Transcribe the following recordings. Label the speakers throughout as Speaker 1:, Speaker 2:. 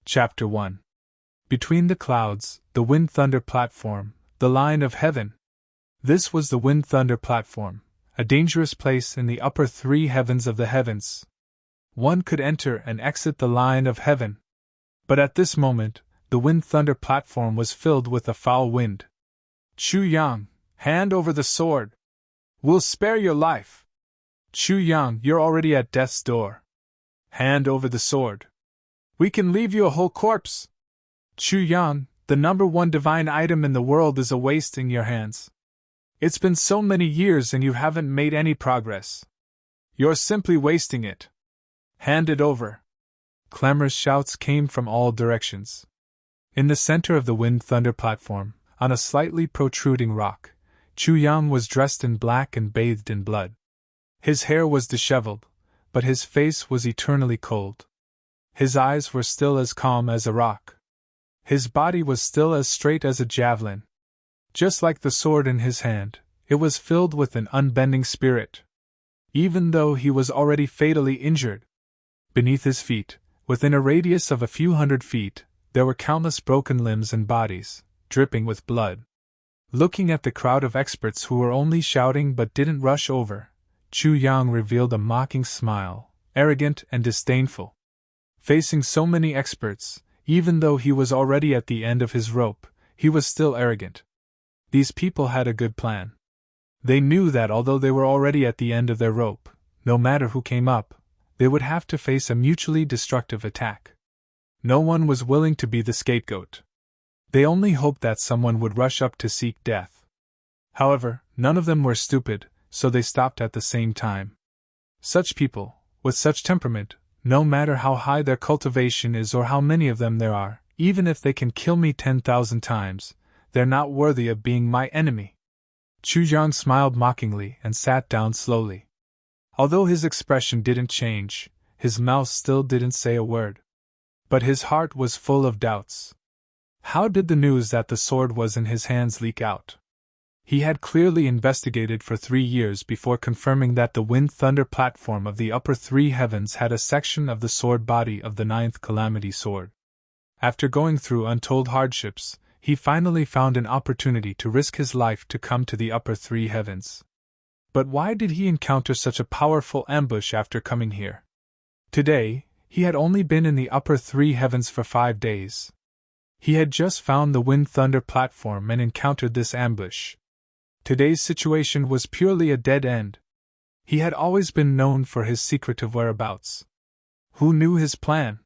Speaker 1: Chapter 1. Between the clouds, the wind thunder platform, the line of heaven. This was the wind thunder platform, a dangerous place in the upper three heavens of the heavens. One could enter and exit the line of heaven. But at this moment, the wind thunder platform was filled with a foul wind. Chu Yang, hand over the sword. We'll spare your life. Chu Yang, you're already at death's door. Hand over the sword. We can leave you a whole corpse. Chu Yang, the number one divine item in the world is a waste in your hands. It's been so many years and you haven't made any progress. You're simply wasting it. Hand it over. Clamorous shouts came from all directions. In the center of the wind thunder platform, on a slightly protruding rock, Chu Yang was dressed in black and bathed in blood. His hair was disheveled, but his face was eternally cold. His eyes were still as calm as a rock. His body was still as straight as a javelin. Just like the sword in his hand, it was filled with an unbending spirit. Even though he was already fatally injured. Beneath his feet, within a radius of a few hundred feet, there were countless broken limbs and bodies, dripping with blood. Looking at the crowd of experts who were only shouting but didn't rush over, Chu Yang revealed a mocking smile, arrogant and disdainful. Facing so many experts, even though he was already at the end of his rope, he was still arrogant. These people had a good plan. They knew that although they were already at the end of their rope, no matter who came up, they would have to face a mutually destructive attack. No one was willing to be the scapegoat. They only hoped that someone would rush up to seek death. However, none of them were stupid, so they stopped at the same time. Such people, with such temperament, no matter how high their cultivation is or how many of them there are, even if they can kill me 10,000 times, they're not worthy of being my enemy. Chu Yang smiled mockingly and sat down slowly. Although his expression didn't change, his mouth still didn't say a word. But his heart was full of doubts. How did the news that the sword was in his hands leak out? He had clearly investigated for 3 years before confirming that the wind thunder platform of the upper three heavens had a section of the sword body of the 9th calamity sword. After going through untold hardships, he finally found an opportunity to risk his life to come to the upper three heavens. But why did he encounter such a powerful ambush after coming here? Today, he had only been in the upper three heavens for 5 days. He had just found the wind thunder platform and encountered this ambush. Today's situation was purely a dead end. He had always been known for his secretive whereabouts. Who knew his plan?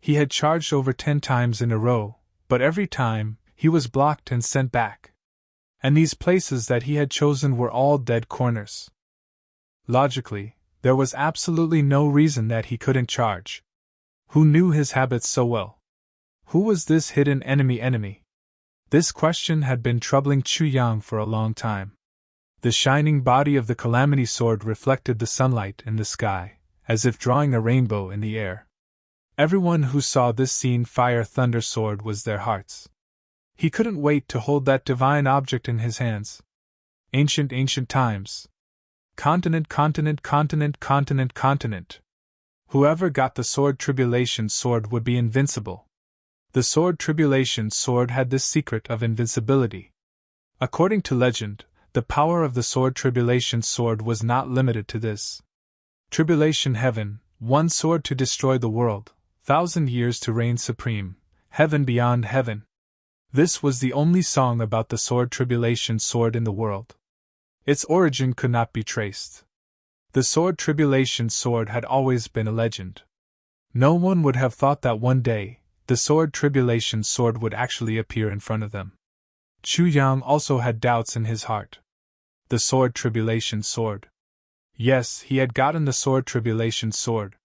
Speaker 1: He had charged over 10 times in a row, but every time, he was blocked and sent back. And these places that he had chosen were all dead corners. Logically, there was absolutely no reason that he couldn't charge. Who knew his habits so well? Who was this hidden enemy? This question had been troubling Chu Yang for a long time. The shining body of the calamity sword reflected the sunlight in the sky, as if drawing a rainbow in the air. Everyone who saw this scene fire thunder sword was their hearts. He couldn't wait to hold that divine object in his hands. Ancient times. Continent. Whoever got the sword tribulation sword would be invincible. The sword tribulation sword had this secret of invincibility. According to legend, the power of the sword tribulation sword was not limited to this. Tribulation heaven, one sword to destroy the world, 1,000 years to reign supreme, heaven beyond heaven. This was the only song about the sword tribulation sword in the world. Its origin could not be traced. The sword tribulation sword had always been a legend. No one would have thought that one day, the sword tribulation sword would actually appear in front of them. Chu Yang also had doubts in his heart. The sword tribulation sword. Yes, he had gotten the sword tribulation sword.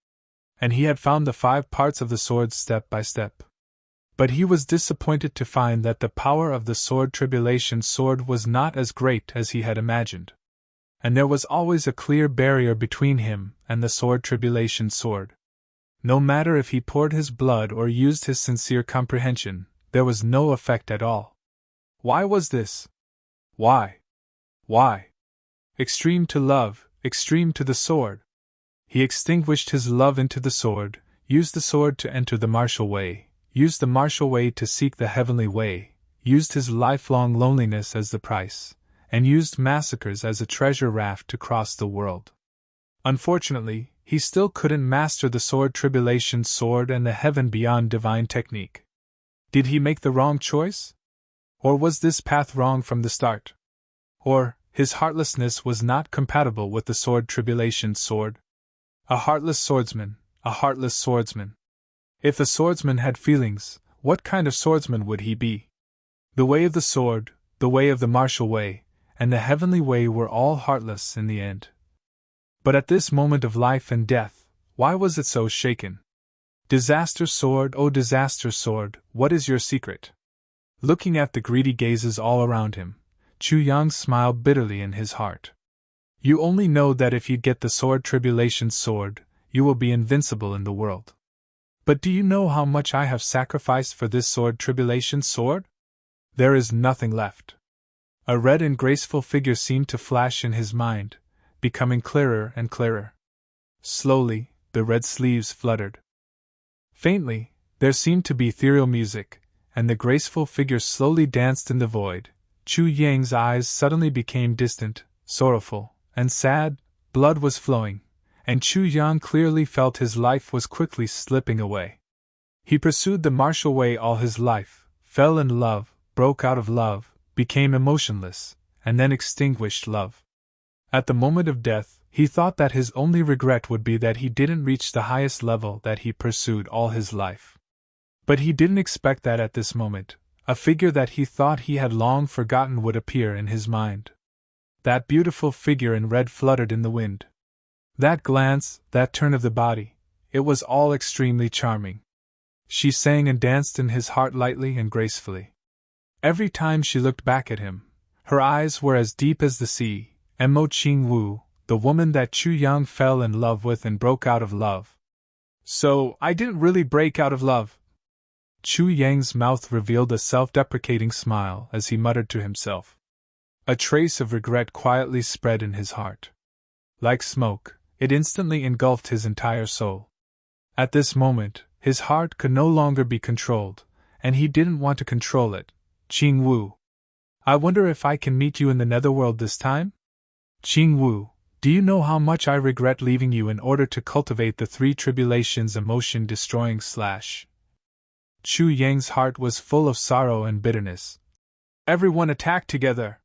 Speaker 1: And he had found the 5 parts of the sword step by step. But he was disappointed to find that the power of the sword tribulation sword was not as great as he had imagined. And there was always a clear barrier between him and the sword tribulation sword. No matter if he poured his blood or used his sincere comprehension, there was no effect at all. Why was this? Why? Extreme to love, extreme to the sword. He extinguished his love into the sword, used the sword to enter the martial way, used the martial way to seek the heavenly way, used his lifelong loneliness as the price, and used massacres as a treasure raft to cross the world. Unfortunately, he still couldn't master the sword tribulation sword and the heaven beyond divine technique. Did he make the wrong choice? Or was this path wrong from the start? Or, his heartlessness was not compatible with the sword tribulation sword? A heartless swordsman, a heartless swordsman. If the swordsman had feelings, what kind of swordsman would he be? The way of the sword, the way of the martial way, and the heavenly way were all heartless in the end. But at this moment of life and death, why was it so shaken? Disaster sword, oh disaster sword, what is your secret? Looking at the greedy gazes all around him, Chu Yang smiled bitterly in his heart. You only know that if you get the sword tribulation sword, you will be invincible in the world. But do you know how much I have sacrificed for this sword tribulation sword? There is nothing left. A red and graceful figure seemed to flash in his mind, becoming clearer and clearer. Slowly, the red sleeves fluttered. Faintly, there seemed to be ethereal music, and the graceful figure slowly danced in the void. Chu Yang's eyes suddenly became distant, sorrowful, and sad. Blood was flowing, and Chu Yang clearly felt his life was quickly slipping away. He pursued the martial way all his life, fell in love, broke out of love, became emotionless, and then extinguished love. At the moment of death, he thought that his only regret would be that he didn't reach the highest level that he pursued all his life. But he didn't expect that at this moment, a figure that he thought he had long forgotten would appear in his mind. That beautiful figure in red fluttered in the wind. That glance, that turn of the body, it was all extremely charming. She sang and danced in his heart lightly and gracefully. Every time she looked back at him, her eyes were as deep as the sea. Mo Qing Wu, the woman that Chu Yang fell in love with and broke out of love. So, I didn't really break out of love. Chu Yang's mouth revealed a self-deprecating smile as he muttered to himself. A trace of regret quietly spread in his heart. Like smoke, it instantly engulfed his entire soul. At this moment, his heart could no longer be controlled, and he didn't want to control it. Qing Wu. I wonder if I can meet you in the netherworld this time? Qing Wu, do you know how much I regret leaving you in order to cultivate the three tribulations emotion-destroying / Chu Yang's heart was full of sorrow and bitterness. Everyone attack together!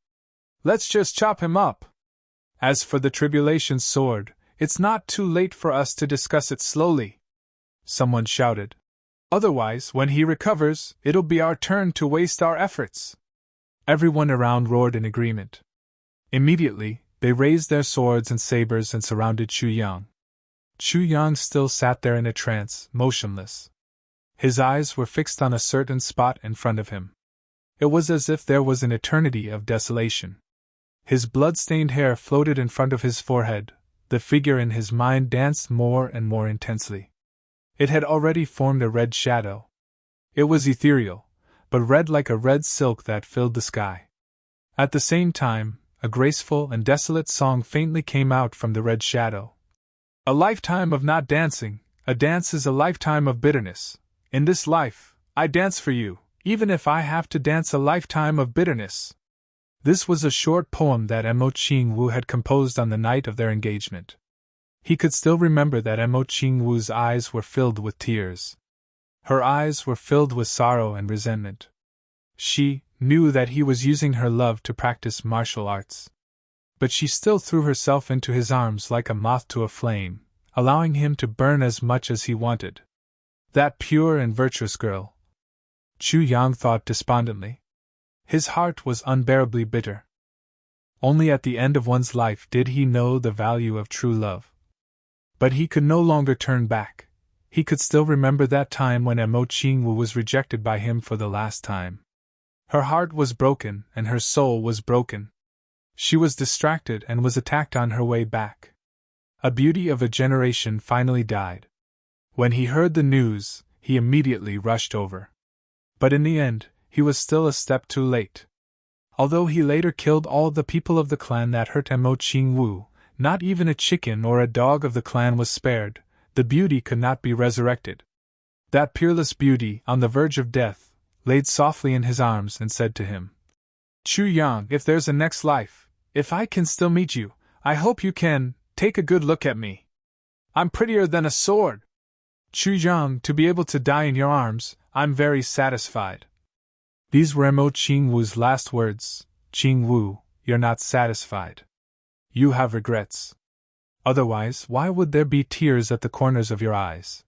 Speaker 1: Let's just chop him up! As for the tribulation sword, it's not too late for us to discuss it slowly. Someone shouted. Otherwise, when he recovers, it'll be our turn to waste our efforts. Everyone around roared in agreement. Immediately, they raised their swords and sabers and surrounded Chu Yang. Chu Yang still sat there in a trance, motionless. His eyes were fixed on a certain spot in front of him. It was as if there was an eternity of desolation. His blood-stained hair floated in front of his forehead. The figure in his mind danced more and more intensely. It had already formed a red shadow. It was ethereal, but red like a red silk that filled the sky. At the same time, a graceful and desolate song faintly came out from the red shadow. A lifetime of not dancing, a dance is a lifetime of bitterness. In this life, I dance for you, even if I have to dance a lifetime of bitterness. This was a short poem that Mo Qing Wu had composed on the night of their engagement. He could still remember that Mo Qing Wu's eyes were filled with tears. Her eyes were filled with sorrow and resentment. She knew that he was using her love to practice martial arts. But she still threw herself into his arms like a moth to a flame, allowing him to burn as much as he wanted. That pure and virtuous girl. Chu Yang thought despondently. His heart was unbearably bitter. Only at the end of one's life did he know the value of true love. But he could no longer turn back. He could still remember that time when Mo Qing Wu was rejected by him for the last time. Her heart was broken and her soul was broken. She was distracted and was attacked on her way back. A beauty of a generation finally died. When he heard the news, he immediately rushed over. But in the end, he was still a step too late. Although he later killed all the people of the clan that hurt Mo Qing Wu, not even a chicken or a dog of the clan was spared. The beauty could not be resurrected. That peerless beauty, on the verge of death, laid softly in his arms and said to him, Chu Yang, if there's a next life, if I can still meet you, I hope you can take a good look at me. I'm prettier than a sword. Chu Yang, to be able to die in your arms, I'm very satisfied. These were Mo Ching Wu's last words. Ching Wu, you're not satisfied. You have regrets. Otherwise, why would there be tears at the corners of your eyes?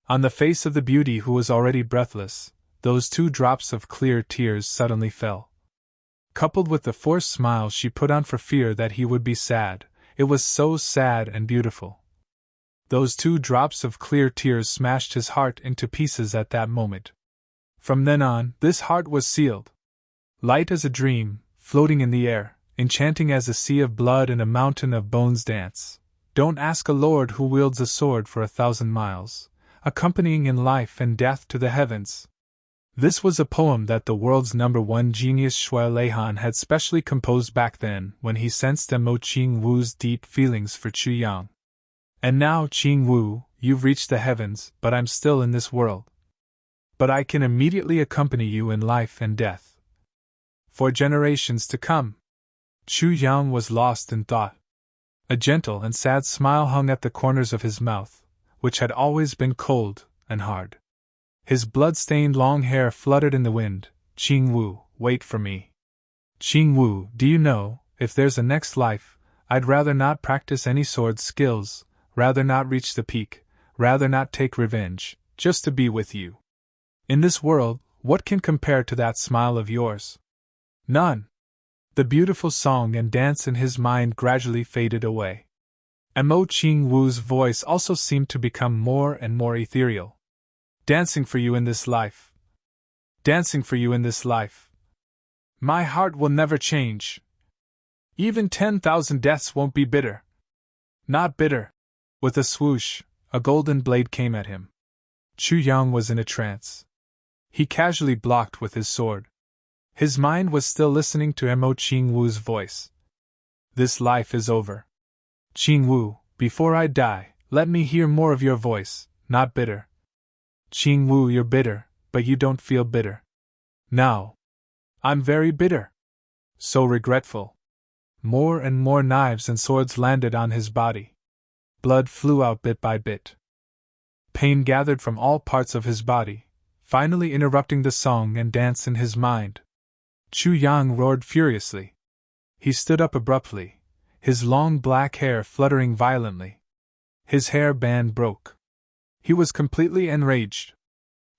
Speaker 1: On the face of the beauty who was already breathless, those 2 drops of clear tears suddenly fell. Coupled with the forced smile she put on for fear that he would be sad, it was so sad and beautiful. Those 2 drops of clear tears smashed his heart into pieces at that moment. From then on, this heart was sealed. Light as a dream, floating in the air, enchanting as a sea of blood and a mountain of bones dance. Don't ask a lord who wields a sword for 1,000 miles, accompanying in life and death to the heavens. This was a poem that the world's #1 genius Shui Leihan had specially composed back then when he sensed Mo Ching Wu's deep feelings for Chu Yang. And now, Ching Wu, you've reached the heavens, but I'm still in this world. But I can immediately accompany you in life and death. For generations to come. Chu Yang was lost in thought. A gentle and sad smile hung at the corners of his mouth, which had always been cold and hard. His blood-stained long hair fluttered in the wind. Ching Wu, wait for me. Ching Wu, do you know, if there's a next life, I'd rather not practice any sword skills, rather not reach the peak, rather not take revenge, just to be with you. In this world, what can compare to that smile of yours? None. The beautiful song and dance in his mind gradually faded away. And Mo Ching Wu's voice also seemed to become more and more ethereal. Dancing for you in this life. Dancing for you in this life. My heart will never change. Even 10,000 deaths won't be bitter. Not bitter. With a swoosh, a golden blade came at him. Chu Yang was in a trance. He casually blocked with his sword. His mind was still listening to Mo Ching Wu's voice. This life is over. Ching Wu, before I die, let me hear more of your voice, not bitter. Ching Wu, you're bitter, but you don't feel bitter. Now. I'm very bitter. So regretful. More and more knives and swords landed on his body. Blood flew out bit by bit. Pain gathered from all parts of his body, finally interrupting the song and dance in his mind. Chu Yang roared furiously. He stood up abruptly, his long black hair fluttering violently. His hair band broke. He was completely enraged.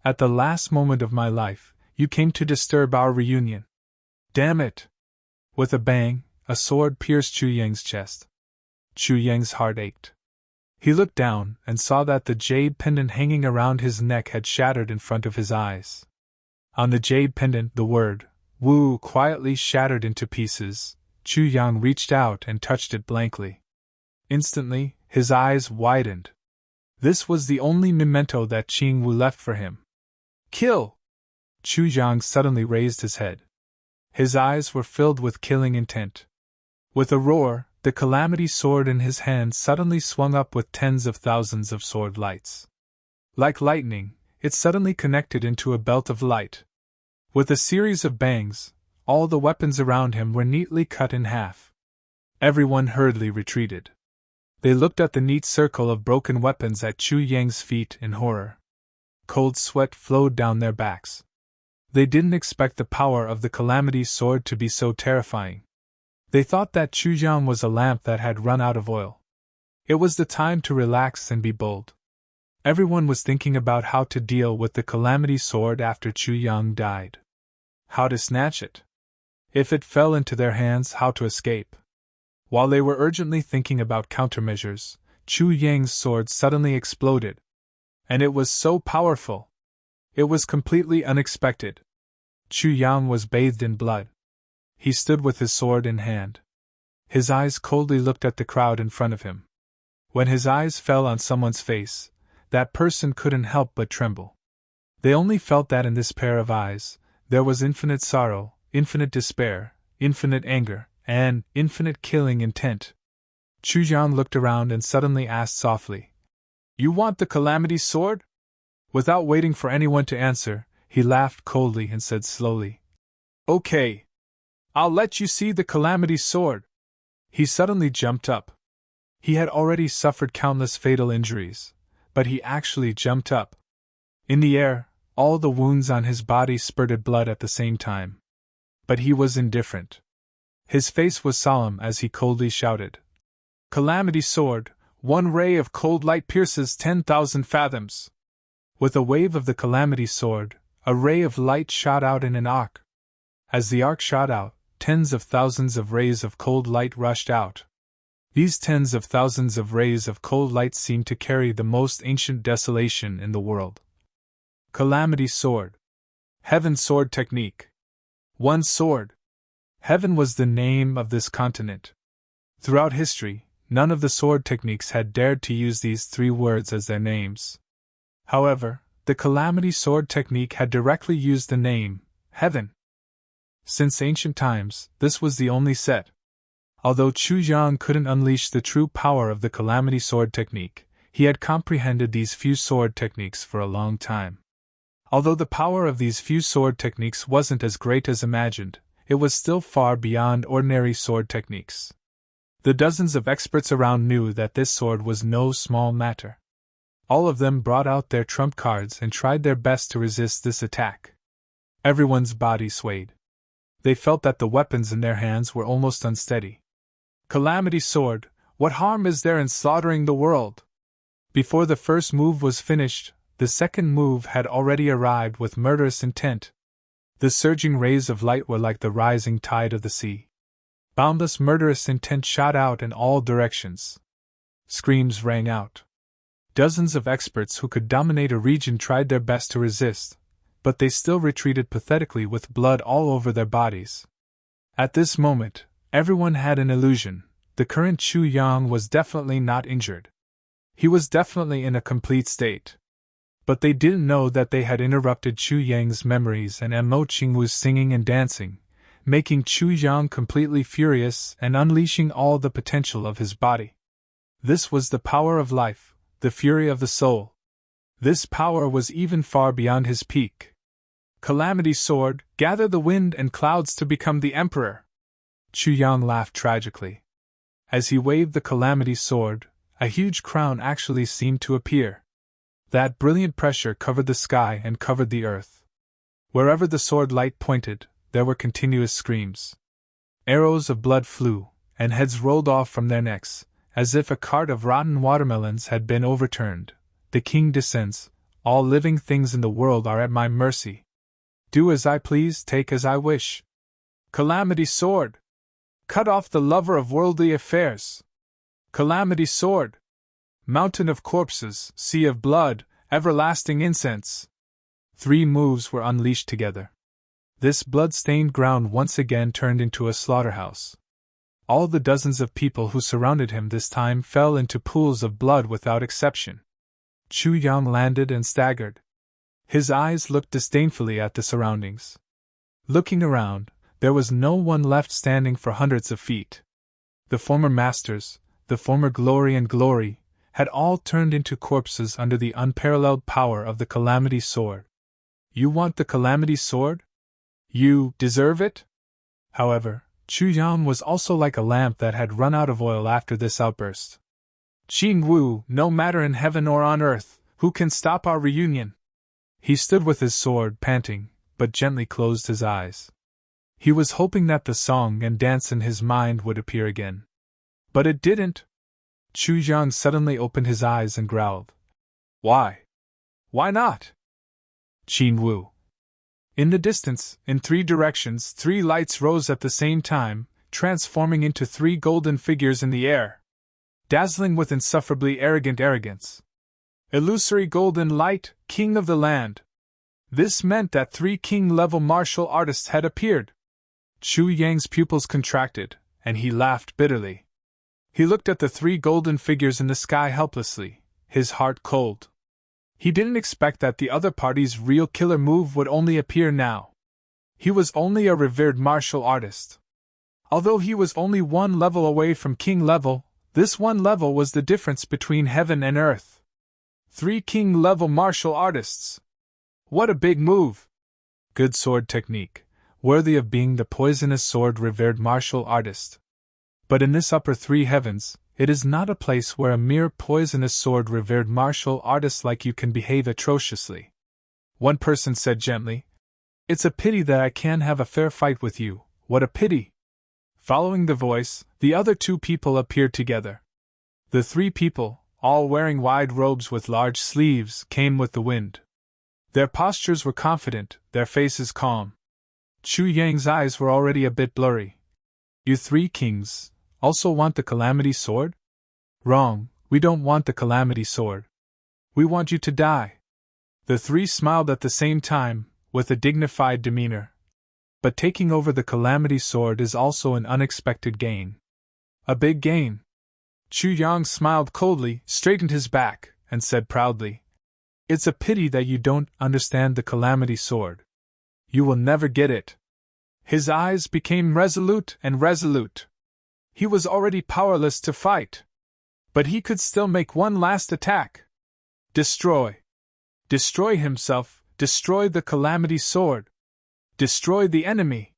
Speaker 1: At the last moment of my life, you came to disturb our reunion. Damn it! With a bang, a sword pierced Chu Yang's chest. Chu Yang's heart ached. He looked down and saw that the jade pendant hanging around his neck had shattered in front of his eyes. On the jade pendant, the word Wu quietly shattered into pieces. Chu Yang reached out and touched it blankly. Instantly, his eyes widened. This was the only memento that Ching Wu left for him. Kill! Chu Yang suddenly raised his head. His eyes were filled with killing intent. With a roar, the calamity sword in his hand suddenly swung up with tens of thousands of sword lights. Like lightning, it suddenly connected into a belt of light. With a series of bangs, all the weapons around him were neatly cut in half. Everyone hurriedly retreated. They looked at the neat circle of broken weapons at Chu Yang's feet in horror. Cold sweat flowed down their backs. They didn't expect the power of the calamity sword to be so terrifying. They thought that Chu Yang was a lamp that had run out of oil. It was the time to relax and be bold. Everyone was thinking about how to deal with the calamity sword after Chu Yang died. How to snatch it. If it fell into their hands, how to escape. While they were urgently thinking about countermeasures, Chu Yang's sword suddenly exploded. And it was so powerful. It was completely unexpected. Chu Yang was bathed in blood. He stood with his sword in hand. His eyes coldly looked at the crowd in front of him. When his eyes fell on someone's face, that person couldn't help but tremble. They only felt that in this pair of eyes, there was infinite sorrow, infinite despair, infinite anger, and infinite killing intent. Chu Yang looked around and suddenly asked softly, "You want the calamity sword?" Without waiting for anyone to answer, he laughed coldly and said slowly, "Okay. I'll let you see the Calamity Sword." He suddenly jumped up. He had already suffered countless fatal injuries, but he actually jumped up. In the air, all the wounds on his body spurted blood at the same time. But he was indifferent. His face was solemn as he coldly shouted, "Calamity Sword, one ray of cold light pierces 10,000 fathoms." With a wave of the Calamity Sword, a ray of light shot out in an arc. As the arc shot out, tens of thousands of rays of cold light rushed out. These tens of thousands of rays of cold light seemed to carry the most ancient desolation in the world. Calamity Sword. Heaven Sword Technique. One sword. Heaven was the name of this continent. Throughout history, none of the sword techniques had dared to use these three words as their names. However, the Calamity Sword Technique had directly used the name, Heaven. Since ancient times, this was the only set. Although Chu Yang couldn't unleash the true power of the Calamity Sword Technique, he had comprehended these few sword techniques for a long time. Although the power of these few sword techniques wasn't as great as imagined, it was still far beyond ordinary sword techniques. The dozens of experts around knew that this sword was no small matter. All of them brought out their trump cards and tried their best to resist this attack. Everyone's body swayed. They felt that the weapons in their hands were almost unsteady. Calamity Sword, what harm is there in slaughtering the world? Before the first move was finished, the second move had already arrived with murderous intent. The surging rays of light were like the rising tide of the sea. Boundless murderous intent shot out in all directions. Screams rang out. Dozens of experts who could dominate a region tried their best to resist, but they still retreated pathetically with blood all over their bodies. At this moment, everyone had an illusion. The current Chu Yang was definitely not injured. He was definitely in a complete state. But they didn't know that they had interrupted Chu Yang's memories and Mo Qingwu's singing and dancing, making Chu Yang completely furious and unleashing all the potential of his body. This was the power of life, the fury of the soul. This power was even far beyond his peak. Calamity Sword, gather the wind and clouds to become the emperor. Chu Yang laughed tragically. As he waved the Calamity Sword, a huge crown actually seemed to appear. That brilliant pressure covered the sky and covered the earth. Wherever the sword light pointed, there were continuous screams. Arrows of blood flew, and heads rolled off from their necks, as if a cart of rotten watermelons had been overturned. The king descends. All living things in the world are at my mercy. Do as I please, take as I wish. Calamity Sword! Cut off the lover of worldly affairs! Calamity Sword! Mountain of corpses, sea of blood, everlasting incense! 3 moves were unleashed together. This blood-stained ground once again turned into a slaughterhouse. All the dozens of people who surrounded him this time fell into pools of blood without exception. Chu Yang landed and staggered. His eyes looked disdainfully at the surroundings. Looking around, there was no one left standing for hundreds of feet. The former masters, the former glory and glory, had all turned into corpses under the unparalleled power of the Calamity Sword. You want the Calamity Sword? You deserve it? However, Chu Yang was also like a lamp that had run out of oil after this outburst. Qing Wu, no matter in heaven or on earth, who can stop our reunion? He stood with his sword panting, but gently closed his eyes. He was hoping that the song and dance in his mind would appear again. But it didn't. Chu Yang suddenly opened his eyes and growled. Why? Why not? Qin Wu. In the distance, in 3 directions, 3 lights rose at the same time, transforming into 3 golden figures in the air, dazzling with insufferably arrogant arrogance. Illusory golden light, king of the land. This meant that 3 king-level martial artists had appeared. Chu Yang's pupils contracted, and he laughed bitterly. He looked at the 3 golden figures in the sky helplessly, his heart cold. He didn't expect that the other party's real killer move would only appear now. He was only a revered martial artist. Although he was only 1 level away from king level, this 1 level was the difference between heaven and earth. 3 king-level martial artists! What a big move! Good sword technique, worthy of being the poisonous sword-revered martial artist. But in this upper 3 heavens, it is not a place where a mere poisonous sword-revered martial artist like you can behave atrociously. One person said gently, "It's a pity that I can't have a fair fight with you, what a pity!" Following the voice, the other 2 people appeared together. The 3 people, all wearing wide robes with large sleeves, came with the wind. Their postures were confident, their faces calm. Chu Yang's eyes were already a bit blurry. "You 3 kings also want the Calamity Sword?" "Wrong, we don't want the Calamity Sword. We want you to die." The 3 smiled at the same time, with a dignified demeanor. But taking over the Calamity Sword is also an unexpected gain. A big gain. Chu Yang smiled coldly, straightened his back, and said proudly, "It's a pity that you don't understand the Calamity Sword. You will never get it." His eyes became resolute and resolute. He was already powerless to fight. But he could still make one last attack. Destroy. Destroy himself, destroy the Calamity Sword. Destroy the enemy.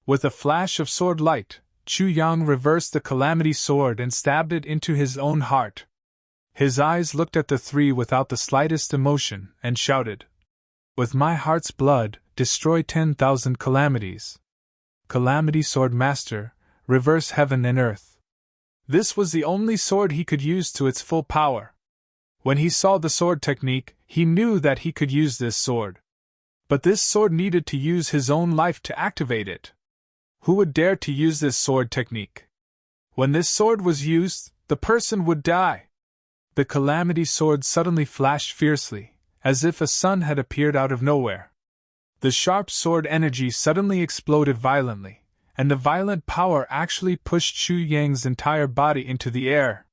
Speaker 1: With a flash of sword light, Chu Yang reversed the Calamity Sword and stabbed it into his own heart. His eyes looked at the 3 without the slightest emotion and shouted, "With my heart's blood, destroy 10,000 calamities. Calamity Sword Master, reverse heaven and earth." This was the only sword he could use to its full power. When he saw the sword technique, he knew that he could use this sword. But this sword needed to use his own life to activate it. Who would dare to use this sword technique? When this sword was used, the person would die. The Calamity Sword suddenly flashed fiercely, as if a sun had appeared out of nowhere. The sharp sword energy suddenly exploded violently, and the violent power actually pushed Chu Yang's entire body into the air.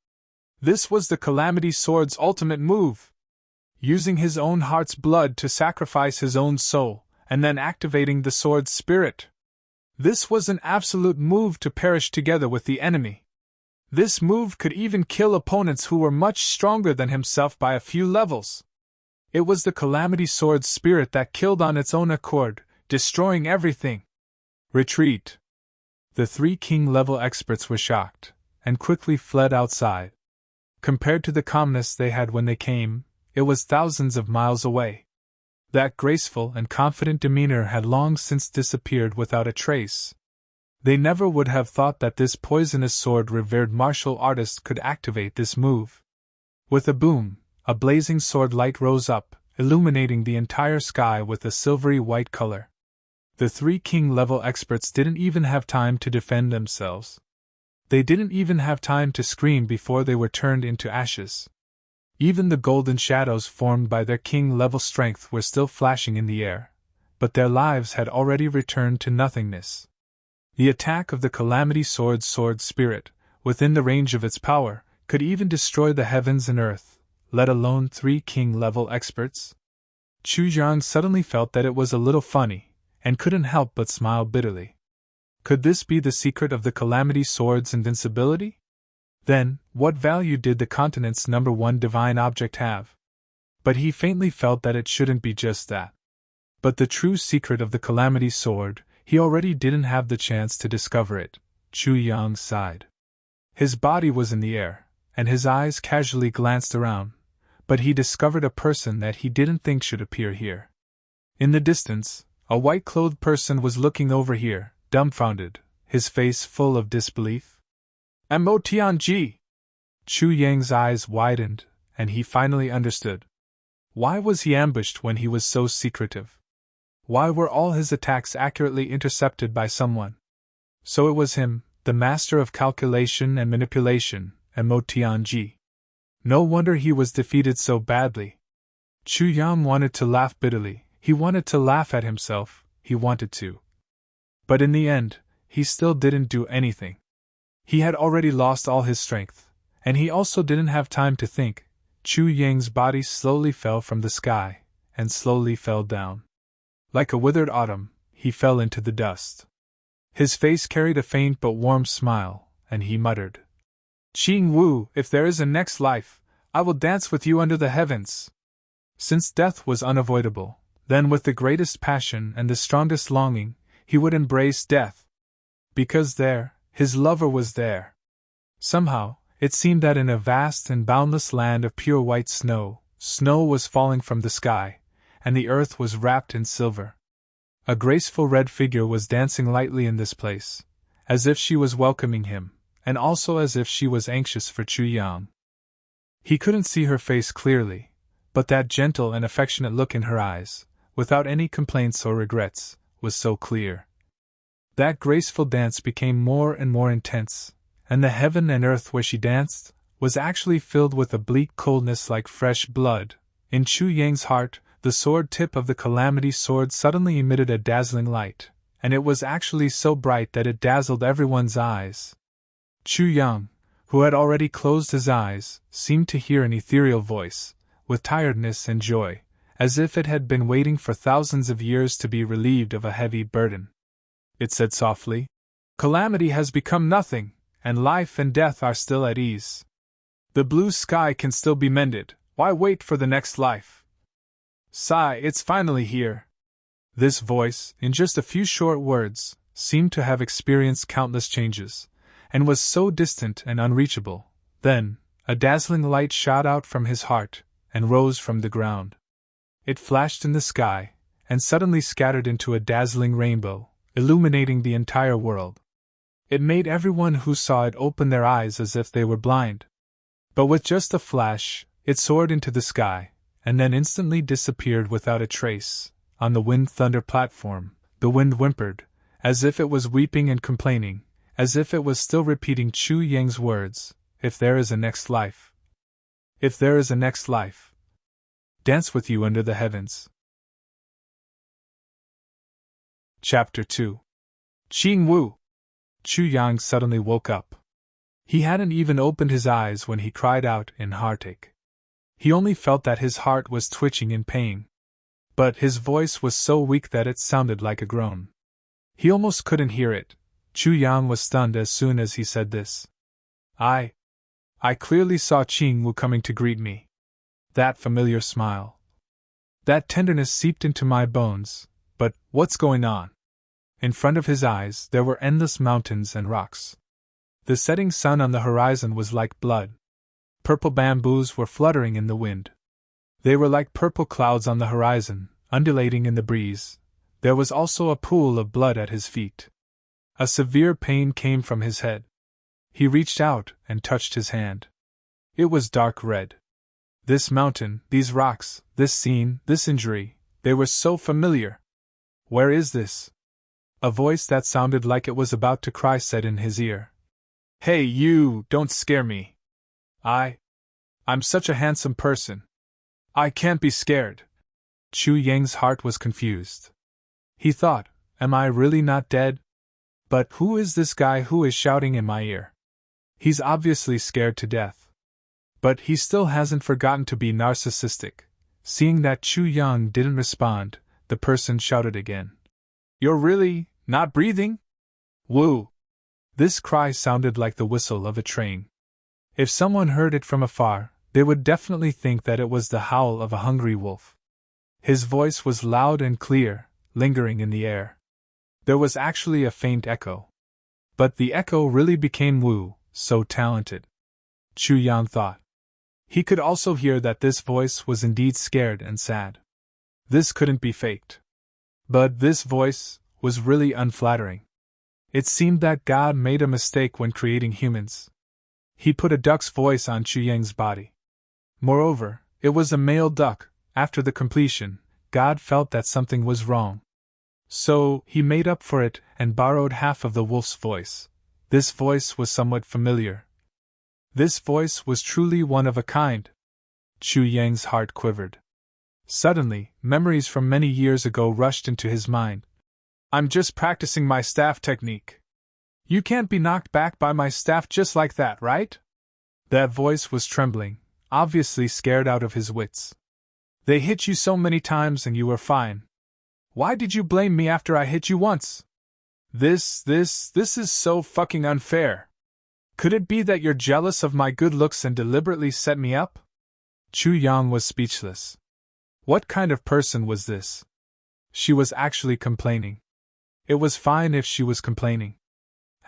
Speaker 1: This was the Calamity Sword's ultimate move. Using his own heart's blood to sacrifice his own soul, and then activating the sword's spirit. This was an absolute move to perish together with the enemy. This move could even kill opponents who were much stronger than himself by a few levels. It was the Calamity Sword's spirit that killed on its own accord, destroying everything. Retreat. The 3 king-level experts were shocked, and quickly fled outside. Compared to the calmness they had when they came, it was thousands of miles away. That graceful and confident demeanor had long since disappeared without a trace. They never would have thought that this poisonous sword-revered martial artist could activate this move. With a boom, a blazing sword light rose up, illuminating the entire sky with a silvery white color. The 3 king-level experts didn't even have time to defend themselves. They didn't even have time to scream before they were turned into ashes. Even the golden shadows formed by their king-level strength were still flashing in the air, but their lives had already returned to nothingness. The attack of the Calamity Sword's sword spirit, within the range of its power, could even destroy the heavens and earth, let alone 3 king-level experts. Chu Yang suddenly felt that it was a little funny, and couldn't help but smile bitterly. Could this be the secret of the Calamity Sword's invincibility? Then, what value did the continent's #1 divine object have? But he faintly felt that it shouldn't be just that. But the true secret of the Calamity Sword, he already didn't have the chance to discover it. Chu Yang sighed. His body was in the air, and his eyes casually glanced around, but he discovered a person that he didn't think should appear here. In the distance, a white-clothed person was looking over here, dumbfounded, his face full of disbelief. Motianji! Chu Yang's eyes widened, and he finally understood. Why was he ambushed when he was so secretive? Why were all his attacks accurately intercepted by someone? So it was him, the master of calculation and manipulation, Motianji. No wonder he was defeated so badly. Chu Yang wanted to laugh bitterly, he wanted to laugh at himself, he wanted to. But in the end, he still didn't do anything. He had already lost all his strength, and he also didn't have time to think. Chu Yang's body slowly fell from the sky, and slowly fell down. Like a withered autumn, he fell into the dust. His face carried a faint but warm smile, and he muttered, "Qing Wu, if there is a next life, I will dance with you under the heavens. Since death was unavoidable, then with the greatest passion and the strongest longing, he would embrace death. Because there, his lover was there. Somehow, it seemed that in a vast and boundless land of pure white snow, snow was falling from the sky, and the earth was wrapped in silver. A graceful red figure was dancing lightly in this place, as if she was welcoming him, and also as if she was anxious for Chu Yang. He couldn't see her face clearly, but that gentle and affectionate look in her eyes, without any complaints or regrets, was so clear. That graceful dance became more and more intense, and the heaven and earth where she danced was actually filled with a bleak coldness like fresh blood. In Chu Yang's heart, the sword tip of the Calamity sword suddenly emitted a dazzling light, and it was actually so bright that it dazzled everyone's eyes. Chu Yang, who had already closed his eyes, seemed to hear an ethereal voice, with tiredness and joy, as if it had been waiting for thousands of years to be relieved of a heavy burden. It said softly, "Calamity has become nothing, and life and death are still at ease. The blue sky can still be mended, why wait for the next life? Sigh, it's finally here." This voice, in just a few short words, seemed to have experienced countless changes, and was so distant and unreachable. Then, a dazzling light shot out from his heart, and rose from the ground. It flashed in the sky, and suddenly scattered into a dazzling rainbow, illuminating the entire world. It made everyone who saw it open their eyes as if they were blind. But with just a flash, it soared into the sky, and then instantly disappeared without a trace. On the wind thunder platform, the wind whimpered, as if it was weeping and complaining, as if it was still repeating Chu Yang's words, "If there is a next life. If there is a next life. Dance with you under the heavens." Chapter 2. Qing Wu. Chu Yang suddenly woke up. He hadn't even opened his eyes when he cried out in heartache. He only felt that his heart was twitching in pain. But his voice was so weak that it sounded like a groan. He almost couldn't hear it. Chu Yang was stunned as soon as he said this. I clearly saw Qing Wu coming to greet me. That familiar smile. That tenderness seeped into my bones, but what's going on? In front of his eyes there were endless mountains and rocks. The setting sun on the horizon was like blood. Purple bamboos were fluttering in the wind. They were like purple clouds on the horizon, undulating in the breeze. There was also a pool of blood at his feet. A severe pain came from his head. He reached out and touched his hand. It was dark red. This mountain, these rocks, this scene, this injury, they were so familiar. Where is this? A voice that sounded like it was about to cry said in his ear. Hey you, don't scare me. I'm such a handsome person. I can't be scared. Chu Yang's heart was confused. He thought, am I really not dead? But who is this guy who is shouting in my ear? He's obviously scared to death. But he still hasn't forgotten to be narcissistic. Seeing that Chu Yang didn't respond, the person shouted again. You're really not breathing? Woo! This cry sounded like the whistle of a train. If someone heard it from afar, they would definitely think that it was the howl of a hungry wolf. His voice was loud and clear, lingering in the air. There was actually a faint echo. But the echo really became Wu, so talented. Chu Yang thought. He could also hear that this voice was indeed scared and sad. This couldn't be faked. But this voice was really unflattering. It seemed that God made a mistake when creating humans. He put a duck's voice on Chu Yang's body. Moreover, it was a male duck. After the completion, God felt that something was wrong. So, he made up for it and borrowed half of the wolf's voice. This voice was somewhat familiar. This voice was truly one of a kind. Chu Yang's heart quivered. Suddenly, memories from many years ago rushed into his mind. I'm just practicing my staff technique. You can't be knocked back by my staff just like that, right? That voice was trembling, obviously scared out of his wits. They hit you so many times and you were fine. Why did you blame me after I hit you once? This is so fucking unfair. Could it be that you're jealous of my good looks and deliberately set me up? Chu Yang was speechless. What kind of person was this? She was actually complaining. It was fine if she was complaining.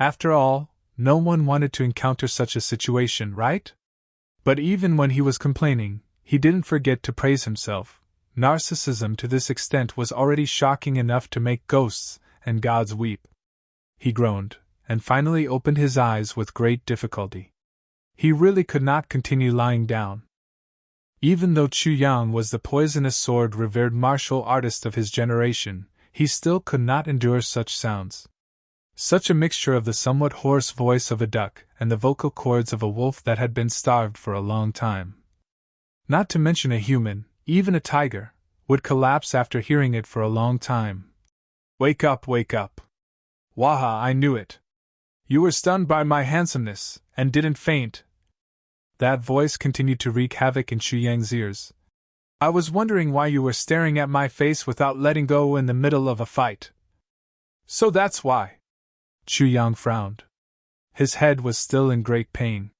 Speaker 1: After all, no one wanted to encounter such a situation, right? But even when he was complaining, he didn't forget to praise himself. Narcissism to this extent was already shocking enough to make ghosts and gods weep. He groaned, and finally opened his eyes with great difficulty. He really could not continue lying down. Even though Chu Yang was the poisonous sword revered martial artist of his generation, he still could not endure such sounds. Such a mixture of the somewhat hoarse voice of a duck and the vocal cords of a wolf that had been starved for a long time. Not to mention a human, even a tiger, would collapse after hearing it for a long time. Wake up, wake up. Waha, I knew it. You were stunned by my handsomeness, and didn't faint. That voice continued to wreak havoc in Chu Yang's ears. I was wondering why you were staring at my face without letting go in the middle of a fight. So that's why. Chu Yang frowned. His head was still in great pain.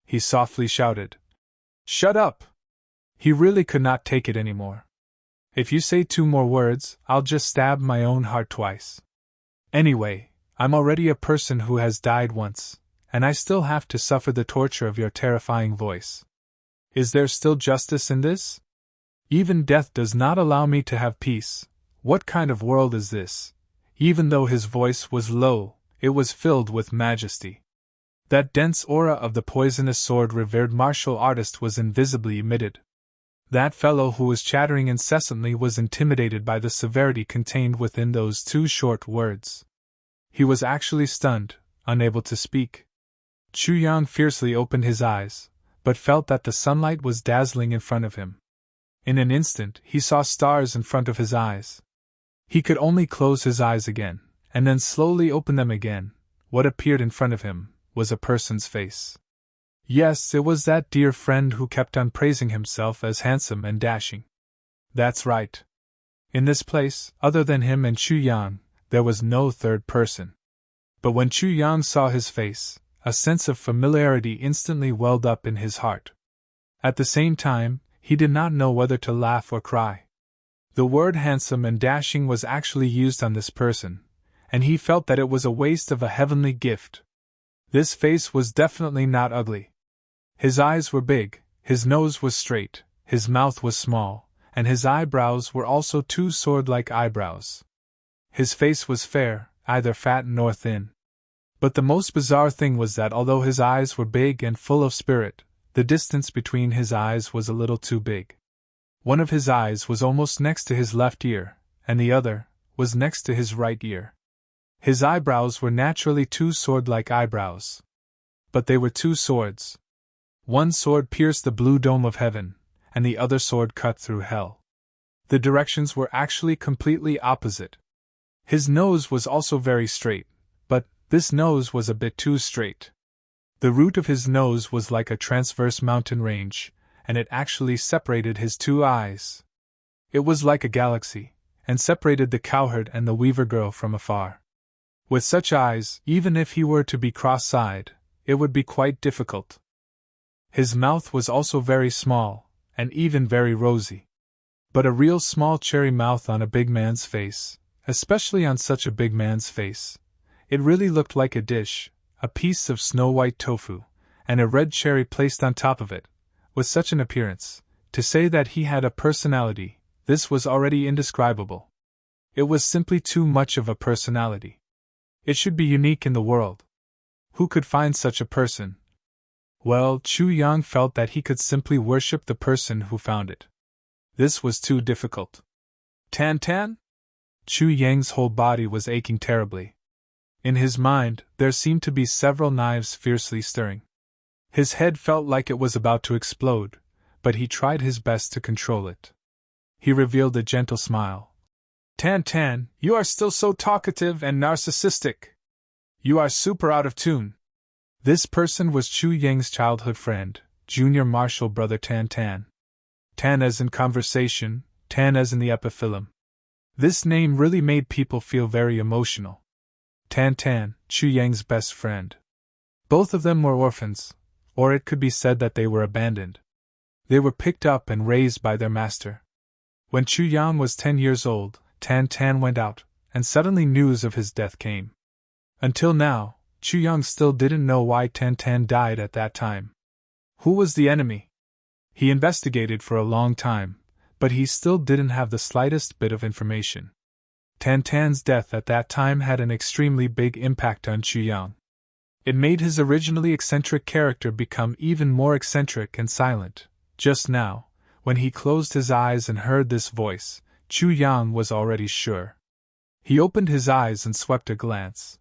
Speaker 1: He softly shouted, Shut up! He really could not take it anymore. If you say 2 more words, I'll just stab my own heart twice. Anyway, I'm already a person who has died once, and I still have to suffer the torture of your terrifying voice. Is there still justice in this? Even death does not allow me to have peace. What kind of world is this? Even though his voice was low, it was filled with majesty. That dense aura of the poisonous sword revered martial artist was invisibly emitted. That fellow who was chattering incessantly was intimidated by the severity contained within those 2 short words. He was actually stunned, unable to speak. Chu Yang fiercely opened his eyes, but felt that the sunlight was dazzling in front of him. In an instant, he saw stars in front of his eyes. He could only close his eyes again, and then slowly open them again. What appeared in front of him was a person's face. Yes, it was that dear friend who kept on praising himself as handsome and dashing. That's right. In this place, other than him and Chu Yang, there was no third person. But when Chu Yang saw his face, a sense of familiarity instantly welled up in his heart. At the same time, he did not know whether to laugh or cry. The word handsome and dashing was actually used on this person, and he felt that it was a waste of a heavenly gift. This face was definitely not ugly. His eyes were big, his nose was straight, his mouth was small, and his eyebrows were also 2 sword-like eyebrows. His face was fair, either fat nor thin. But the most bizarre thing was that although his eyes were big and full of spirit, the distance between his eyes was a little too big. One of his eyes was almost next to his left ear, and the other was next to his right ear. His eyebrows were naturally 2 sword-like eyebrows. But they were 2 swords. One sword pierced the blue dome of heaven, and the other sword cut through hell. The directions were actually completely opposite. His nose was also very straight, but this nose was a bit too straight. The root of his nose was like a transverse mountain range, and it actually separated his 2 eyes. It was like a galaxy, and separated the cowherd and the weaver girl from afar. With such eyes, even if he were to be cross-eyed, it would be quite difficult. His mouth was also very small, and even very rosy. But a real small cherry mouth on a big man's face, especially on such a big man's face. It really looked like a dish, a piece of snow-white tofu, and a red cherry placed on top of it. With such an appearance, to say that he had a personality, this was already indescribable. It was simply too much of a personality. It should be unique in the world. Who could find such a person? Well, Chu Yang felt that he could simply worship the person who found it. This was too difficult. Tan Tan? Chu Yang's whole body was aching terribly. In his mind, there seemed to be several knives fiercely stirring. His head felt like it was about to explode, but he tried his best to control it. He revealed a gentle smile. Tan Tan, you are still so talkative and narcissistic. You are super out of tune. This person was Chu Yang's childhood friend, junior martial brother Tan Tan. Tan as in conversation, Tan as in the epithelum. This name really made people feel very emotional. Tan Tan, Chu Yang's best friend. Both of them were orphans, or it could be said that they were abandoned. They were picked up and raised by their master. When Chu Yang was 10 years old, Tan Tan went out, and suddenly news of his death came. Until now, Chu Yang still didn't know why Tan Tan died at that time. Who was the enemy? He investigated for a long time, but he still didn't have the slightest bit of information. Tan Tan's death at that time had an extremely big impact on Chu Yang. It made his originally eccentric character become even more eccentric and silent. Just now, when he closed his eyes and heard this voice, Chu Yang was already sure. He opened his eyes and swept a glance.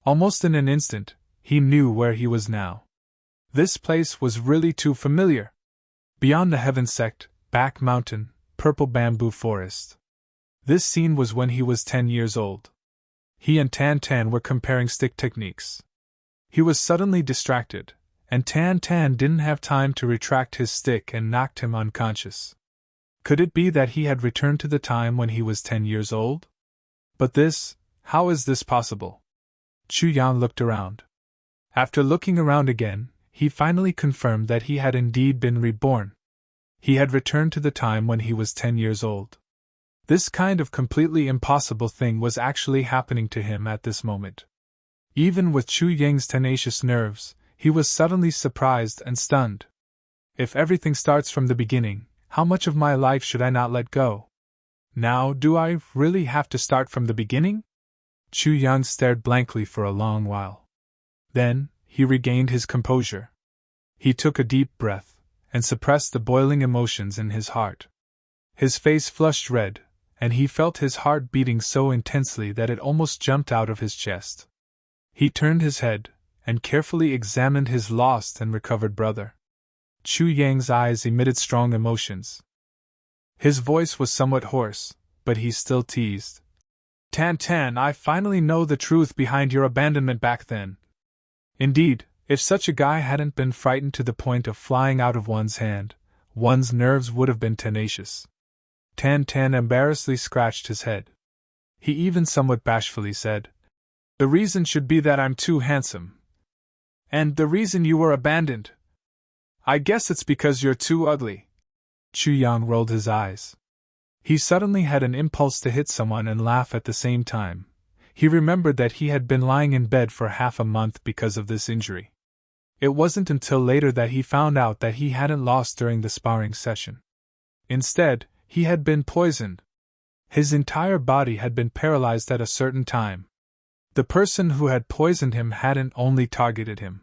Speaker 1: Almost in an instant, he knew where he was now. This place was really too familiar. Beyond the Heaven Sect, Back Mountain, Purple Bamboo Forest. This scene was when he was 10 years old. He and Tan Tan were comparing stick techniques. He was suddenly distracted, and Tan Tan didn't have time to retract his stick and knocked him unconscious. Could it be that he had returned to the time when he was 10 years old? But how is this possible? Chu Yang looked around. After looking around again, he finally confirmed that he had indeed been reborn. He had returned to the time when he was 10 years old. This kind of completely impossible thing was actually happening to him at this moment. Even with Chu Yang's tenacious nerves, he was suddenly surprised and stunned. If everything starts from the beginning, how much of my life should I not let go? Now, do I really have to start from the beginning? Chu Yang stared blankly for a long while. Then, he regained his composure. He took a deep breath, and suppressed the boiling emotions in his heart. His face flushed red, and he felt his heart beating so intensely that it almost jumped out of his chest. He turned his head, and carefully examined his lost and recovered brother. Chu Yang's eyes emitted strong emotions. His voice was somewhat hoarse, but he still teased. Tan Tan, I finally know the truth behind your abandonment back then. Indeed, if such a guy hadn't been frightened to the point of flying out of one's hand, one's nerves would have been tenacious. Tan Tan embarrassedly scratched his head. He even somewhat bashfully said, The reason should be that I'm too handsome. And the reason you were abandoned? I guess it's because you're too ugly. Chu Yang rolled his eyes. He suddenly had an impulse to hit someone and laugh at the same time. He remembered that he had been lying in bed for half a month because of this injury. It wasn't until later that he found out that he hadn't lost during the sparring session. Instead, he had been poisoned. His entire body had been paralyzed at a certain time. The person who had poisoned him hadn't only targeted him.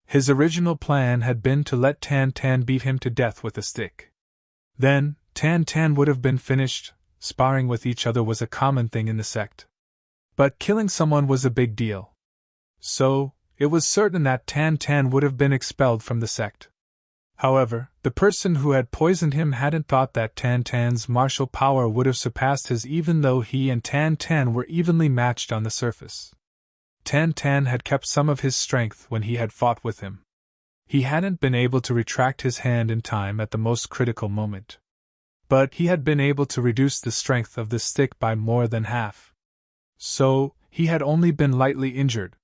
Speaker 1: His original plan had been to let Tan Tan beat him to death with a stick. Then, Tan Tan would have been finished. Sparring with each other was a common thing in the sect. But killing someone was a big deal. So, it was certain that Tan Tan would have been expelled from the sect. However, the person who had poisoned him hadn't thought that Tan Tan's martial power would have surpassed his, even though he and Tan Tan were evenly matched on the surface. Tan Tan had kept some of his strength when he had fought with him. He hadn't been able to retract his hand in time at the most critical moment. But he had been able to reduce the strength of the stick by more than half. So, he had only been lightly injured.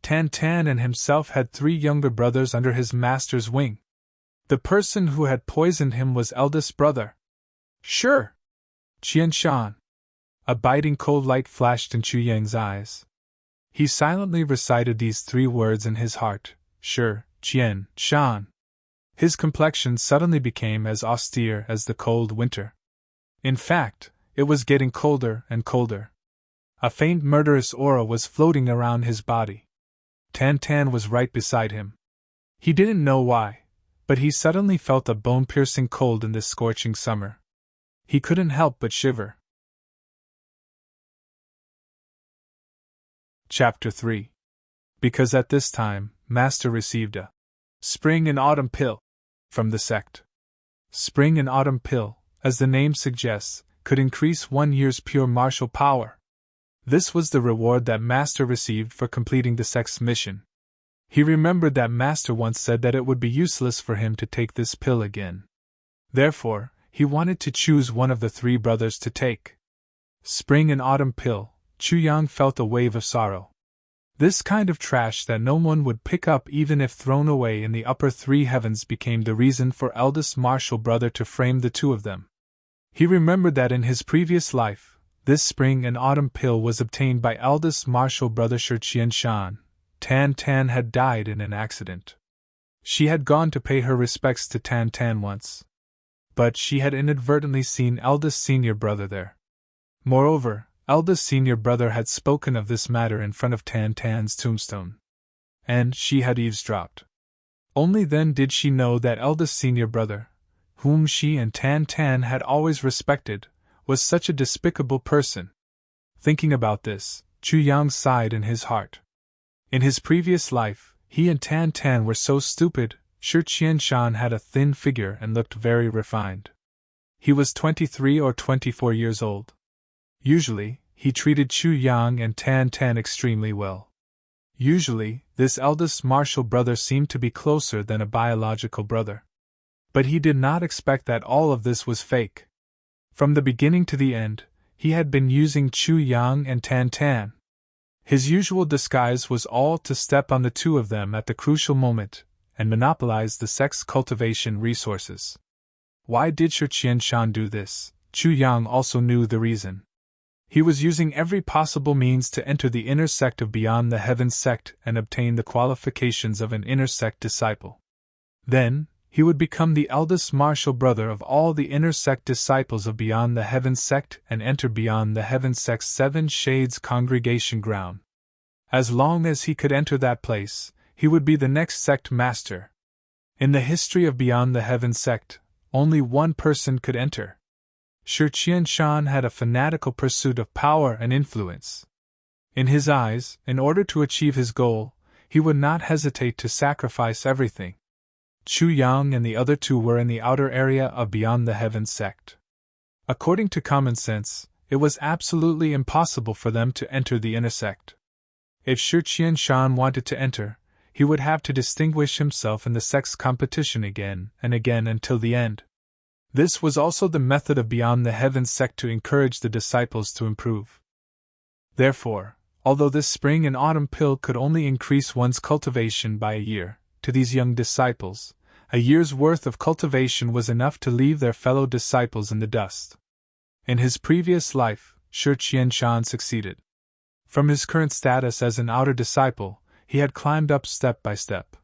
Speaker 1: Tan Tan and himself had 3 younger brothers under his master's wing. The person who had poisoned him was eldest brother. Sure. Qian Shan. A biting cold light flashed in Chu Yang's eyes. He silently recited these 3 words in his heart, Sure, Qian Shan. His complexion suddenly became as austere as the cold winter. In fact, it was getting colder and colder. A faint murderous aura was floating around his body. Tan Tan was right beside him. He didn't know why, but he suddenly felt a bone-piercing cold in this scorching summer. He couldn't help but shiver. Chapter 3. Because at this time, Master received a spring and autumn pill from the sect. Spring and autumn pill, as the name suggests, could increase 1 year's pure martial power. This was the reward that Master received for completing the sect's mission. He remembered that Master once said that it would be useless for him to take this pill again. Therefore, he wanted to choose one of the 3 brothers to take. Spring and autumn pill. Chu Yang felt a wave of sorrow. This kind of trash that no one would pick up even if thrown away in the upper three heavens became the reason for eldest Marshall brother to frame the two of them. He remembered that in his previous life, this spring and autumn pill was obtained by eldest Marshall brother Shi Shan. Tan Tan had died in an accident. She had gone to pay her respects to Tan Tan once, but she had inadvertently seen eldest senior brother there. Moreover, eldest senior brother had spoken of this matter in front of Tan Tan's tombstone, and she had eavesdropped. Only then did she know that eldest senior brother, whom she and Tan Tan had always respected, was such a despicable person. Thinking about this, Chu Yang sighed in his heart. In his previous life, he and Tan Tan were so stupid. Shi Shan had a thin figure and looked very refined. He was 23 or 24 years old. Usually, he treated Chu Yang and Tan Tan extremely well. Usually, this eldest Marshall brother seemed to be closer than a biological brother. But he did not expect that all of this was fake. From the beginning to the end, he had been using Chu Yang and Tan Tan. His usual disguise was all to step on the two of them at the crucial moment and monopolize the sex cultivation resources. Why did Shi Shan do this? Chu Yang also knew the reason. He was using every possible means to enter the inner sect of Beyond the Heavens sect and obtain the qualifications of an inner sect disciple. Then, he would become the eldest Marshall brother of all the inner sect disciples of Beyond the Heavens sect and enter Beyond the Heavens sect's 7 Shades congregation ground. As long as he could enter that place, he would be the next sect master. In the history of Beyond the Heavens sect, only one person could enter. Shi Shan had a fanatical pursuit of power and influence. In his eyes, in order to achieve his goal, he would not hesitate to sacrifice everything. Chu Yang and the other two were in the outer area of Beyond the Heavens sect. According to common sense, it was absolutely impossible for them to enter the inner sect. If Shi Shan wanted to enter, he would have to distinguish himself in the sex competition again and again until the end. This was also the method of Beyond the Heavens sect to encourage the disciples to improve. Therefore, although this spring and autumn pill could only increase one's cultivation by a year, to these young disciples, a year's worth of cultivation was enough to leave their fellow disciples in the dust. In his previous life, Shi Shan succeeded. From his current status as an outer disciple, he had climbed up step by step.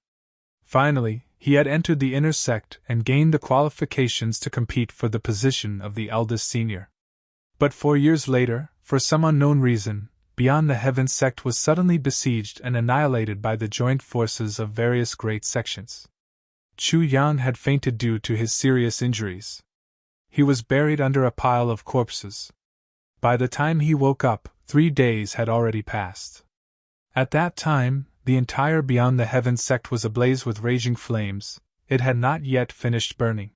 Speaker 1: Finally, he had entered the inner sect and gained the qualifications to compete for the position of the eldest senior. But 4 years later, for some unknown reason, Beyond the Heavens sect was suddenly besieged and annihilated by the joint forces of various great sections. Chu Yang had fainted due to his serious injuries. He was buried under a pile of corpses. By the time he woke up, 3 days had already passed. At that time, the entire Beyond the Heavens sect was ablaze with raging flames. It had not yet finished burning.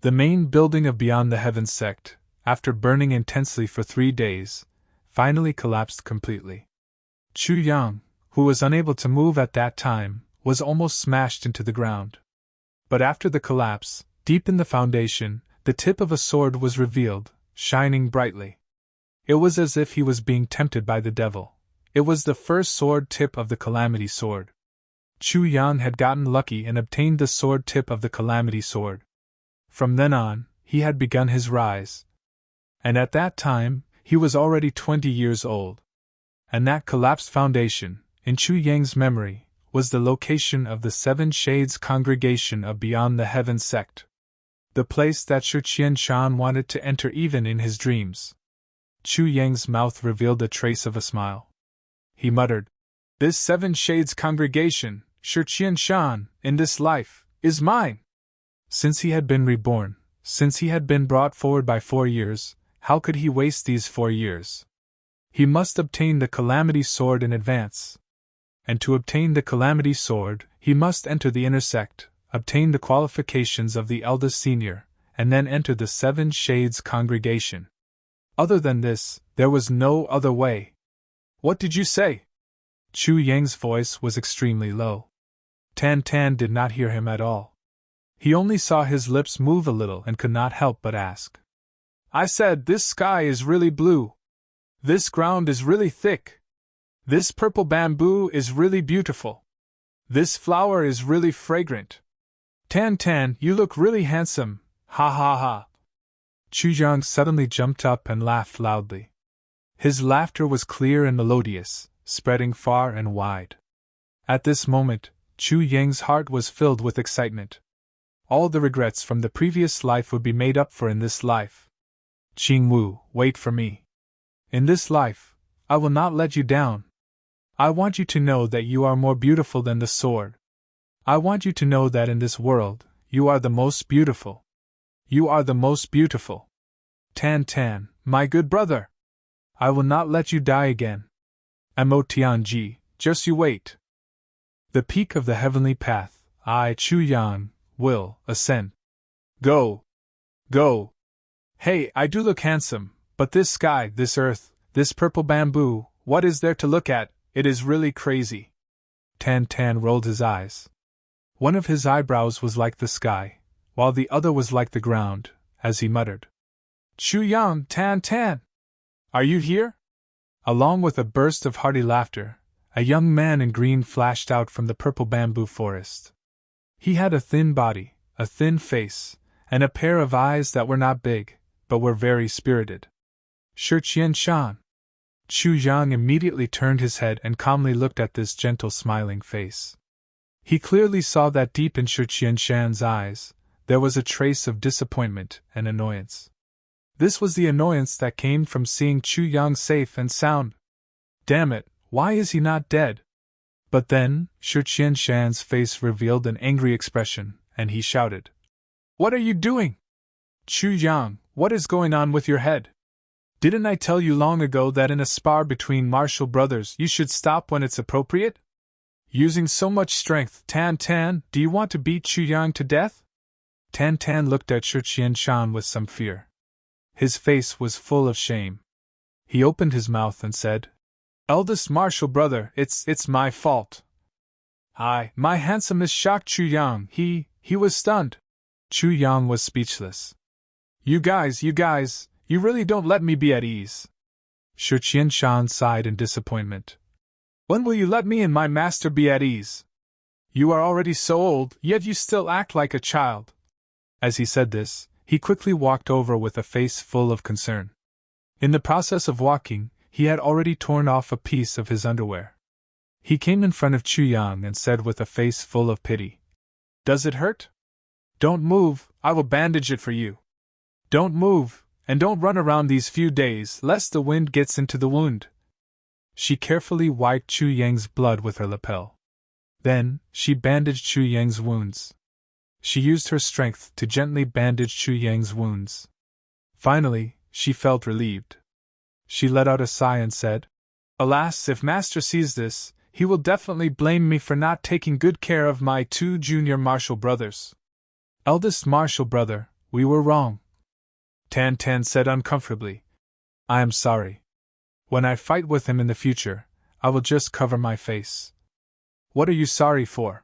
Speaker 1: The main building of Beyond the Heavens sect, after burning intensely for 3 days, finally collapsed completely. Chu Yang, who was unable to move at that time, was almost smashed into the ground. But after the collapse, deep in the foundation, the tip of a sword was revealed, shining brightly. It was as if he was being tempted by the devil. It was the first sword tip of the Calamity Sword. Chu Yang had gotten lucky and obtained the sword tip of the Calamity Sword. From then on, he had begun his rise. And at that time, he was already 20 years old. And that collapsed foundation, in Chu Yang's memory, was the location of the 7 Shades congregation of Beyond the Heavens sect. The place that Shi Shan wanted to enter even in his dreams. Chu Yang's mouth revealed a trace of a smile. He muttered, "This 7 Shades congregation, Shi Shan, in this life, is mine." Since he had been reborn, since he had been brought forward by 4 years, how could he waste these 4 years? He must obtain the Calamity Sword in advance. And to obtain the Calamity Sword, he must enter the inner sect, obtain the qualifications of the eldest senior, and then enter the 7 Shades congregation. Other than this, there was no other way. "What did you say?" Chu Yang's voice was extremely low. Tan Tan did not hear him at all. He only saw his lips move a little and could not help but ask. "I said this sky is really blue. This ground is really thick. This purple bamboo is really beautiful. This flower is really fragrant. Tan Tan, you look really handsome, ha ha ha. Chu Yang suddenly jumped up and laughed loudly. His laughter was clear and melodious, spreading far and wide. At this moment, Chu Yang's heart was filled with excitement. All the regrets from the previous life would be made up for in this life. Qing Wu, wait for me. In this life, I will not let you down. I want you to know that you are more beautiful than the sword. I want you to know that in this world, you are the most beautiful. You are the most beautiful. Tan Tan, my good brother. I will not let you die again. Mo Tianji, just you wait. The peak of the heavenly path, I, Chu Yang, will ascend. Go! Go! Hey, I do look handsome, but this sky, this earth, this purple bamboo, what is there to look at? It is really crazy. Tan Tan rolled his eyes. One of his eyebrows was like the sky, while the other was like the ground, as he muttered. Chu Yang, Tan Tan! Are you here? Along with a burst of hearty laughter, a young man in green flashed out from the purple bamboo forest. He had a thin body, a thin face, and a pair of eyes that were not big, but were very spirited. Shi Qianshan. Chu Yang immediately turned his head and calmly looked at this gentle smiling face. He clearly saw that deep in Shi Qianshan's eyes, there was a trace of disappointment and annoyance. This was the annoyance that came from seeing Chu Yang safe and sound. Damn it, why is he not dead? But then, Shi Qianshan's face revealed an angry expression, and he shouted. What are you doing? Chu Yang, what is going on with your head? Didn't I tell you long ago that in a spar between martial brothers you should stop when it's appropriate? Using so much strength, Tan Tan, do you want to beat Chu Yang to death? Tan Tan looked at Shi Qianshan with some fear. His face was full of shame. He opened his mouth and said, Eldest martial brother, it's my fault. My handsomest shocked Chu Yang, he was stunned. Chu Yang was speechless. You guys, you really don't let me be at ease. Shi Qianshan sighed in disappointment. When will you let me and my master be at ease? You are already so old, yet you still act like a child. As he said this, he quickly walked over with a face full of concern. In the process of walking, he had already torn off a piece of his underwear. He came in front of Chu Yang and said with a face full of pity, Does it hurt? Don't move, I will bandage it for you. Don't move, and don't run around these few days lest the wind gets into the wound. She carefully wiped Chu Yang's blood with her lapel. Then, she bandaged Chu Yang's wounds. She used her strength to gently bandage Chu Yang's wounds. Finally, she felt relieved. She let out a sigh and said, Alas, if Master sees this, he will definitely blame me for not taking good care of my 2 junior martial brothers. Eldest martial brother, we were wrong. Tan Tan said uncomfortably. I am sorry. When I fight with him in the future, I will just cover my face. What are you sorry for?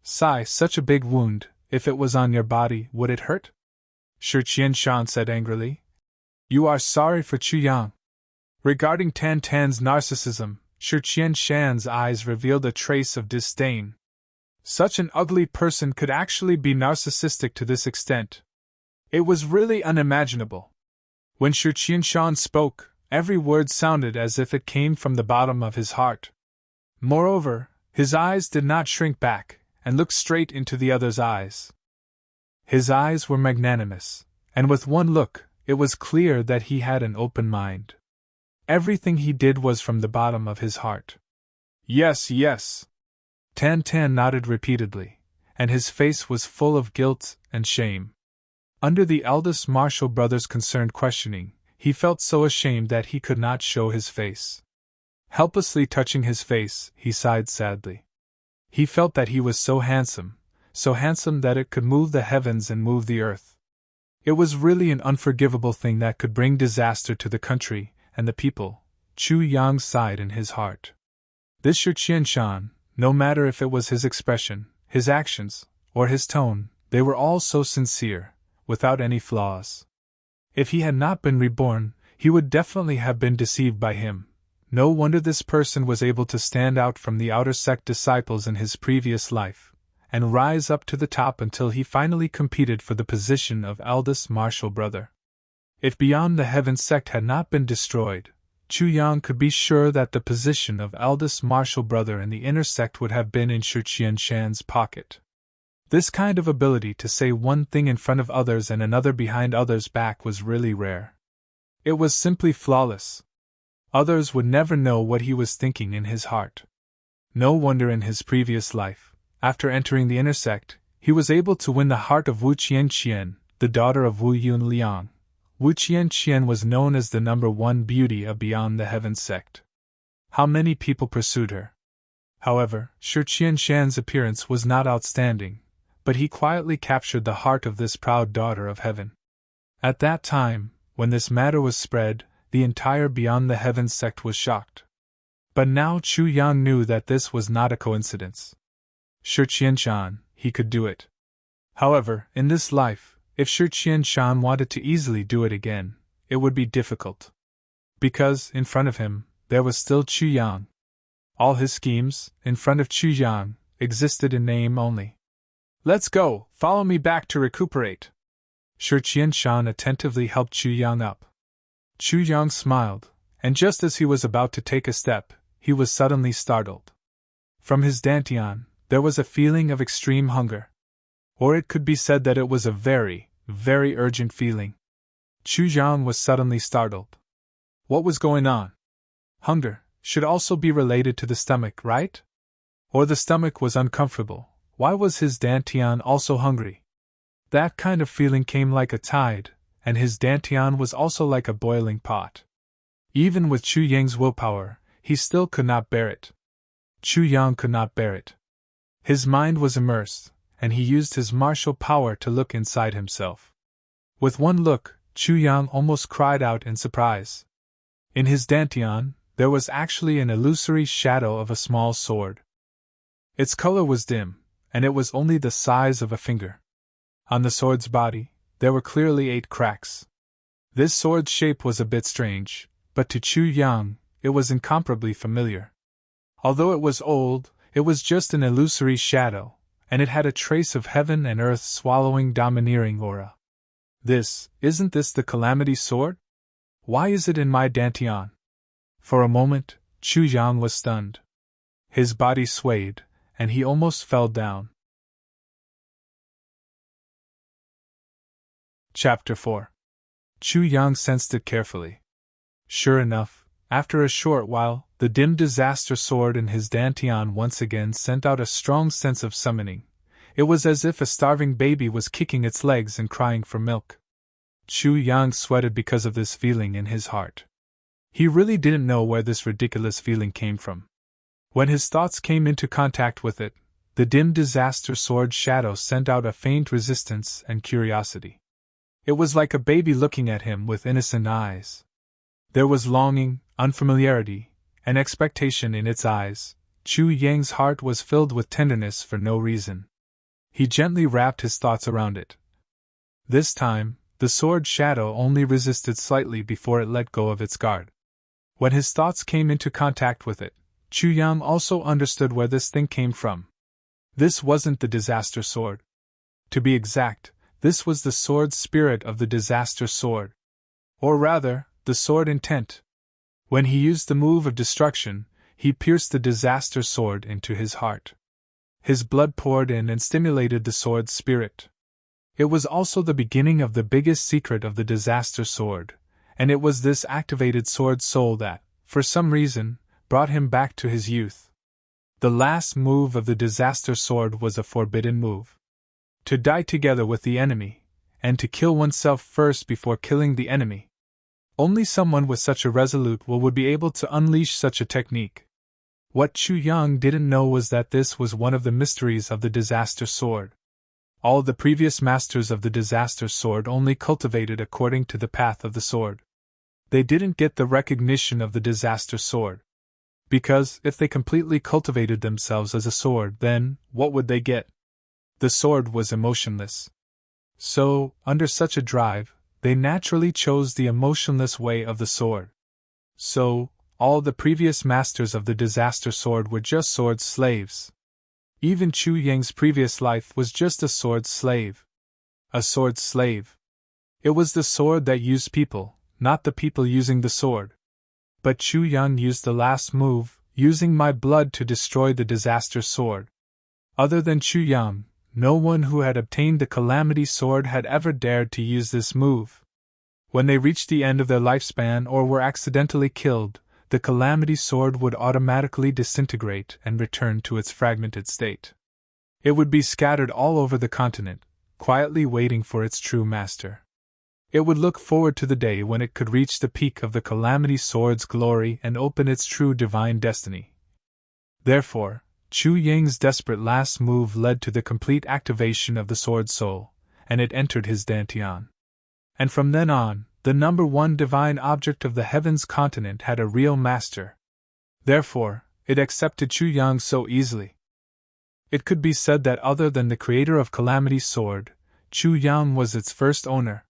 Speaker 1: Sigh, such a big wound, if it was on your body, would it hurt? Shi Qianshan said angrily. You are sorry for Chu Yang. Regarding Tan Tan's narcissism, Shi Qianshan's eyes revealed a trace of disdain. Such an ugly person could actually be narcissistic to this extent. It was really unimaginable. When Shi Qianshan spoke, every word sounded as if it came from the bottom of his heart. Moreover, his eyes did not shrink back, and looked straight into the other's eyes. His eyes were magnanimous, and with one look, it was clear that he had an open mind. Everything he did was from the bottom of his heart. Yes, yes. Tan Tan nodded repeatedly, and his face was full of guilt and shame. Under the eldest martial brother's concerned questioning, he felt so ashamed that he could not show his face. Helplessly touching his face, he sighed sadly. He felt that he was so handsome that it could move the heavens and move the earth. It was really an unforgivable thing that could bring disaster to the country and the people. Chu Yang sighed in his heart. This Shi Qianshan, no matter if it was his expression, his actions, or his tone, they were all so sincere, without any flaws. If he had not been reborn, he would definitely have been deceived by him, No wonder this person was able to stand out from the outer sect disciples in his previous life, and rise up to the top until he finally competed for the position of eldest martial brother. If Beyond the Heavens sect had not been destroyed, Chu Yang could be sure that the position of eldest martial brother in the inner sect would have been in Shi Qianshan's pocket. This kind of ability to say one thing in front of others and another behind others' back was really rare. It was simply flawless. Others would never know what he was thinking in his heart. No wonder in his previous life, after entering the inner sect, he was able to win the heart of Wu Qianqian, the daughter of Wu Yunliang. Wu Qianqian was known as the #1 beauty of Beyond the Heavens sect. How many people pursued her? However, Shi Qianshan's appearance was not outstanding, but he quietly captured the heart of this proud daughter of heaven. At that time, when this matter was spread, the entire Beyond the Heavens sect was shocked. But now Chu Yang knew that this was not a coincidence. Shi Qianshan, he could do it. However, in this life, if Shi Qianshan wanted to easily do it again, it would be difficult. Because, in front of him, there was still Chu Yang. All his schemes, in front of Chu Yang, existed in name only. "Let's go, follow me back to recuperate." Shi Qianshan attentively helped Chu Yang up. Chu Yang smiled, and just as he was about to take a step, he was suddenly startled. From his dantian, there was a feeling of extreme hunger. Or it could be said that it was a very, very urgent feeling. Chu Yang was suddenly startled. What was going on? Hunger should also be related to the stomach, right? Or the stomach was uncomfortable. Why was his dantian also hungry? That kind of feeling came like a tide, and his dantian was also like a boiling pot. Even with Chu Yang's willpower, he still could not bear it. Chu Yang could not bear it. His mind was immersed, and he used his martial power to look inside himself. With one look, Chu Yang almost cried out in surprise. In his dantian, there was actually an illusory shadow of a small sword. Its color was dim, and it was only the size of a finger. On the sword's body, there were clearly 8 cracks. This sword's shape was a bit strange, but to Chu Yang, it was incomparably familiar. Although it was old, it was just an illusory shadow, and it had a trace of heaven and earth swallowing domineering aura. Isn't this the Calamity Sword? Why is it in my dantian? For a moment, Chu Yang was stunned. His body swayed, and he almost fell down. Chapter 4. Chu Yang sensed it carefully. Sure enough, after a short while, the dim disaster sword in his dantian once again sent out a strong sense of summoning. It was as if a starving baby was kicking its legs and crying for milk. Chu Yang sweated because of this feeling in his heart. He really didn't know where this ridiculous feeling came from. When his thoughts came into contact with it, the dim disaster sword shadow sent out a faint resistance and curiosity. It was like a baby looking at him with innocent eyes. There was longing, unfamiliarity, and expectation in its eyes. Chu Yang's heart was filled with tenderness for no reason. He gently wrapped his thoughts around it. This time, the sword shadow only resisted slightly before it let go of its guard. When his thoughts came into contact with it, Chu Yang also understood where this thing came from. This wasn't the disaster sword. To be exact, this was the sword spirit of the disaster sword. Or rather, the sword intent. When he used the move of destruction, he pierced the disaster sword into his heart. His blood poured in and stimulated the sword's spirit. It was also the beginning of the biggest secret of the disaster sword, and it was this activated sword soul that, for some reason, brought him back to his youth. The last move of the disaster sword was a forbidden move. To die together with the enemy, and to kill oneself first before killing the enemy. Only someone with such a resolute will would be able to unleash such a technique. What Chu Yang didn't know was that this was one of the mysteries of the disaster sword. All the previous masters of the disaster sword only cultivated according to the path of the sword. They didn't get the recognition of the disaster sword. Because, if they completely cultivated themselves as a sword, then, what would they get? The sword was emotionless. So, under such a drive, they naturally chose the emotionless way of the sword. So, all the previous masters of the disaster sword were just sword slaves. Even Chu Yang's previous life was just a sword slave. A sword slave. It was the sword that used people, not the people using the sword. But Chu Yang used the last move, using my blood to destroy the disaster sword. Other than Chu Yang, no one who had obtained the Calamity Sword had ever dared to use this move. When they reached the end of their lifespan or were accidentally killed, the Calamity Sword would automatically disintegrate and return to its fragmented state. It would be scattered all over the continent, quietly waiting for its true master. It would look forward to the day when it could reach the peak of the Calamity Sword's glory and open its true divine destiny. Therefore, Chu Yang's desperate last move led to the complete activation of the Sword Soul, and it entered his dantian. And from then on, the number one divine object of the heavens continent had a real master. Therefore, it accepted Chu Yang so easily. It could be said that other than the creator of Calamity Sword, Chu Yang was its first owner.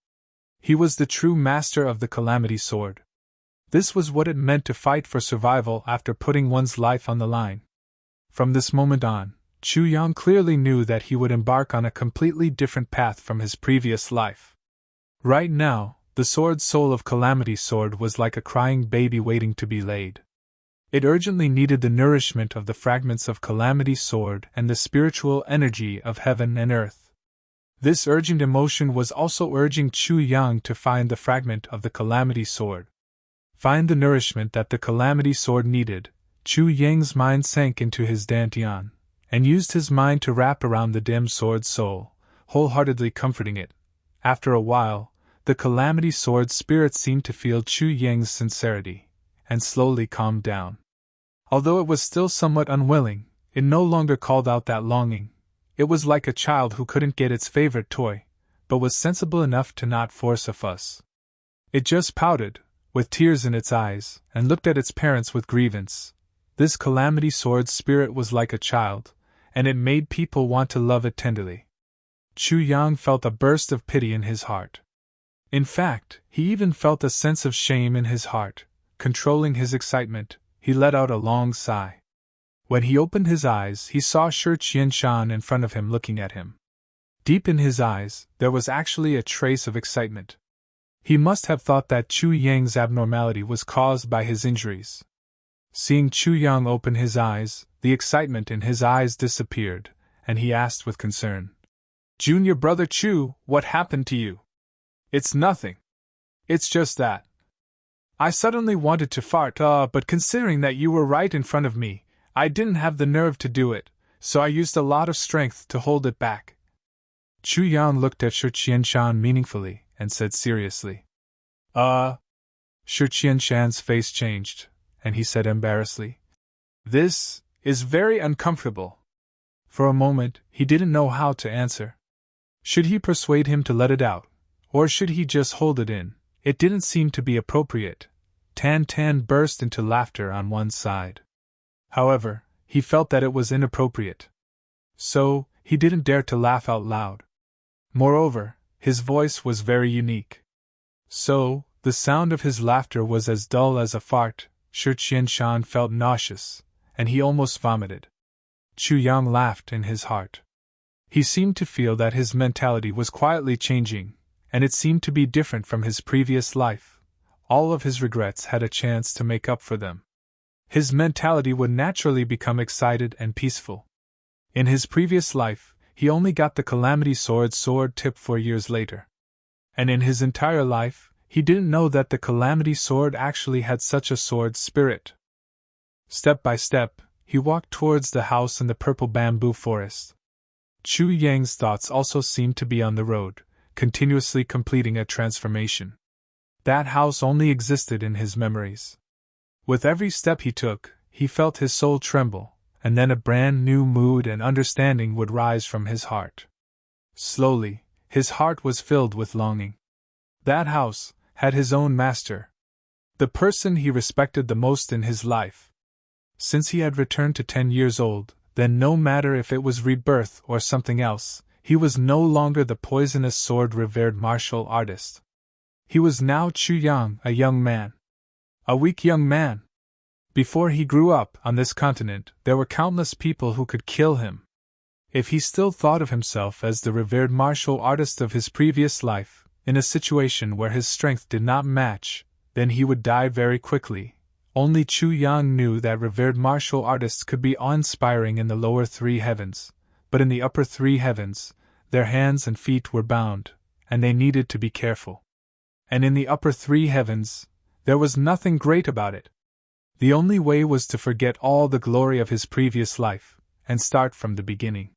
Speaker 1: He was the true master of the Calamity Sword. This was what it meant to fight for survival after putting one's life on the line. From this moment on, Chu Yang clearly knew that he would embark on a completely different path from his previous life. Right now, the sword soul of Calamity Sword was like a crying baby waiting to be laid. It urgently needed the nourishment of the fragments of Calamity Sword and the spiritual energy of heaven and earth. This urgent emotion was also urging Chu Yang to find the fragment of the Calamity Sword. Find the nourishment that the Calamity Sword needed. Chu Yang's mind sank into his dantian, and used his mind to wrap around the dim sword soul, wholeheartedly comforting it. After a while, the Calamity Sword's spirit seemed to feel Chu Yang's sincerity, and slowly calmed down. Although it was still somewhat unwilling, it no longer called out that longing. It was like a child who couldn't get its favorite toy, but was sensible enough to not force a fuss. It just pouted, with tears in its eyes, and looked at its parents with grievance. This Calamity Sword's spirit was like a child, and it made people want to love it tenderly. Chu Yang felt a burst of pity in his heart. In fact, he even felt a sense of shame in his heart. Controlling his excitement, he let out a long sigh. When he opened his eyes, he saw Shi Qianshan in front of him looking at him. Deep in his eyes, there was actually a trace of excitement. He must have thought that Chu Yang's abnormality was caused by his injuries. Seeing Chu Yang open his eyes, the excitement in his eyes disappeared, and he asked with concern, "Junior brother Chu, what happened to you?" "It's nothing. It's just that I suddenly wanted to fart, but considering that you were right in front of me, I didn't have the nerve to do it, so I used a lot of strength to hold it back." Chu Yang looked at Shi Qianshan meaningfully, and said seriously, Shi Qianshan's face changed, and he said embarrassedly, "This is very uncomfortable." For a moment, he didn't know how to answer. Should he persuade him to let it out, or should he just hold it in? It didn't seem to be appropriate. Tan burst into laughter on one side. However, he felt that it was inappropriate. So, he didn't dare to laugh out loud. Moreover, his voice was very unique. So, the sound of his laughter was as dull as a fart. Shi Qianshan felt nauseous, and he almost vomited. Chu Yang laughed in his heart. He seemed to feel that his mentality was quietly changing, and it seemed to be different from his previous life. All of his regrets had a chance to make up for them. His mentality would naturally become excited and peaceful. In his previous life, he only got the Calamity Sword's sword tip 4 years later. And in his entire life, he didn't know that the Calamity Sword actually had such a sword spirit. Step by step, he walked towards the house in the purple bamboo forest. Chu Yang's thoughts also seemed to be on the road, continuously completing a transformation. That house only existed in his memories. With every step he took, he felt his soul tremble, and then a brand new mood and understanding would rise from his heart. Slowly, his heart was filled with longing. That house had his own master, the person he respected the most in his life. Since he had returned to 10 years old, then no matter if it was rebirth or something else, he was no longer the poisonous sword-revered martial artist. He was now Chu Yang, a young man. A weak young man. Before he grew up on this continent, there were countless people who could kill him. If he still thought of himself as the revered martial artist of his previous life, in a situation where his strength did not match, then he would die very quickly. Only Chu Yang knew that revered martial artists could be awe-inspiring in the lower three heavens, but in the upper three heavens, their hands and feet were bound, and they needed to be careful. And in the upper three heavens, there was nothing great about it. The only way was to forget all the glory of his previous life, and start from the beginning.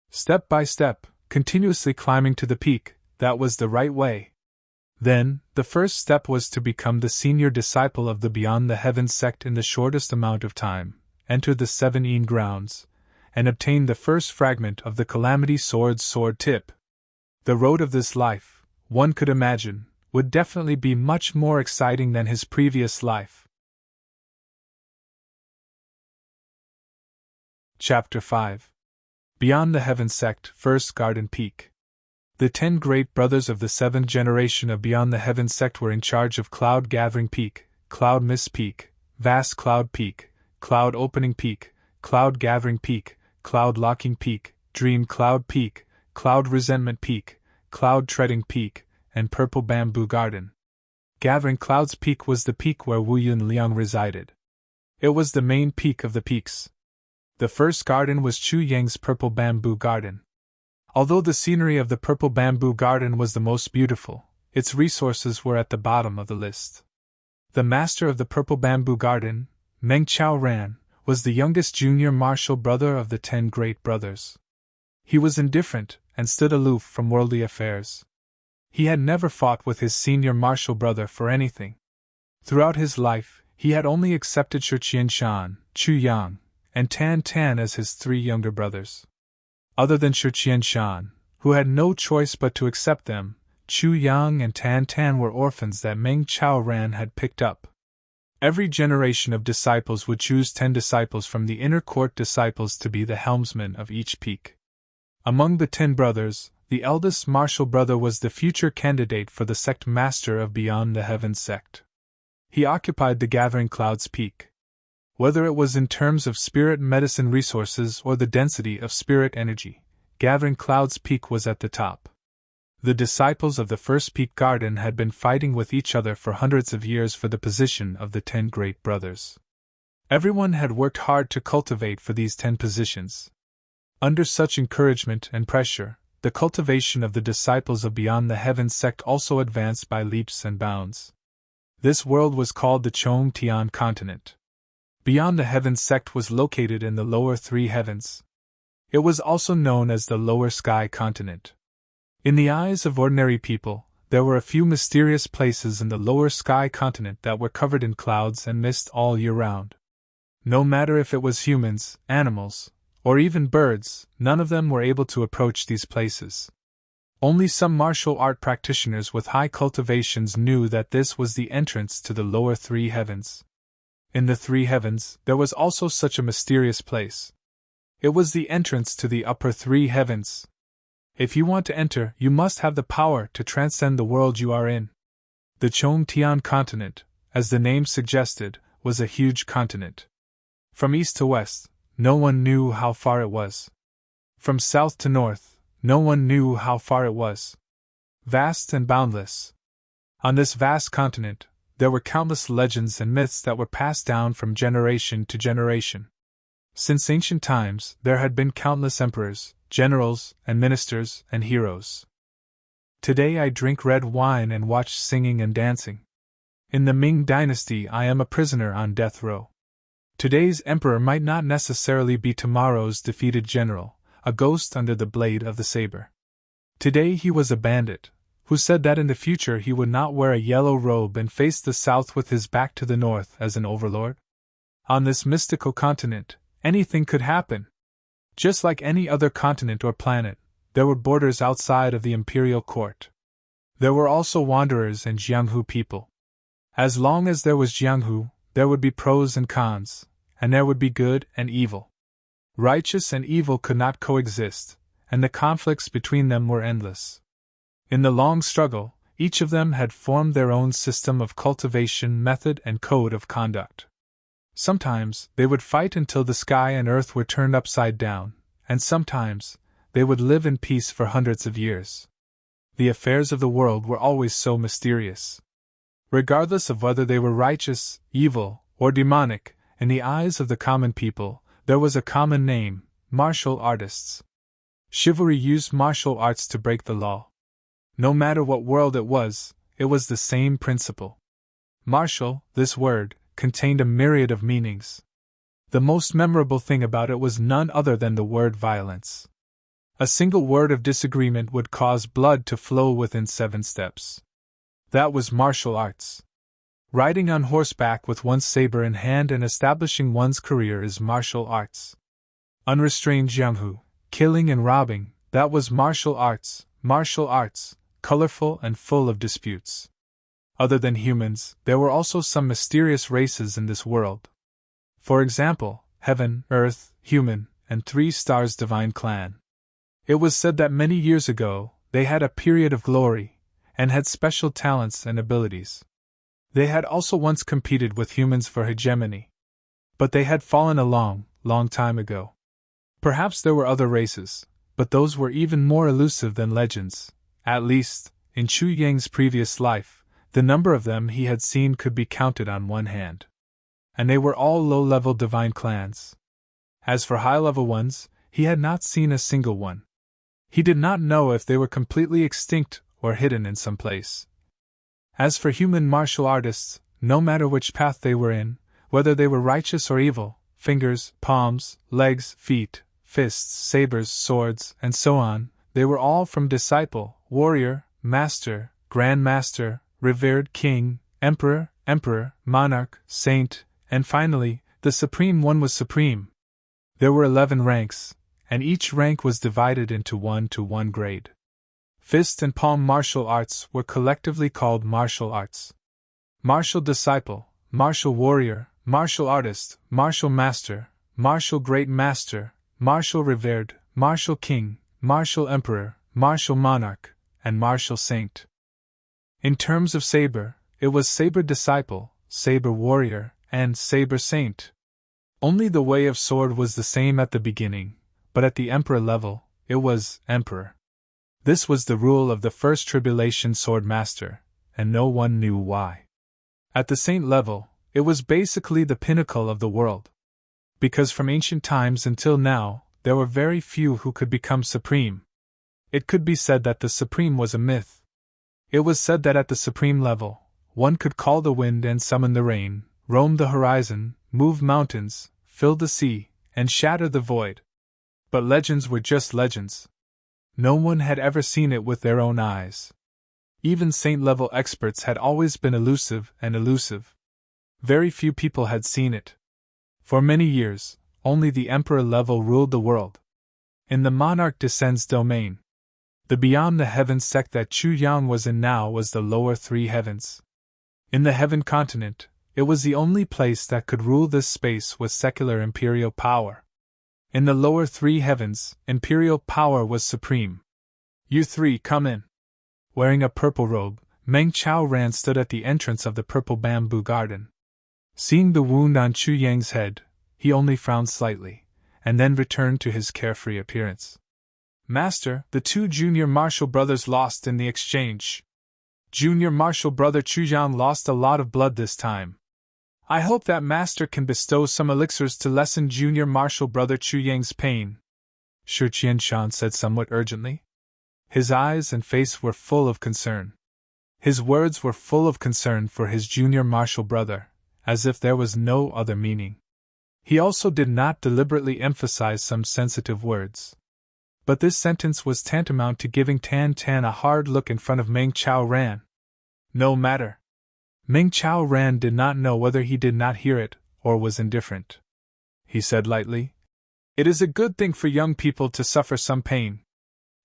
Speaker 1: Step by step, continuously climbing to the peak, that was the right way. Then, the first step was to become the senior disciple of the Beyond the Heavens sect in the shortest amount of time, enter the 7 Een grounds, and obtain the first fragment of the Calamity Sword's sword tip. The road of this life, one could imagine, would definitely be much more exciting than his previous life. Chapter 5. Beyond the Heaven Sect, First Garden Peak. The 10 great brothers of the 7th generation of Beyond the Heaven Sect were in charge of Cloud Gathering Peak, Cloud Mist Peak, Vast Cloud Peak, Cloud Opening Peak, Cloud Gathering Peak, Cloud Locking Peak, Dream Cloud Peak, Cloud Resentment Peak, Cloud Treading Peak, and Purple Bamboo Garden. Gathering Clouds Peak was the peak where Wu Yun Liang resided. It was the main peak of the peaks. The first garden was Chu Yang's Purple Bamboo Garden. Although the scenery of the Purple Bamboo Garden was the most beautiful, its resources were at the bottom of the list. The master of the Purple Bamboo Garden, Meng Chao Ran, was the youngest junior martial brother of the 10 great brothers. He was indifferent and stood aloof from worldly affairs. He had never fought with his senior martial brother for anything. Throughout his life, he had only accepted Shi Qianshan, Chu Yang, and Tan Tan as his 3 younger brothers. Other than Shi Qianshan, who had no choice but to accept them, Chu Yang and Tan Tan were orphans that Meng Chao Ran had picked up. Every generation of disciples would choose 10 disciples from the inner court disciples to be the helmsmen of each peak. Among the 10 brothers, the eldest martial brother was the future candidate for the sect master of Beyond the Heavens sect. He occupied the Gathering Clouds Peak. Whether it was in terms of spirit medicine resources or the density of spirit energy, Gathering Clouds Peak was at the top. The disciples of the first peak garden had been fighting with each other for hundreds of years for the position of the 10 great brothers. Everyone had worked hard to cultivate for these 10 positions. Under such encouragement and pressure, the cultivation of the disciples of Beyond the Heavens sect also advanced by leaps and bounds. This world was called the Chong Tian continent. Beyond the Heavens sect was located in the lower 3 heavens. It was also known as the Lower Sky continent. In the eyes of ordinary people, there were a few mysterious places in the Lower Sky continent that were covered in clouds and mist all year round. No matter if it was humans, animals, or even birds, none of them were able to approach these places. Only some martial art practitioners with high cultivations knew that this was the entrance to the lower 3 heavens. In the 3 heavens, there was also such a mysterious place. It was the entrance to the upper 3 heavens. If you want to enter, you must have the power to transcend the world you are in. The Chong Tian continent, as the name suggested, was a huge continent. From east to west, no one knew how far it was. From south to north, no one knew how far it was. Vast and boundless. On this vast continent, there were countless legends and myths that were passed down from generation to generation. Since ancient times, there had been countless emperors, generals, and ministers, and heroes. Today I drink red wine and watch singing and dancing. In the Ming dynasty I am a prisoner on death row. Today's emperor might not necessarily be tomorrow's defeated general, a ghost under the blade of the saber. Today he was a bandit, who said that in the future he would not wear a yellow robe and face the south with his back to the north as an overlord. On this mystical continent, anything could happen. Just like any other continent or planet, there were borders outside of the imperial court. There were also wanderers and Jianghu people. As long as there was Jianghu, there would be pros and cons, and there would be good and evil. Righteous and evil could not coexist, and the conflicts between them were endless. In the long struggle, each of them had formed their own system of cultivation, method, and code of conduct. Sometimes they would fight until the sky and earth were turned upside down, and sometimes they would live in peace for hundreds of years. The affairs of the world were always so mysterious. Regardless of whether they were righteous, evil, or demonic, in the eyes of the common people, there was a common name: martial artists. Chivalry used martial arts to break the law. No matter what world it was the same principle. Martial, this word, contained a myriad of meanings. The most memorable thing about it was none other than the word violence. A single word of disagreement would cause blood to flow within 7 steps. That was martial arts. Riding on horseback with one's saber in hand and establishing one's career is martial arts. Unrestrained jianghu, killing and robbing, that was martial arts, colorful and full of disputes. Other than humans, there were also some mysterious races in this world. For example, heaven, earth, human, and 3 stars divine clan. It was said that many years ago, they had a period of glory, and had special talents and abilities. They had also once competed with humans for hegemony. But they had fallen a long, long time ago. Perhaps there were other races, but those were even more elusive than legends. At least, in Chu Yang's previous life, the number of them he had seen could be counted on one hand. And they were all low-level divine clans. As for high-level ones, he had not seen a single one. He did not know if they were completely extinct or hidden in some place. As for human martial artists, no matter which path they were in, whether they were righteous or evil, fingers, palms, legs, feet, fists, sabers, swords, and so on, they were all from disciple, warrior, master, grand master, revered king, emperor, monarch, saint, and finally, the supreme one was supreme. There were 11 ranks, and each rank was divided into 1-to-1 grade. Fist and palm martial arts were collectively called martial arts. Martial disciple, martial warrior, martial artist, martial master, martial great master, martial revered, martial king, martial emperor, martial monarch, and martial saint. In terms of saber, it was saber disciple, saber warrior, and saber saint. Only the way of sword was the same at the beginning, but at the emperor level, it was emperor. This was the rule of the first tribulation sword master, and no one knew why. At the saint level, it was basically the pinnacle of the world. Because from ancient times until now, there were very few who could become supreme. It could be said that the supreme was a myth. It was said that at the supreme level, one could call the wind and summon the rain, roam the horizon, move mountains, fill the sea, and shatter the void. But legends were just legends. No one had ever seen it with their own eyes. Even saint-level experts had always been elusive. Very few people had seen it. For many years, only the emperor level ruled the world. In the monarch descends domain. The beyond the heavens sect that Chu Yang was in now was the lower 3 heavens. In the heaven continent, it was the only place that could rule this space with secular imperial power. In the lower 3 heavens, imperial power was supreme. You 3 come in. Wearing a purple robe, Meng Chaoran stood at the entrance of the purple bamboo garden. Seeing the wound on Chu Yang's head, he only frowned slightly, and then returned to his carefree appearance. Master, the 2 junior martial brothers lost in the exchange. Junior martial brother Chu Yang lost a lot of blood this time. I hope that Master can bestow some elixirs to lessen junior martial brother Chu Yang's pain. Shi Qianshan said somewhat urgently. His eyes and face were full of concern. His words were full of concern for his junior martial brother, as if there was no other meaning. He also did not deliberately emphasize some sensitive words. But this sentence was tantamount to giving Tan Tan a hard look in front of Meng Chaoran. No matter. Meng Chaoran did not know whether he did not hear it, or was indifferent. He said lightly, "It is a good thing for young people to suffer some pain.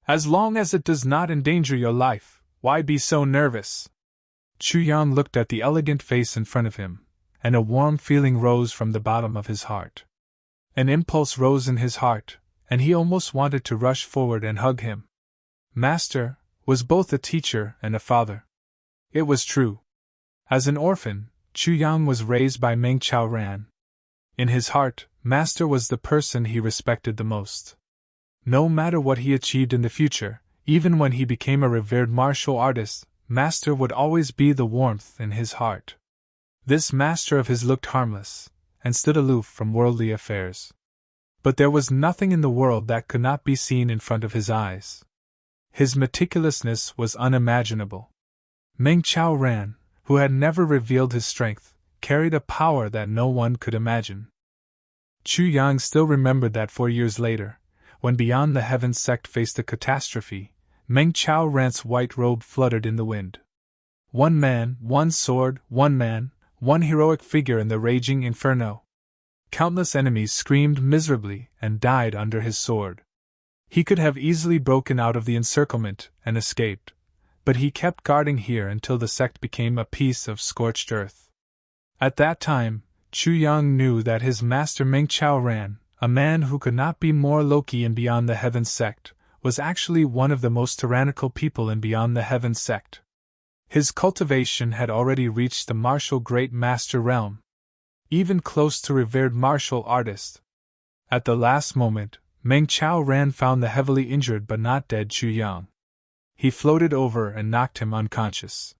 Speaker 1: As long as it does not endanger your life, why be so nervous?" Chu Yang looked at the elegant face in front of him, and a warm feeling rose from the bottom of his heart. An impulse rose in his heart, and he almost wanted to rush forward and hug him. Master was both a teacher and a father. It was true. As an orphan, Chu Yang was raised by Meng Chaoran. In his heart, Master was the person he respected the most. No matter what he achieved in the future, even when he became a revered martial artist, Master would always be the warmth in his heart. This Master of his looked harmless, and stood aloof from worldly affairs. But there was nothing in the world that could not be seen in front of his eyes. His meticulousness was unimaginable. Meng Chao Ran, who had never revealed his strength, carried a power that no one could imagine. Chu Yang still remembered that 4 years later, when Beyond the Heavens sect faced a catastrophe, Meng Chao Ran's white robe fluttered in the wind. One man, one sword, one man, one heroic figure in the raging inferno. Countless enemies screamed miserably and died under his sword. He could have easily broken out of the encirclement and escaped, but he kept guarding here until the sect became a piece of scorched earth. At that time, Chu Yang knew that his master Meng Chao Ran, a man who could not be more Loki in Beyond the Heavens sect, was actually one of the most tyrannical people in Beyond the Heavens sect. His cultivation had already reached the martial great master realm, even close to revered martial artist. At the last moment, Meng Chao Ran found the heavily injured but not dead Chu Yang. He floated over and knocked him unconscious.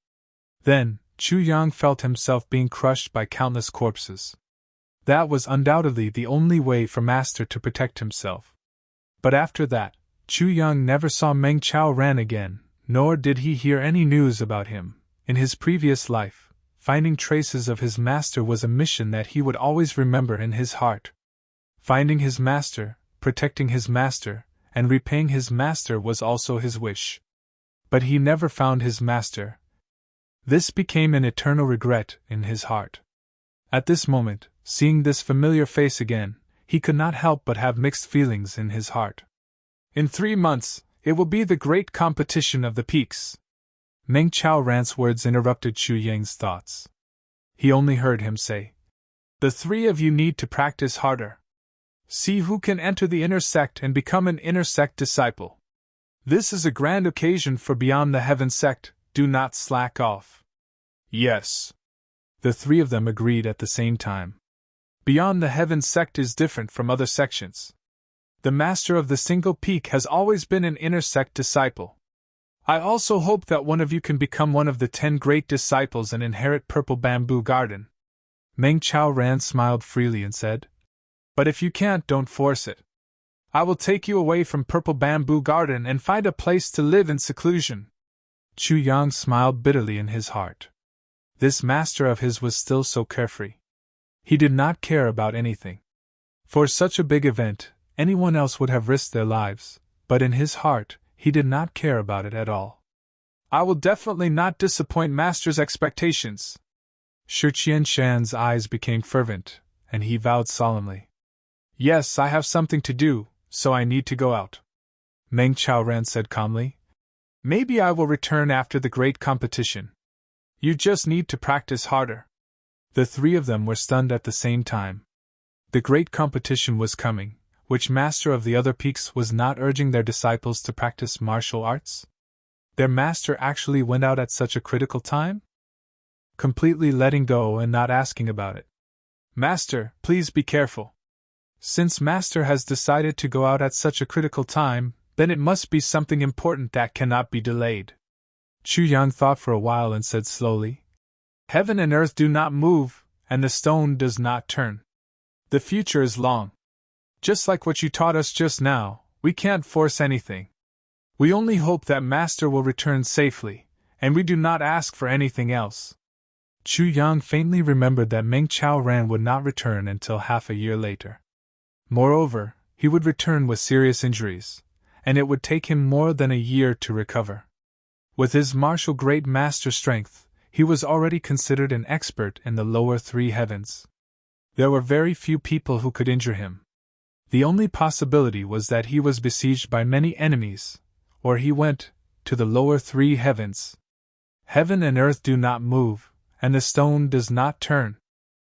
Speaker 1: Then, Chu Yang felt himself being crushed by countless corpses. That was undoubtedly the only way for Master to protect himself. But after that, Chu Yang never saw Meng Chao Ran again, nor did he hear any news about him. In his previous life, finding traces of his master was a mission that he would always remember in his heart. Finding his master, protecting his master, and repaying his master was also his wish. But he never found his master. This became an eternal regret in his heart. At this moment, seeing this familiar face again, he could not help but have mixed feelings in his heart. In 3 months, it will be the great competition of the peaks. Meng Chao Ran's words interrupted Chu Yang's thoughts. He only heard him say, "The 3 of you need to practice harder. See who can enter the inner sect and become an inner sect disciple. This is a grand occasion for Beyond the Heavens sect, do not slack off." "Yes." The 3 of them agreed at the same time. Beyond the Heavens sect is different from other sections. The master of the single peak has always been an inner sect disciple. I also hope that one of you can become one of the 10 great disciples and inherit Purple Bamboo Garden. Meng Chao Ran smiled freely and said, "But if you can't, don't force it. I will take you away from Purple Bamboo Garden and find a place to live in seclusion." Chu Yang smiled bitterly in his heart. This master of his was still so carefree. He did not care about anything. For such a big event, anyone else would have risked their lives, but in his heart, he did not care about it at all. "I will definitely not disappoint Master's expectations." Shi Qianshan's eyes became fervent, and he vowed solemnly, "Yes, I have something to do, so I need to go out." Meng Chao Ran said calmly, "Maybe I will return after the great competition. You just need to practice harder." The 3 of them were stunned at the same time. The great competition was coming. Which master of the other peaks was not urging their disciples to practice martial arts? Their master actually went out at such a critical time? Completely letting go and not asking about it. "Master, please be careful. Since Master has decided to go out at such a critical time, then it must be something important that cannot be delayed." Chu Yang thought for a while and said slowly, "Heaven and earth do not move, and the stone does not turn. The future is long. Just like what you taught us just now, we can't force anything. We only hope that Master will return safely, and we do not ask for anything else." Chu Yang faintly remembered that Meng Chao Ran would not return until half a year later. Moreover, he would return with serious injuries, and it would take him more than a year to recover. With his martial great master strength, he was already considered an expert in the lower 3 heavens. There were very few people who could injure him. The only possibility was that he was besieged by many enemies, or he went to the lower 3 heavens. Heaven and earth do not move, and the stone does not turn.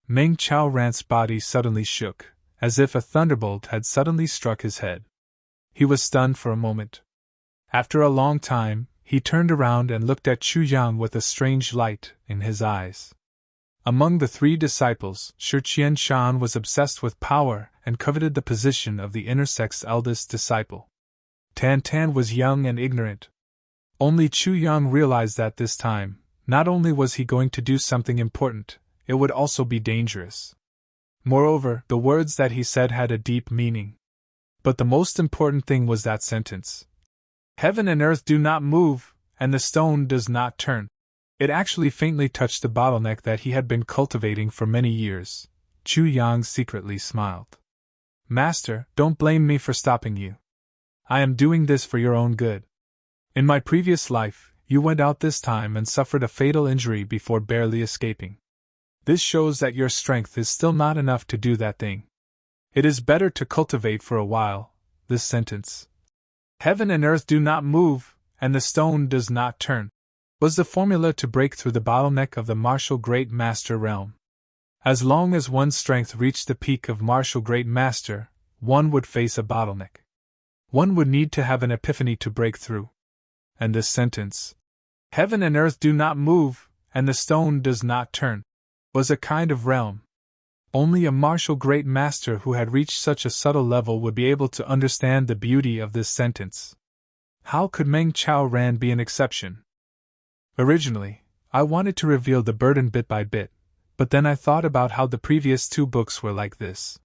Speaker 1: Meng Chao Ran's body suddenly shook, as if a thunderbolt had suddenly struck his head. He was stunned for a moment. After a long time, he turned around and looked at Chu Yang with a strange light in his eyes. Among the 3 disciples, Shi Qianshan was obsessed with power and coveted the position of the inner sect's eldest disciple. Tan Tan was young and ignorant. Only Chu Yang realized that this time, not only was he going to do something important, it would also be dangerous. Moreover, the words that he said had a deep meaning. But the most important thing was that sentence. Heaven and earth do not move, and the stone does not turn. It actually faintly touched the bottleneck that he had been cultivating for many years. Chu Yang secretly smiled. Master, don't blame me for stopping you. I am doing this for your own good. In my previous life, you went out this time and suffered a fatal injury before barely escaping. This shows that your strength is still not enough to do that thing. It is better to cultivate for a while. This sentence. Heaven and earth do not move, and the stone does not turn, was the formula to break through the bottleneck of the martial great master realm. As long as one's strength reached the peak of martial great master, one would face a bottleneck. One would need to have an epiphany to break through. And this sentence, Heaven and earth do not move, and the stone does not turn, was a kind of realm. Only a martial great master who had reached such a subtle level would be able to understand the beauty of this sentence. How could Meng Chao Ran be an exception? Originally, I wanted to reveal the burden bit by bit, but then I thought about how the previous 2 books were like this.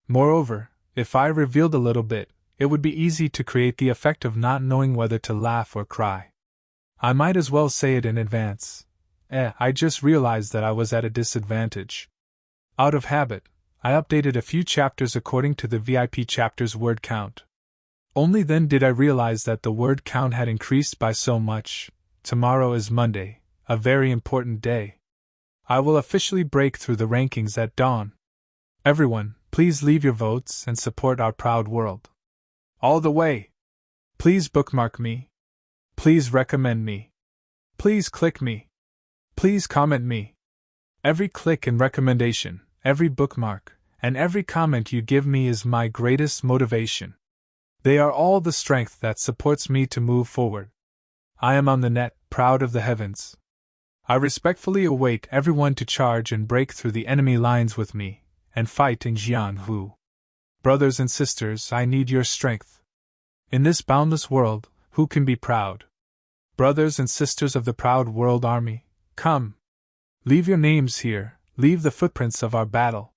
Speaker 1: Moreover, if I revealed a little bit, it would be easy to create the effect of not knowing whether to laugh or cry. I might as well say it in advance. I just realized that I was at a disadvantage. Out of habit, I updated a few chapters according to the VIP chapter's word count. Only then did I realize that the word count had increased by so much. Tomorrow is Monday, a very important day. I will officially break through the rankings at dawn. Everyone, please leave your votes and support our proud world. All the way! Please bookmark me. Please recommend me. Please click me. Please comment me. Every click and recommendation, every bookmark, and every comment you give me is my greatest motivation. They are all the strength that supports me to move forward. I am on the net, proud of the heavens. I respectfully await everyone to charge and break through the enemy lines with me, and fight in Jianhu. Brothers and sisters, I need your strength. In this boundless world, who can be proud? Brothers and sisters of the proud world army, come. Leave your names here, leave the footprints of our battle.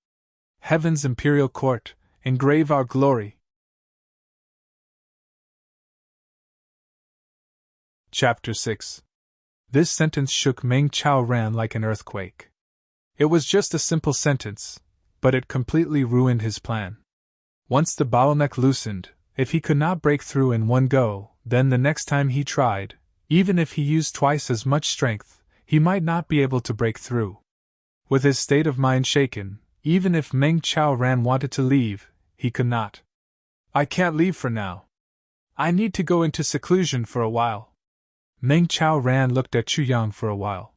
Speaker 1: Heaven's imperial court, engrave our glory. Chapter 6. This sentence shook Meng Chao Ran like an earthquake. It was just a simple sentence, but it completely ruined his plan. Once the bottleneck loosened, if he could not break through in one go, then the next time he tried, even if he used twice as much strength, he might not be able to break through. With his state of mind shaken, even if Meng Chao Ran wanted to leave, he could not. I can't leave for now. I need to go into seclusion for a while. Meng Chao Ran looked at Chu Yang for a while.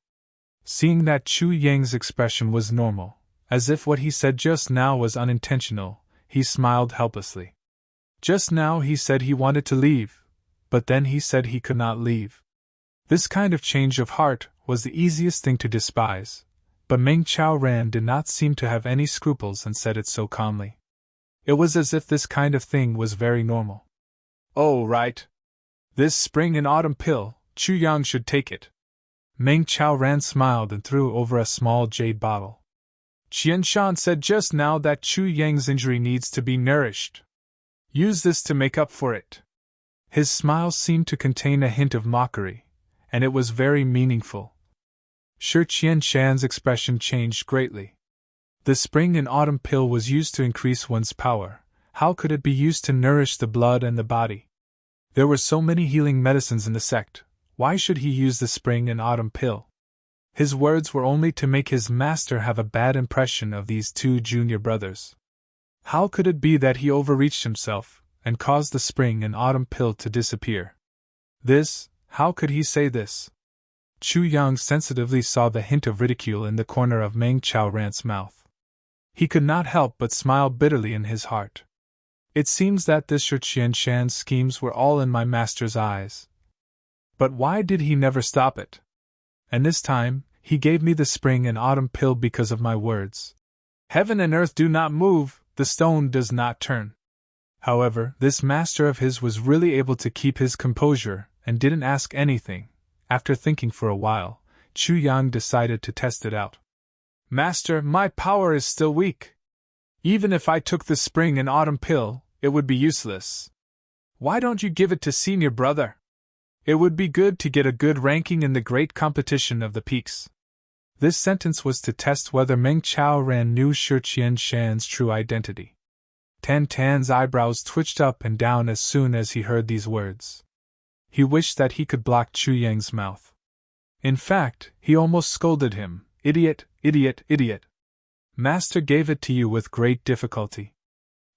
Speaker 1: Seeing that Chu Yang's expression was normal, as if what he said just now was unintentional, he smiled helplessly. Just now he said he wanted to leave, but then he said he could not leave. This kind of change of heart was the easiest thing to despise, but Meng Chao Ran did not seem to have any scruples and said it so calmly. It was as if this kind of thing was very normal. Oh, right. This spring and autumn pill, Chu Yang should take it. Meng Chao Ran smiled and threw over a small jade bottle. Qian Shan said just now that Chu Yang's injury needs to be nourished. Use this to make up for it. His smile seemed to contain a hint of mockery, and it was very meaningful. Shi Qian Shan's expression changed greatly. The spring and autumn pill was used to increase one's power. How could it be used to nourish the blood and the body? There were so many healing medicines in the sect. Why should he use the spring and autumn pill? His words were only to make his master have a bad impression of these 2 junior brothers. How could it be that he overreached himself, and caused the spring and autumn pill to disappear? How could he say this? Chu Yang sensitively saw the hint of ridicule in the corner of Meng Chao Ran's mouth. He could not help but smile bitterly in his heart. It seems that this Shi Qian Shan's schemes were all in my master's eyes. But why did he never stop it? And this time, he gave me the spring and autumn pill because of my words. Heaven and earth do not move, the stone does not turn. However, this master of his was really able to keep his composure and didn't ask anything. After thinking for a while, Chu Yang decided to test it out. Master, my power is still weak. Even if I took the spring and autumn pill, it would be useless. Why don't you give it to senior brother? It would be good to get a good ranking in the great competition of the peaks. This sentence was to test whether Meng Chaoran knew Shi Qianshan's true identity. Tan Tan's eyebrows twitched up and down as soon as he heard these words. He wished that he could block Chu Yang's mouth. In fact, he almost scolded him. Idiot, idiot, idiot. Master gave it to you with great difficulty.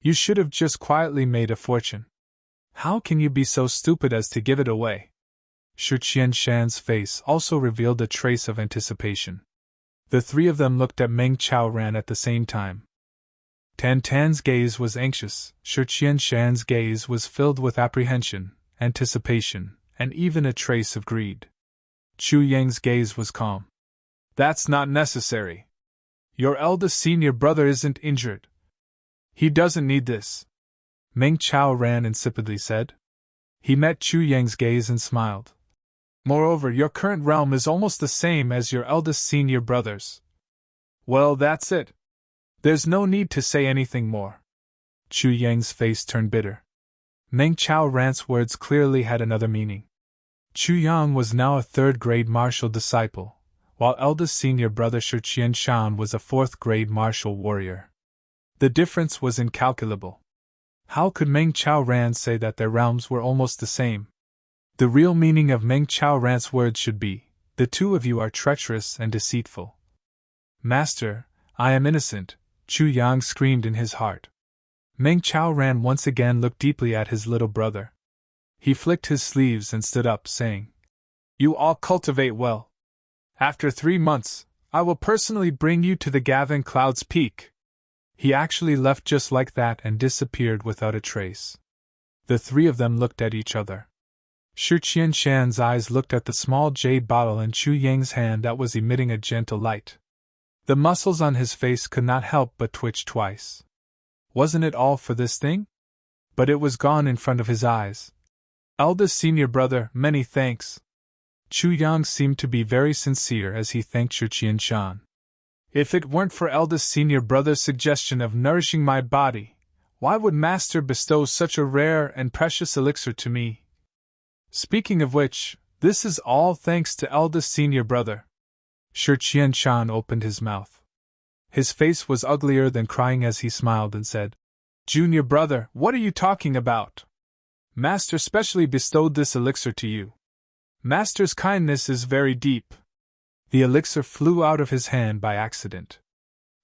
Speaker 1: You should have just quietly made a fortune. How can you be so stupid as to give it away? Shi Qianshan's face also revealed a trace of anticipation. The three of them looked at Meng Chaoran at the same time. Tan Tan's gaze was anxious, Shi Qianshan's gaze was filled with apprehension, anticipation, and even a trace of greed. Chu Yang's gaze was calm. That's not necessary. Your eldest senior brother isn't injured. He doesn't need this. Meng Chaoran insipidly said. He met Chu Yang's gaze and smiled. Moreover, your current realm is almost the same as your eldest senior brother's. Well, that's it. There's no need to say anything more. Chu Yang's face turned bitter. Meng Chaoran's words clearly had another meaning. Chu Yang was now a third-grade martial disciple, while eldest senior brother Shi Qianshan was a fourth-grade martial warrior. The difference was incalculable. How could Meng Chaoran say that their realms were almost the same? The real meaning of Meng Chaoran's words should be, the two of you are treacherous and deceitful. Master, I am innocent, Chu Yang screamed in his heart. Meng Chaoran once again looked deeply at his little brother. He flicked his sleeves and stood up, saying, You all cultivate well. After 3 months, I will personally bring you to the Gavin Cloud's peak. He actually left just like that and disappeared without a trace. The three of them looked at each other. Shi Qianshan's eyes looked at the small jade bottle in Chu Yang's hand that was emitting a gentle light. The muscles on his face could not help but twitch twice. Wasn't it all for this thing? But it was gone in front of his eyes. Eldest senior brother, many thanks. Chu Yang seemed to be very sincere as he thanked Shi Qianshan. If it weren't for eldest senior brother's suggestion of nourishing my body, why would master bestow such a rare and precious elixir to me? Speaking of which, this is all thanks to eldest senior brother. Shi Qianshan opened his mouth. His face was uglier than crying as he smiled and said, Junior brother, what are you talking about? Master specially bestowed this elixir to you. Master's kindness is very deep. The elixir flew out of his hand by accident.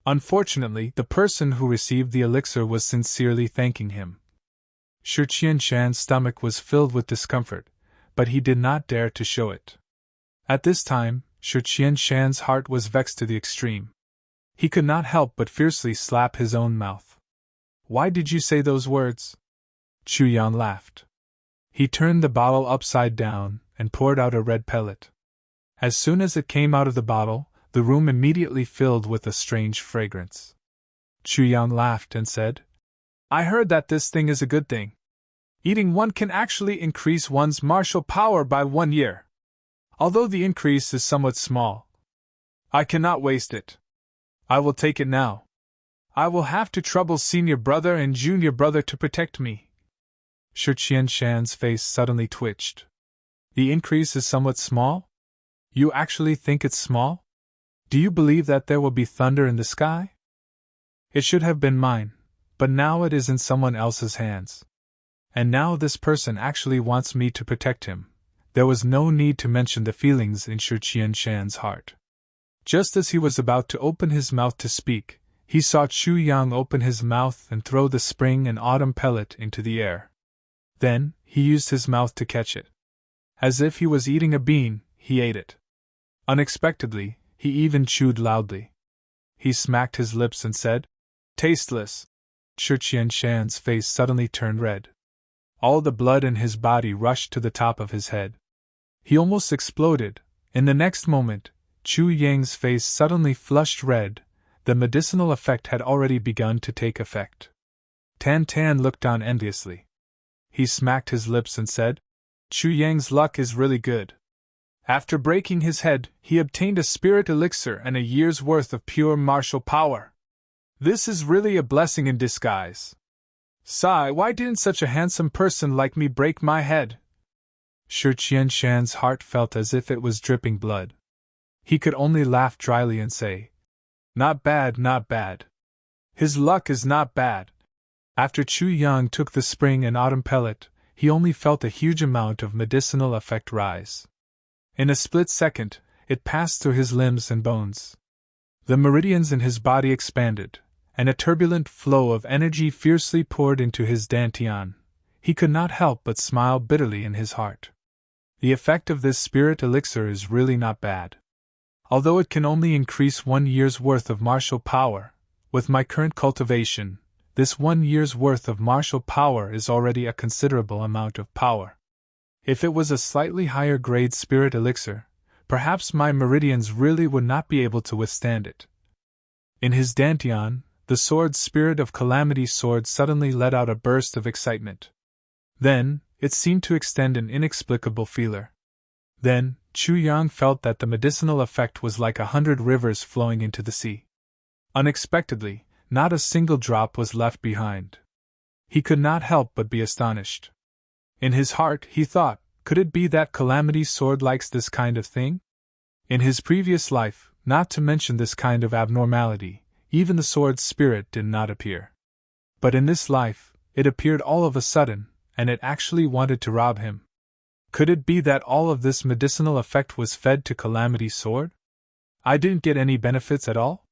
Speaker 1: Unfortunately, the person who received the elixir was sincerely thanking him. Shi Qianshan's stomach was filled with discomfort, but he did not dare to show it. At this time, Shi Qianshan's heart was vexed to the extreme. He could not help but fiercely slap his own mouth. Why did you say those words? Chu Yang laughed. He turned the bottle upside down and poured out a red pellet. As soon as it came out of the bottle, the room immediately filled with a strange fragrance. Chu Yang laughed and said, I heard that this thing is a good thing. Eating one can actually increase one's martial power by 1 year. Although the increase is somewhat small, I cannot waste it. I will take it now. I will have to trouble senior brother and junior brother to protect me. Shi Qianshan's face suddenly twitched. The increase is somewhat small? You actually think it's small? Do you believe that there will be thunder in the sky? It should have been mine, but now it is in someone else's hands. And now this person actually wants me to protect him. There was no need to mention the feelings in Shi Qianshan's heart. Just as he was about to open his mouth to speak, he saw Chu Yang open his mouth and throw the spring and autumn pellet into the air. Then, he used his mouth to catch it. As if he was eating a bean, he ate it. Unexpectedly, he even chewed loudly. He smacked his lips and said, Tasteless. Shi Qianshan's face suddenly turned red. All the blood in his body rushed to the top of his head. He almost exploded. In the next moment, Chu Yang's face suddenly flushed red. The medicinal effect had already begun to take effect. Tan Tan looked on enviously. He smacked his lips and said, Chu Yang's luck is really good. After breaking his head, he obtained a spirit elixir and a year's worth of pure martial power. This is really a blessing in disguise. Sigh, why didn't such a handsome person like me break my head? Shi Qianshan's heart felt as if it was dripping blood. He could only laugh dryly and say, Not bad, not bad. His luck is not bad. After Chu Yang took the spring and autumn pellet, he only felt a huge amount of medicinal effect rise. In a split second, it passed through his limbs and bones. The meridians in his body expanded, and a turbulent flow of energy fiercely poured into his dantian. He could not help but smile bitterly in his heart. The effect of this spirit elixir is really not bad. Although it can only increase 1 year's worth of martial power, with my current cultivation, this 1 year's worth of martial power is already a considerable amount of power. If it was a slightly higher grade spirit elixir, perhaps my meridians really would not be able to withstand it. In his dantian, the sword spirit of Calamity Sword suddenly let out a burst of excitement. Then, it seemed to extend an inexplicable feeler. Then, Chu Yang felt that the medicinal effect was like 100 rivers flowing into the sea. Unexpectedly, not a single drop was left behind. He could not help but be astonished. In his heart, he thought, could it be that Calamity Sword likes this kind of thing? In his previous life, not to mention this kind of abnormality, even the sword's spirit did not appear. But in this life, it appeared all of a sudden, and it actually wanted to rob him. Could it be that all of this medicinal effect was fed to Calamity Sword? I didn't get any benefits at all?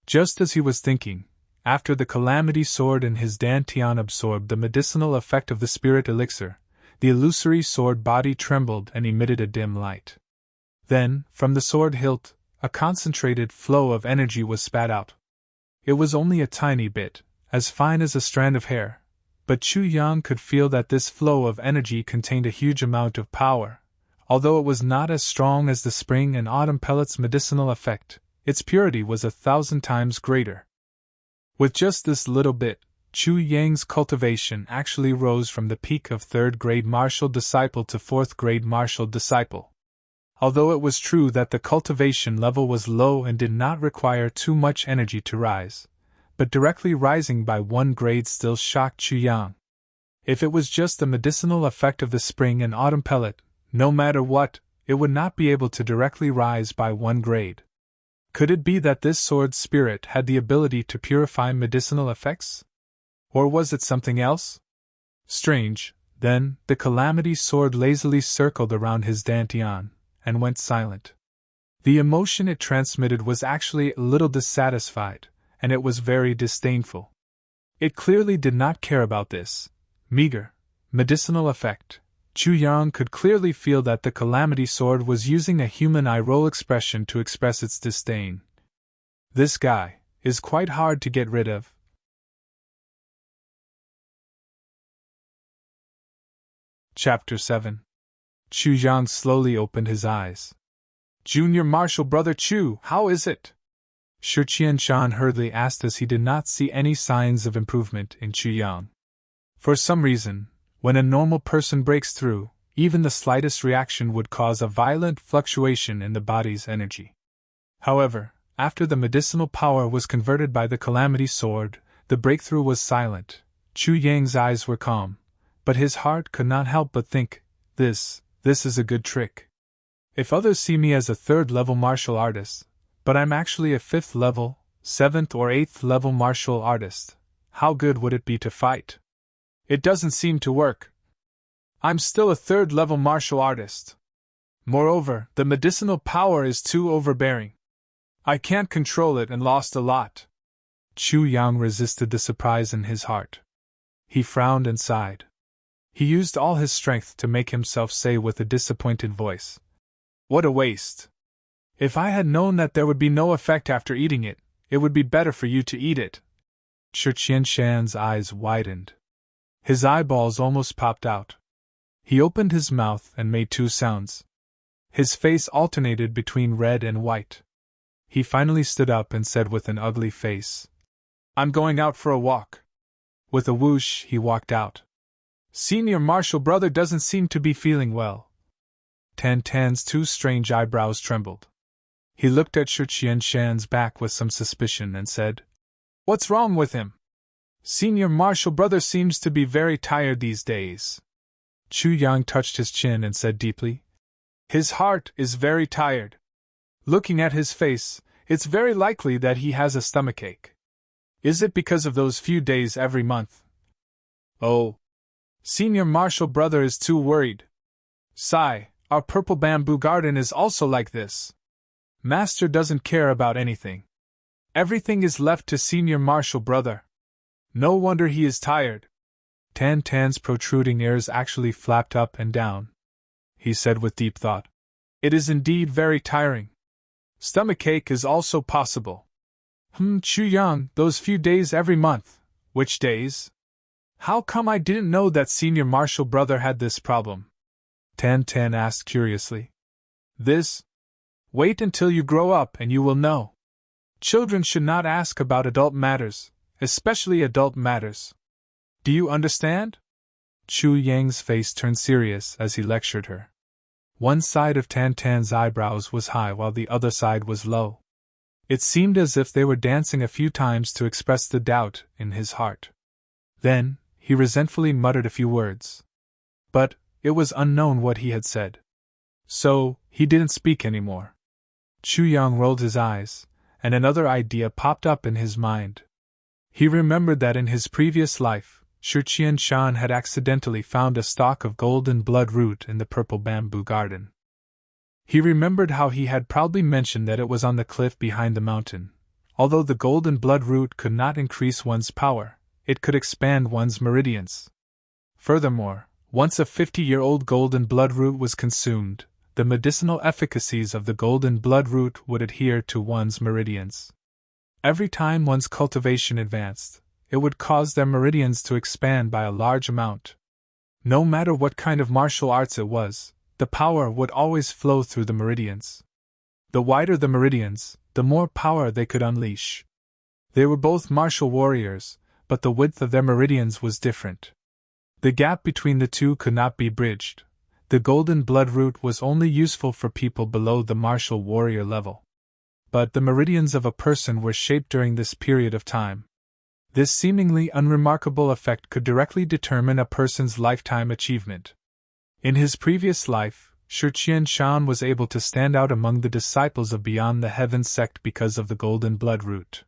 Speaker 1: Just as he was thinking, after the Calamity Sword and his dantian absorbed the medicinal effect of the spirit elixir, the illusory sword body trembled and emitted a dim light. Then, from the sword hilt, a concentrated flow of energy was spat out. It was only a tiny bit, as fine as a strand of hair, but Chu Yang could feel that this flow of energy contained a huge amount of power. Although it was not as strong as the spring and autumn pellet's medicinal effect, its purity was 1,000 times greater. With just this little bit, Chu Yang's cultivation actually rose from the peak of 3rd grade martial disciple to 4th grade martial disciple. Although it was true that the cultivation level was low and did not require too much energy to rise, but directly rising by 1 grade still shocked Chu Yang. If it was just the medicinal effect of the spring and autumn pellet, no matter what, it would not be able to directly rise by 1 grade. Could it be that this sword spirit had the ability to purify medicinal effects? Or was it something else? Strange. Then, the Calamity Sword lazily circled around his dantian, and went silent. The emotion it transmitted was actually a little dissatisfied, and it was very disdainful. It clearly did not care about this meager, medicinal effect. Chu Yang could clearly feel that the Calamity Sword was using a human eye-roll expression to express its disdain. This guy is quite hard to get rid of. Chapter 7. Chu Yang slowly opened his eyes. Junior Martial Brother Chu, how is it? Shi Qianshan hurriedly asked as he did not see any signs of improvement in Chu Yang. For some reason, when a normal person breaks through, even the slightest reaction would cause a violent fluctuation in the body's energy. However, after the medicinal power was converted by the Calamity Sword, the breakthrough was silent. Chu Yang's eyes were calm, but his heart could not help but think, this is a good trick. If others see me as a 3rd level martial artist, but I'm actually a 5th level, 7th or 8th level martial artist, how good would it be to fight? It doesn't seem to work. I'm still a 3rd level martial artist. Moreover, the medicinal power is too overbearing. I can't control it and lost a lot. Chu Yang resisted the surprise in his heart. He frowned and sighed. He used all his strength to make himself say with a disappointed voice, "What a waste! If I had known that there would be no effect after eating it, it would be better for you to eat it." Shi Qianshan's eyes widened. His eyeballs almost popped out. He opened his mouth and made 2 sounds. His face alternated between red and white. He finally stood up and said with an ugly face, "I'm going out for a walk." With a whoosh, he walked out. Senior Marshal Brother doesn't seem to be feeling well. Tan Tan's two strange eyebrows trembled. He looked at Shi Qianshan's back with some suspicion and said, "What's wrong with him? Senior Marshal Brother seems to be very tired these days." Chu Yang touched his chin and said deeply, "His heart is very tired. Looking at his face, it's very likely that he has a stomachache. Is it because of those few days every month?" "Oh, Senior Marshal Brother is too worried. Sigh, our purple bamboo garden is also like this. Master doesn't care about anything. Everything is left to Senior Marshal Brother. No wonder he is tired." Tan Tan's protruding ears actually flapped up and down. He said with deep thought, "It is indeed very tiring. Stomachache is also possible. Chu Yang, those few days every month, which days? How come I didn't know that Senior Marshal Brother had this problem?" Tan Tan asked curiously. "This? Wait until you grow up and you will know. Children should not ask about adult matters, especially adult matters. Do you understand?" Chu Yang's face turned serious as he lectured her. One side of Tan Tan's eyebrows was high while the other side was low. It seemed as if they were dancing a few times to express the doubt in his heart. Then, he resentfully muttered a few words. But it was unknown what he had said. So, he didn't speak anymore. Chu Yang rolled his eyes, and another idea popped up in his mind. He remembered that in his previous life, Shi Qianshan had accidentally found a stalk of golden blood root in the purple bamboo garden. He remembered how he had proudly mentioned that it was on the cliff behind the mountain. Although the golden blood root could not increase one's power, it could expand one's meridians. Furthermore, once a 50-year-old golden blood root was consumed, the medicinal efficacies of the golden blood root would adhere to one's meridians. Every time one's cultivation advanced, it would cause their meridians to expand by a large amount. No matter what kind of martial arts it was, the power would always flow through the meridians. The wider the meridians, the more power they could unleash. They were both martial warriors, but the width of their meridians was different. The gap between the two could not be bridged. The golden blood root was only useful for people below the martial warrior level. But the meridians of a person were shaped during this period of time. This seemingly unremarkable effect could directly determine a person's lifetime achievement. In his previous life, Shi Qianshan was able to stand out among the disciples of Beyond the Heavens sect because of the golden blood root.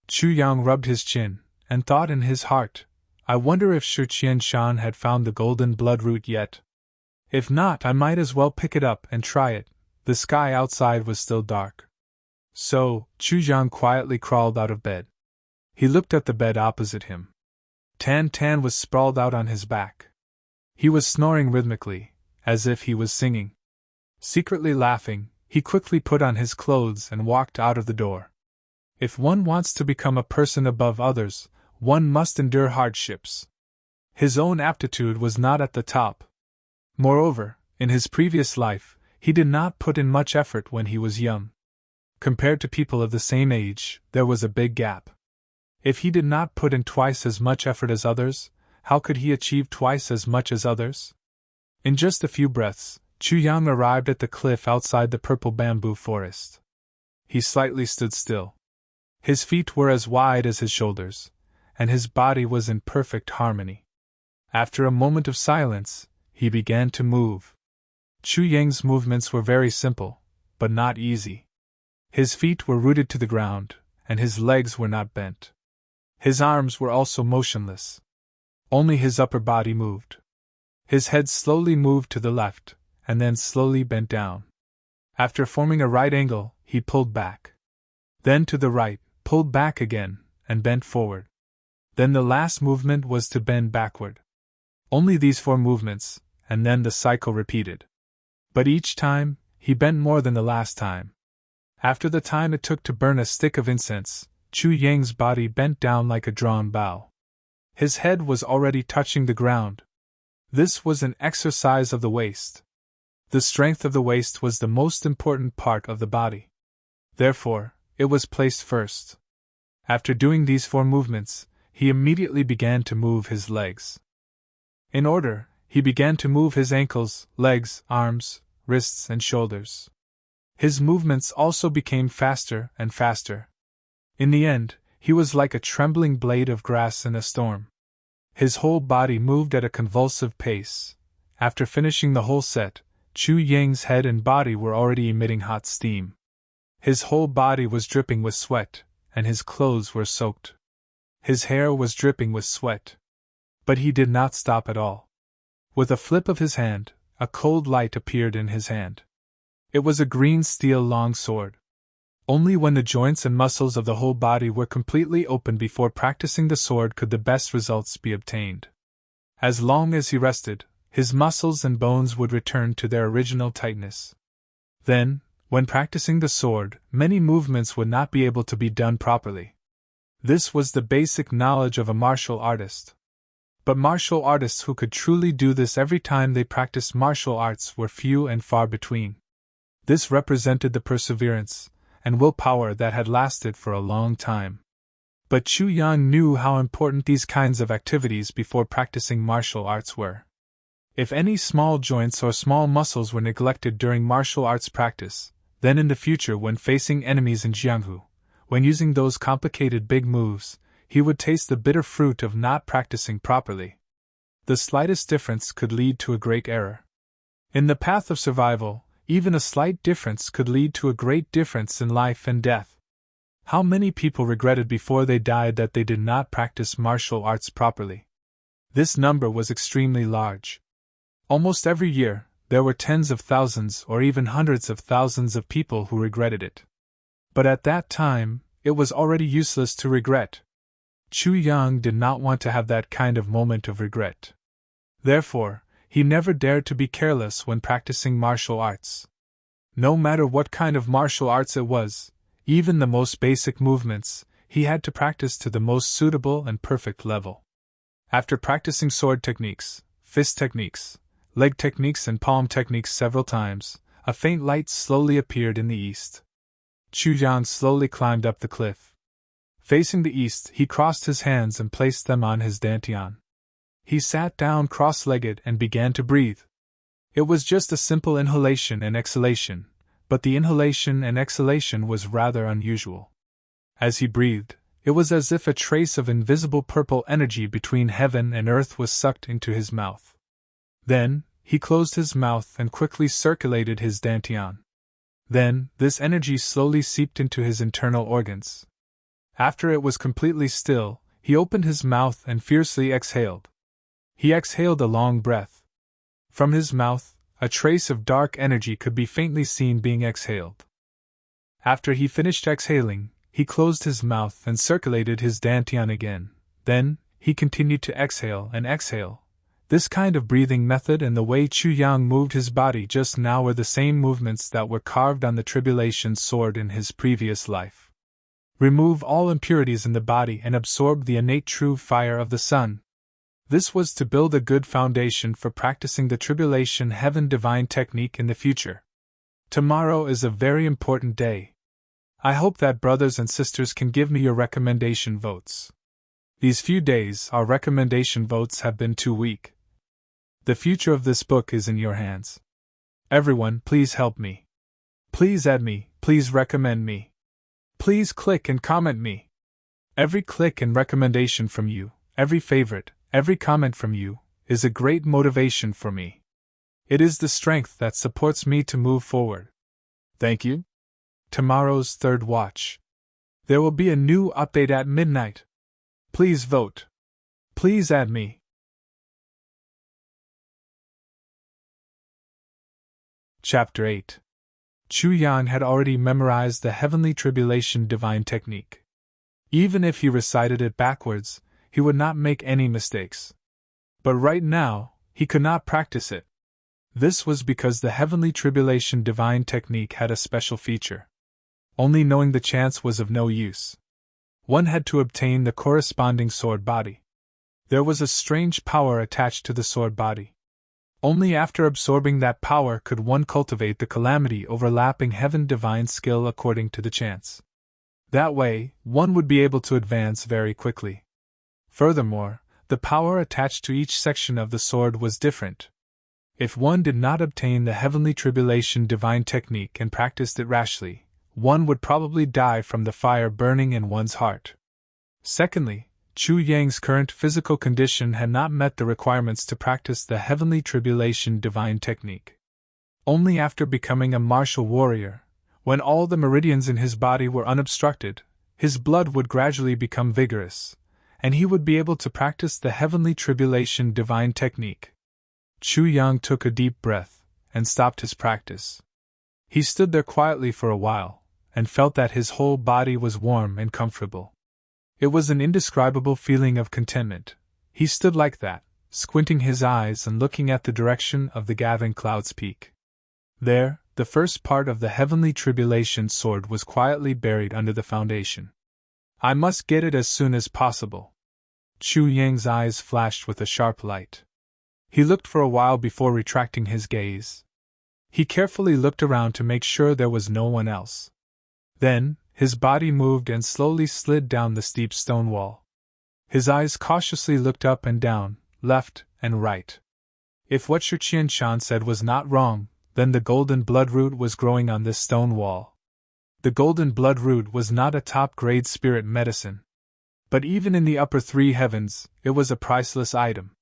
Speaker 1: Chu Yang rubbed his chin, and thought in his heart, "I wonder if Shi Qianshan had found the golden blood root yet. If not, I might as well pick it up and try it." The sky outside was still dark. So, Chu Yang quietly crawled out of bed. He looked at the bed opposite him. Tan Tan was sprawled out on his back. He was snoring rhythmically, as if he was singing. Secretly laughing, he quickly put on his clothes and walked out of the door. If one wants to become a person above others, one must endure hardships. His own aptitude was not at the top. Moreover, in his previous life, he did not put in much effort when he was young. Compared to people of the same age, there was a big gap. If he did not put in twice as much effort as others, how could he achieve twice as much as others? In just a few breaths, Chu Yang arrived at the cliff outside the purple bamboo forest. He slightly stood still. His feet were as wide as his shoulders, and his body was in perfect harmony. After a moment of silence, he began to move. Chu Yang's movements were very simple, but not easy. His feet were rooted to the ground, and his legs were not bent. His arms were also motionless. Only his upper body moved. His head slowly moved to the left, and then slowly bent down. After forming a right angle, he pulled back. Then to the right, pulled back again, and bent forward. Then the last movement was to bend backward. Only these 4 movements, and then the cycle repeated. But each time, he bent more than the last time. After the time it took to burn a stick of incense, Chu Yang's body bent down like a drawn bow. His head was already touching the ground. This was an exercise of the waist. The strength of the waist was the most important part of the body. Therefore, it was placed first. After doing these 4 movements, he immediately began to move his legs. In order, he began to move his ankles, legs, arms, wrists, and shoulders. His movements also became faster and faster. In the end, he was like a trembling blade of grass in a storm. His whole body moved at a convulsive pace. After finishing the whole set, Chu Yang's head and body were already emitting hot steam. His whole body was dripping with sweat, and his clothes were soaked. His hair was dripping with sweat. But he did not stop at all. With a flip of his hand, a cold light appeared in his hand. It was a green steel long sword. Only when the joints and muscles of the whole body were completely open before practicing the sword could the best results be obtained. As long as he rested, his muscles and bones would return to their original tightness. Then, when practicing the sword, many movements would not be able to be done properly. This was the basic knowledge of a martial artist. But martial artists who could truly do this every time they practiced martial arts were few and far between. This represented the perseverance and willpower that had lasted for a long time. But Chu Yang knew how important these kinds of activities before practicing martial arts were. If any small joints or small muscles were neglected during martial arts practice, then in the future when facing enemies in Jianghu, when using those complicated big moves, he would taste the bitter fruit of not practicing properly. The slightest difference could lead to a great error. In the path of survival, even a slight difference could lead to a great difference in life and death. How many people regretted before they died that they did not practice martial arts properly? This number was extremely large. Almost every year, there were tens of thousands or even hundreds of thousands of people who regretted it. But at that time, it was already useless to regret. Chu Yang did not want to have that kind of moment of regret. Therefore, he never dared to be careless when practicing martial arts. No matter what kind of martial arts it was, even the most basic movements, he had to practice to the most suitable and perfect level. After practicing sword techniques, fist techniques, leg techniques and palm techniques several times, a faint light slowly appeared in the east. Chu Yang slowly climbed up the cliff. Facing the east, he crossed his hands and placed them on his dantian. He sat down cross-legged and began to breathe. It was just a simple inhalation and exhalation, but the inhalation and exhalation was rather unusual. As he breathed, it was as if a trace of invisible purple energy between heaven and earth was sucked into his mouth. Then, he closed his mouth and quickly circulated his dantian. Then, this energy slowly seeped into his internal organs. After it was completely still, he opened his mouth and fiercely exhaled. He exhaled a long breath. From his mouth, a trace of dark energy could be faintly seen being exhaled. After he finished exhaling, he closed his mouth and circulated his dantian again. Then, he continued to exhale and exhale. This kind of breathing method and the way Chu Yang moved his body just now were the same movements that were carved on the tribulation sword in his previous life. Remove all impurities in the body and absorb the innate true fire of the sun. This was to build a good foundation for practicing the tribulation heaven divine technique in the future. Tomorrow is a very important day. I hope that brothers and sisters can give me your recommendation votes. These few days, our recommendation votes have been too weak. The future of this book is in your hands. Everyone, please help me. Please add me, please recommend me. Please click and comment me. Every click and recommendation from you, every favorite, every comment from you, is a great motivation for me. It is the strength that supports me to move forward. Thank you. Tomorrow's third watch. There will be a new update at midnight. Please vote. Please add me. Chapter 8. Chu Yan had already memorized the heavenly tribulation divine technique. Even if he recited it backwards, he would not make any mistakes. But right now, he could not practice it. This was because the heavenly tribulation divine technique had a special feature. Only knowing the chants was of no use. One had to obtain the corresponding sword body. There was a strange power attached to the sword body. Only after absorbing that power could one cultivate the calamity overlapping heaven divine skill according to the chance. That way, one would be able to advance very quickly. Furthermore, the power attached to each section of the sword was different. If one did not obtain the heavenly tribulation divine technique and practiced it rashly, one would probably die from the fire burning in one's heart. Secondly, Chu Yang's current physical condition had not met the requirements to practice the heavenly tribulation divine technique. Only after becoming a martial warrior, when all the meridians in his body were unobstructed, his blood would gradually become vigorous, and he would be able to practice the heavenly tribulation divine technique. Chu Yang took a deep breath and stopped his practice. He stood there quietly for a while and felt that his whole body was warm and comfortable. It was an indescribable feeling of contentment. He stood like that, squinting his eyes and looking at the direction of the gathering cloud's peak. There, the first part of the heavenly tribulation sword was quietly buried under the foundation. I must get it as soon as possible. Chu Yang's eyes flashed with a sharp light. He looked for a while before retracting his gaze. He carefully looked around to make sure there was no one else. Then, his body moved and slowly slid down the steep stone wall. His eyes cautiously looked up and down, left and right. If what Shi Qianshan said was not wrong, then the golden bloodroot was growing on this stone wall. The golden bloodroot was not a top-grade spirit medicine. But even in the upper three heavens, it was a priceless item.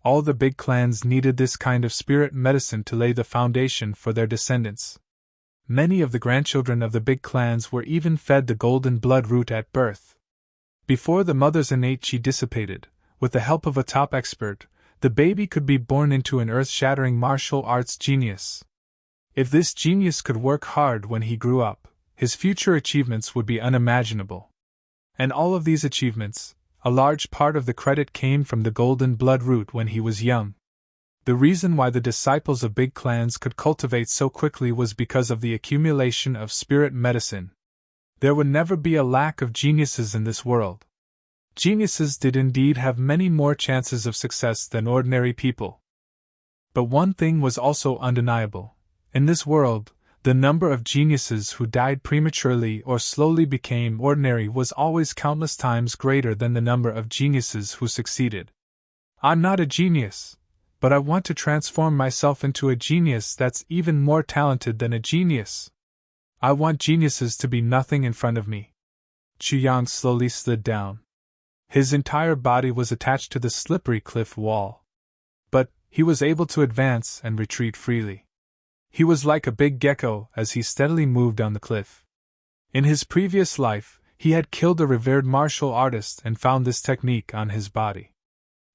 Speaker 1: All the big clans needed this kind of spirit medicine to lay the foundation for their descendants. Many of the grandchildren of the big clans were even fed the golden bloodroot at birth. Before the mother's innate chi dissipated, with the help of a top expert, the baby could be born into an earth-shattering martial arts genius. If this genius could work hard when he grew up, his future achievements would be unimaginable. And all of these achievements, a large part of the credit came from the golden bloodroot when he was young. The reason why the disciples of big clans could cultivate so quickly was because of the accumulation of spirit medicine. There would never be a lack of geniuses in this world. Geniuses did indeed have many more chances of success than ordinary people. But one thing was also undeniable. In this world, the number of geniuses who died prematurely or slowly became ordinary was always countless times greater than the number of geniuses who succeeded. I'm not a genius, but I want to transform myself into a genius that's even more talented than a genius. I want geniuses to be nothing in front of me. Chu Yang slowly slid down. His entire body was attached to the slippery cliff wall. But he was able to advance and retreat freely. He was like a big gecko as he steadily moved down the cliff. In his previous life, he had killed a revered martial artist and found this technique on his body.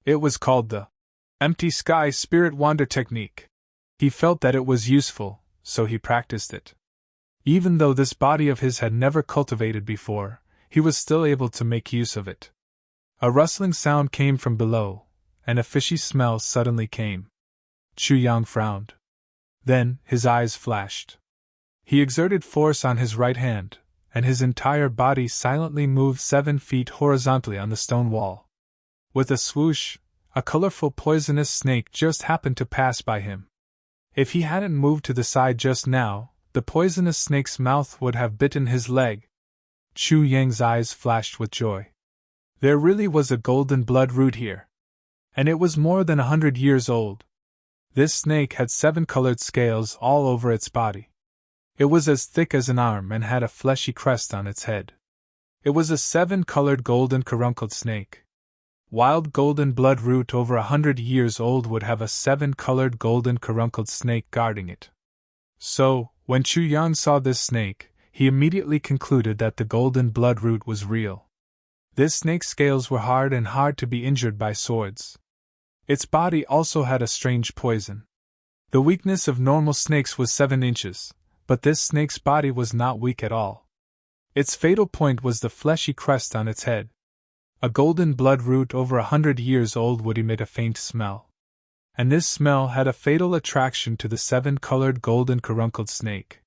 Speaker 1: It was called the Empty Sky Spirit Wander Technique. He felt that it was useful, so he practiced it. Even though this body of his had never cultivated before, he was still able to make use of it. A rustling sound came from below, and a fishy smell suddenly came. Chu Yang frowned. Then, his eyes flashed. He exerted force on his right hand, and his entire body silently moved 7 feet horizontally on the stone wall. With a swoosh, a colorful poisonous snake just happened to pass by him. If he hadn't moved to the side just now, the poisonous snake's mouth would have bitten his leg. Chu Yang's eyes flashed with joy. There really was a golden bloodroot here. And it was more than 100 years old. This snake had 7 colored scales all over its body. It was as thick as an arm and had a fleshy crest on its head. It was a 7-colored golden caruncled snake. Wild golden bloodroot over 100 years old would have a 7-colored golden caruncled snake guarding it. So, when Chu Yang saw this snake, he immediately concluded that the golden bloodroot was real. This snake's scales were hard and hard to be injured by swords. Its body also had a strange poison. The weakness of normal snakes was 7 inches, but this snake's body was not weak at all. Its fatal point was the fleshy crest on its head. A golden bloodroot over 100 years old would emit a faint smell. And this smell had a fatal attraction to the 7-colored golden caruncled snake.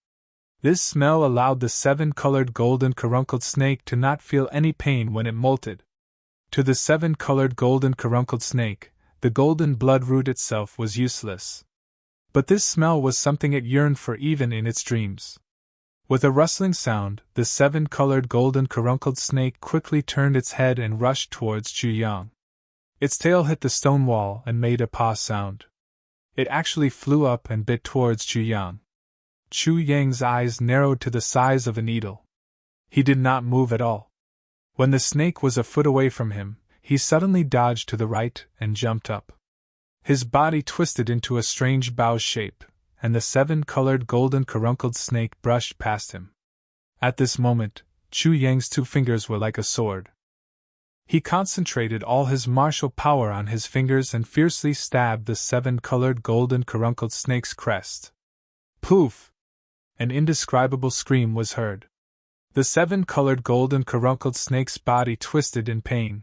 Speaker 1: This smell allowed the 7-colored golden caruncled snake to not feel any pain when it molted. To the 7-colored golden caruncled snake, the golden bloodroot itself was useless. But this smell was something it yearned for even in its dreams. With a rustling sound, the 7-colored golden caruncled snake quickly turned its head and rushed towards Chu Yang. Its tail hit the stone wall and made a paw sound. It actually flew up and bit towards Chu Yang. Chu Yang's eyes narrowed to the size of a needle. He did not move at all. When the snake was a foot away from him, he suddenly dodged to the right and jumped up. His body twisted into a strange bow shape, and the 7-colored golden caruncled snake brushed past him. At this moment, Chu Yang's 2 fingers were like a sword. He concentrated all his martial power on his fingers and fiercely stabbed the 7-colored golden caruncled snake's crest. Poof! An indescribable scream was heard. The 7-colored golden caruncled snake's body twisted in pain.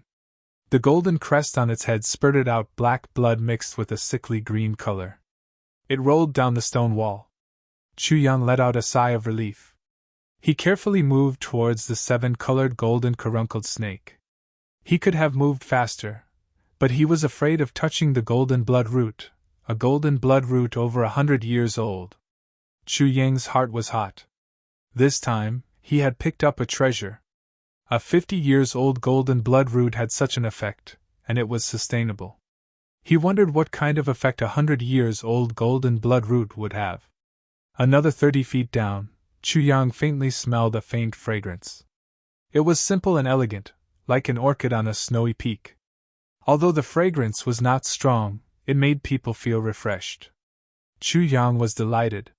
Speaker 1: The golden crest on its head spurted out black blood mixed with a sickly green color. It rolled down the stone wall. Chu Yang let out a sigh of relief. He carefully moved towards the 7-colored golden caruncled snake. He could have moved faster, but he was afraid of touching the golden bloodroot, a golden bloodroot over 100 years old. Chu Yang's heart was hot. This time, he had picked up a treasure. A 50-years-old golden bloodroot had such an effect, and it was sustainable. He wondered what kind of effect a 100-years-old golden bloodroot would have. Another 30 feet down, Chu Yang faintly smelled a faint fragrance. It was simple and elegant, like an orchid on a snowy peak. Although the fragrance was not strong, it made people feel refreshed. Chu Yang was delighted.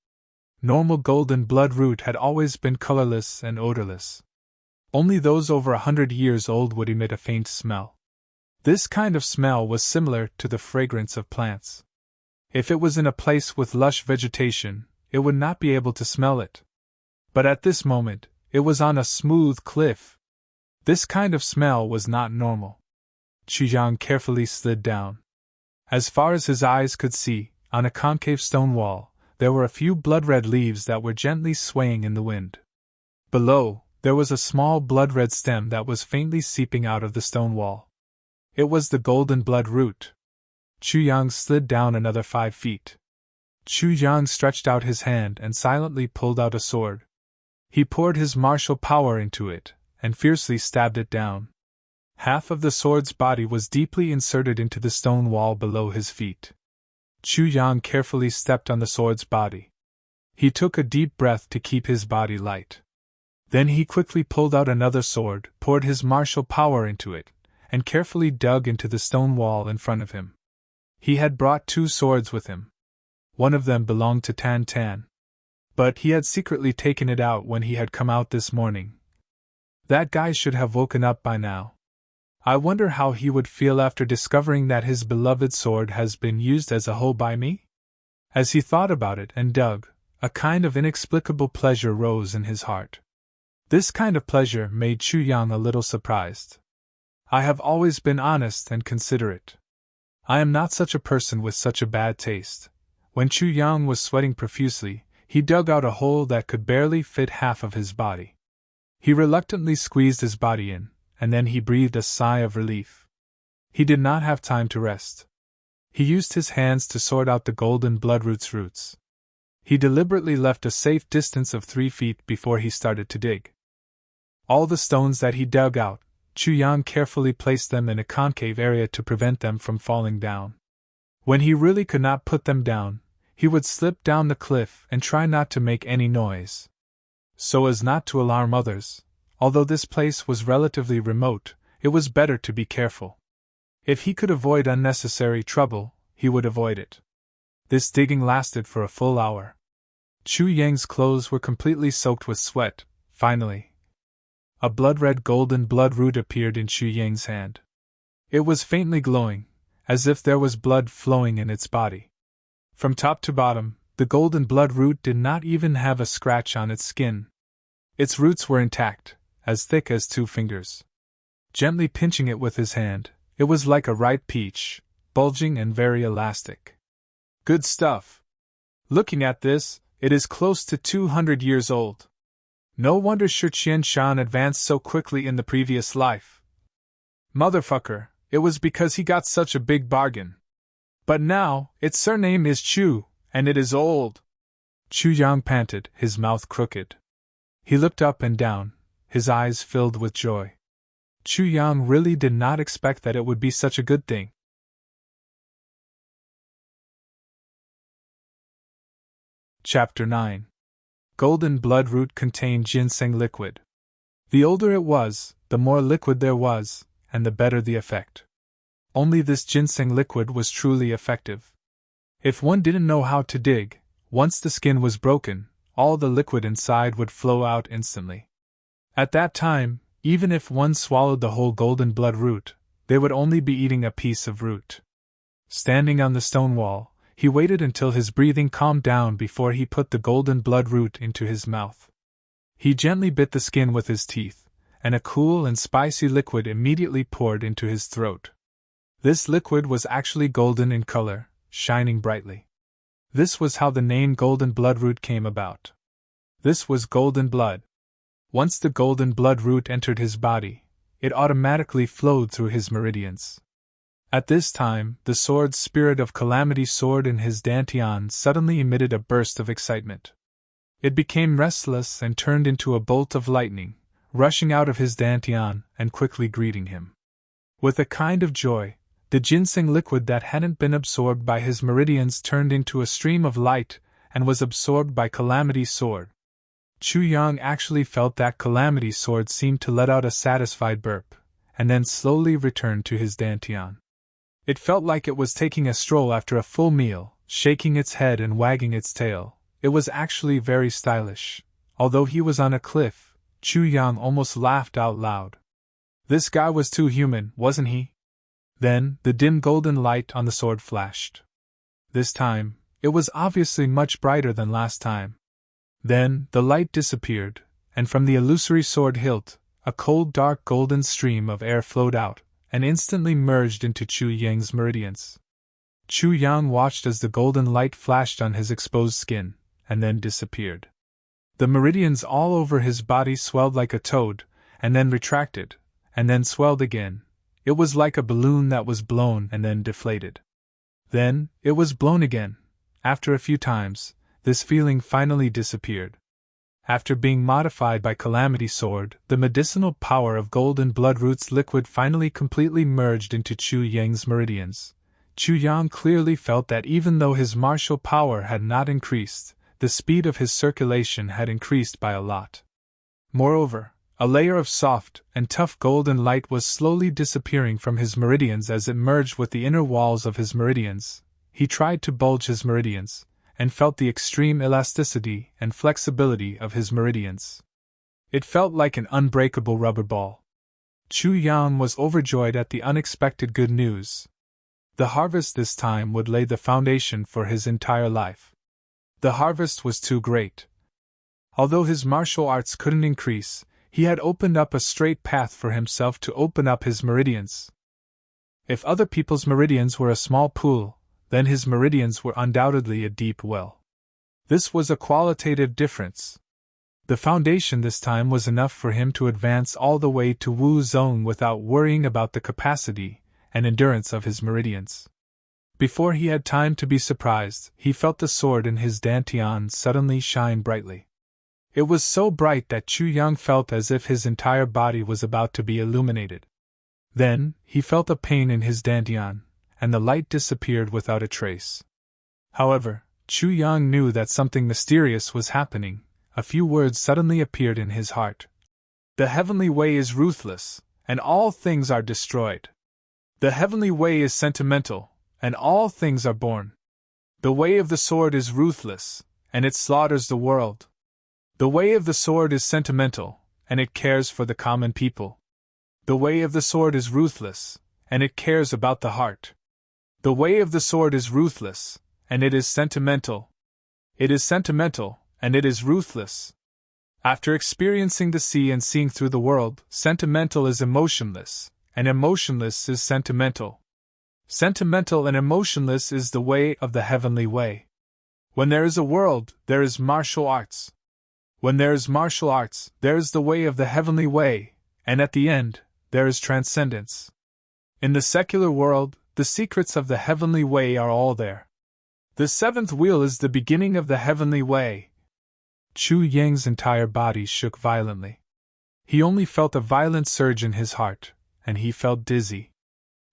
Speaker 1: Normal golden bloodroot had always been colorless and odorless. Only those over 100 years old would emit a faint smell. This kind of smell was similar to the fragrance of plants. If it was in a place with lush vegetation, it would not be able to smell it. But at this moment, it was on a smooth cliff. This kind of smell was not normal. Chu Yang carefully slid down. As far as his eyes could see, on a concave stone wall, there were a few blood-red leaves that were gently swaying in the wind. Below, there was a small blood-red stem that was faintly seeping out of the stone wall. It was the golden bloodroot. Chu Yang slid down another 5 feet. Chu Yang stretched out his hand and silently pulled out a sword. He poured his martial power into it, and fiercely stabbed it down. Half of the sword's body was deeply inserted into the stone wall below his feet. Chu Yang carefully stepped on the sword's body. He took a deep breath to keep his body light. Then he quickly pulled out another sword, poured his martial power into it, and carefully dug into the stone wall in front of him. He had brought 2 swords with him. One of them belonged to Tan Tan. But he had secretly taken it out when he had come out this morning. That guy should have woken up by now. I wonder how he would feel after discovering that his beloved sword has been used as a hoe by me? As he thought about it and dug, a kind of inexplicable pleasure rose in his heart. This kind of pleasure made Chu Yang a little surprised. I have always been honest and considerate. I am not such a person with such a bad taste. When Chu Yang was sweating profusely, he dug out a hole that could barely fit half of his body. He reluctantly squeezed his body in, and then he breathed a sigh of relief. He did not have time to rest. He used his hands to sort out the golden bloodroot's roots. He deliberately left a safe distance of 3 feet before he started to dig. All the stones that he dug out, Chu Yang carefully placed them in a concave area to prevent them from falling down. When he really could not put them down, he would slip down the cliff and try not to make any noise, so as not to alarm others. Although this place was relatively remote, it was better to be careful. If he could avoid unnecessary trouble, he would avoid it. This digging lasted for a full hour. Chu Yang's clothes were completely soaked with sweat. Finally, a blood-red golden bloodroot appeared in Chu Yang's hand. It was faintly glowing, as if there was blood flowing in its body. From top to bottom, the golden bloodroot did not even have a scratch on its skin. Its roots were intact, as thick as 2 fingers. Gently pinching it with his hand, it was like a ripe peach, bulging and very elastic. Good stuff. Looking at this, it is close to 200 years old. No wonder Shi Qianshan advanced so quickly in the previous life. Motherfucker, it was because he got such a big bargain. But now, its surname is Chu, and it is old. Chu Yang panted, his mouth crooked. He looked up and down, his eyes filled with joy. Chu Yang really did not expect that it would be such a good thing. Chapter 9. Golden bloodroot contained ginseng liquid. The older it was, the more liquid there was, and the better the effect. Only this ginseng liquid was truly effective. If one didn't know how to dig, once the skin was broken, all the liquid inside would flow out instantly. At that time, even if one swallowed the whole golden bloodroot, they would only be eating a piece of root. Standing on the stone wall, he waited until his breathing calmed down before he put the golden bloodroot into his mouth. He gently bit the skin with his teeth, and a cool and spicy liquid immediately poured into his throat. This liquid was actually golden in color, shining brightly. This was how the name golden bloodroot came about. This was golden blood. Once the golden bloodroot entered his body, it automatically flowed through his meridians. At this time, the sword spirit of Calamity sword in his dantian suddenly emitted a burst of excitement. It became restless and turned into a bolt of lightning, rushing out of his dantian and quickly greeting him. With a kind of joy, the ginseng liquid that hadn't been absorbed by his meridians turned into a stream of light and was absorbed by Calamity's sword. Chu Yang actually felt that Calamity's sword seemed to let out a satisfied burp, and then slowly returned to his dantian. It felt like it was taking a stroll after a full meal, shaking its head and wagging its tail. It was actually very stylish. Although he was on a cliff, Chu Yang almost laughed out loud. This guy was too human, wasn't he? Then, the dim golden light on the sword flashed. This time, it was obviously much brighter than last time. Then, the light disappeared, and from the illusory sword hilt, a cold dark golden stream of air flowed out, and instantly merged into Chu Yang's meridians. Chu Yang watched as the golden light flashed on his exposed skin, and then disappeared. The meridians all over his body swelled like a toad, and then retracted, and then swelled again. It was like a balloon that was blown and then deflated. Then, it was blown again. After a few times, this feeling finally disappeared. After being modified by Calamity's sword, the medicinal power of golden bloodroot's liquid finally completely merged into Chu Yang's meridians. Chu Yang clearly felt that even though his martial power had not increased, the speed of his circulation had increased by a lot. Moreover, a layer of soft and tough golden light was slowly disappearing from his meridians as it merged with the inner walls of his meridians. He tried to bulge his meridians, and felt the extreme elasticity and flexibility of his meridians. It felt like an unbreakable rubber ball. Chu Yang was overjoyed at the unexpected good news. The harvest this time would lay the foundation for his entire life. The harvest was too great. Although his martial arts couldn't increase, he had opened up a straight path for himself to open up his meridians. If other people's meridians were a small pool, then his meridians were undoubtedly a deep well. This was a qualitative difference. The foundation this time was enough for him to advance all the way to Wu Zone without worrying about the capacity and endurance of his meridians. Before he had time to be surprised, he felt the sword in his dantian suddenly shine brightly. It was so bright that Chu Yang felt as if his entire body was about to be illuminated. Then, he felt a pain in his dantian, and the light disappeared without a trace. However, Chu Yang knew that something mysterious was happening. A few words suddenly appeared in his heart. The heavenly way is ruthless, and all things are destroyed. The heavenly way is sentimental, and all things are born. The way of the sword is ruthless, and it slaughters the world. The way of the sword is sentimental, and it cares for the common people. The way of the sword is ruthless, and it cares about the heart. The way of the sword is ruthless, and it is sentimental. It is sentimental, and it is ruthless. After experiencing the sea and seeing through the world, sentimental is emotionless, and emotionless is sentimental. Sentimental and emotionless is the way of the heavenly way. When there is a world, there is martial arts. When there is martial arts, there is the way of the heavenly way, and at the end, there is transcendence. In the secular world, The secrets of the heavenly way are all there. The seventh wheel is the beginning of the heavenly way. Chu Yang's entire body shook violently. He only felt a violent surge in his heart, and he felt dizzy.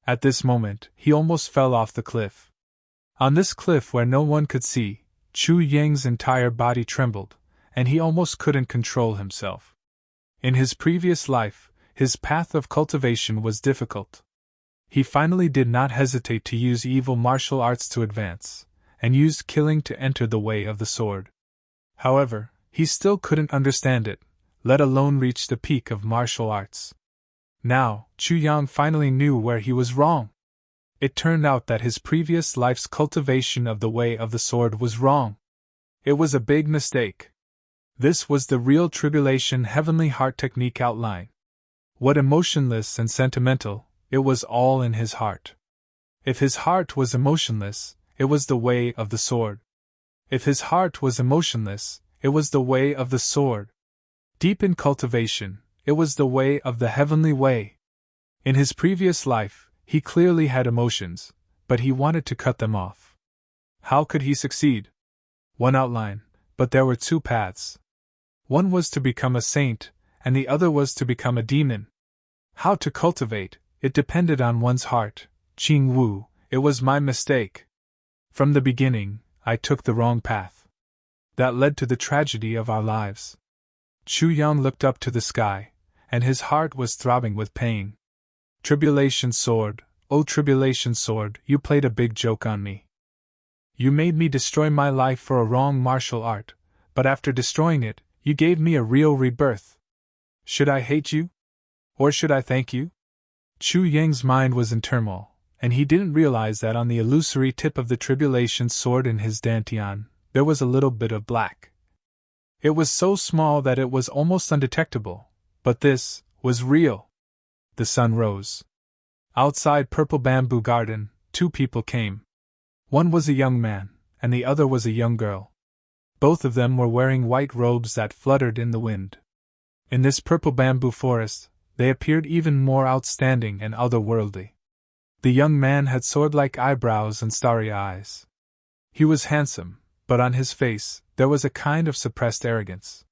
Speaker 1: At this moment, he almost fell off the cliff. On this cliff where no one could see, Chu Yang's entire body trembled, and he almost couldn't control himself. In his previous life, his path of cultivation was difficult. He finally did not hesitate to use evil martial arts to advance, and used killing to enter the way of the sword. However, he still couldn't understand it, let alone reach the peak of martial arts. Now, Chu Yang finally knew where he was wrong. It turned out that his previous life's cultivation of the way of the sword was wrong. It was a big mistake. This was the real tribulation heavenly heart technique outline. What emotionless and sentimental, it was all in his heart. If his heart was emotionless, it was the way of the sword. If his heart was emotionless, it was the way of the sword. Deep in cultivation, it was the way of the heavenly way. In his previous life, he clearly had emotions, but he wanted to cut them off. How could he succeed? One outline, but there were two paths. One was to become a saint, and the other was to become a demon. How to cultivate, it depended on one's heart. Qing Wu, it was my mistake. From the beginning, I took the wrong path. That led to the tragedy of our lives. Chu Yang looked up to the sky, and his heart was throbbing with pain. Tribulation sword, oh tribulation sword, you played a big joke on me. You made me destroy my life for a wrong martial art, but after destroying it, you gave me a real rebirth. Should I hate you? Or should I thank you? Chu Yang's mind was in turmoil, and he didn't realize that on the illusory tip of the tribulation sword in his dantian, there was a little bit of black. It was so small that it was almost undetectable, but this was real. The sun rose. Outside Purple Bamboo Garden, two people came. One was a young man, and the other was a young girl. Both of them were wearing white robes that fluttered in the wind. In this purple bamboo forest, they appeared even more outstanding and otherworldly. The young man had sword-like eyebrows and starry eyes. He was handsome, but on his face, there was a kind of suppressed arrogance.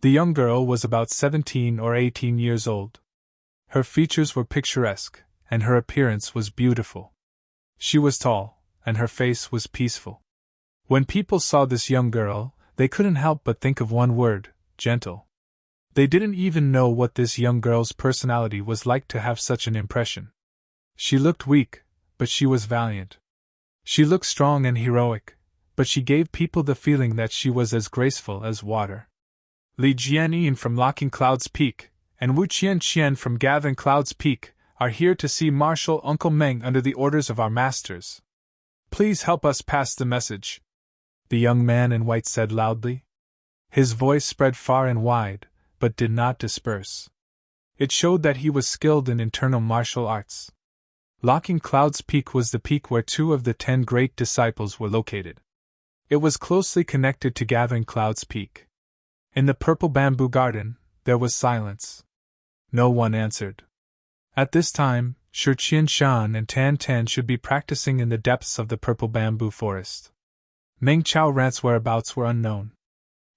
Speaker 1: The young girl was about 17 or 18 years old. Her features were picturesque, and her appearance was beautiful. She was tall, and her face was peaceful. When people saw this young girl, they couldn't help but think of one word: gentle. They didn't even know what this young girl's personality was like to have such an impression. She looked weak, but she was valiant. She looked strong and heroic, but she gave people the feeling that she was as graceful as water. Li Jianyin from Locking Cloud's Peak, and Wu Qian from Gathering Cloud's Peak, are here to see Marshal Uncle Meng under the orders of our masters. Please help us pass the message, the young man in white said loudly. His voice spread far and wide, but did not disperse. It showed that he was skilled in internal martial arts. Locking Cloud's Peak was the peak where 2 of the 10 great disciples were located. It was closely connected to Gathering Cloud's Peak. In the Purple Bamboo Garden, there was silence. No one answered. At this time, Shi Qianshan and Tan Tan should be practicing in the depths of the Purple Bamboo Forest. Meng Chao Rant's whereabouts were unknown.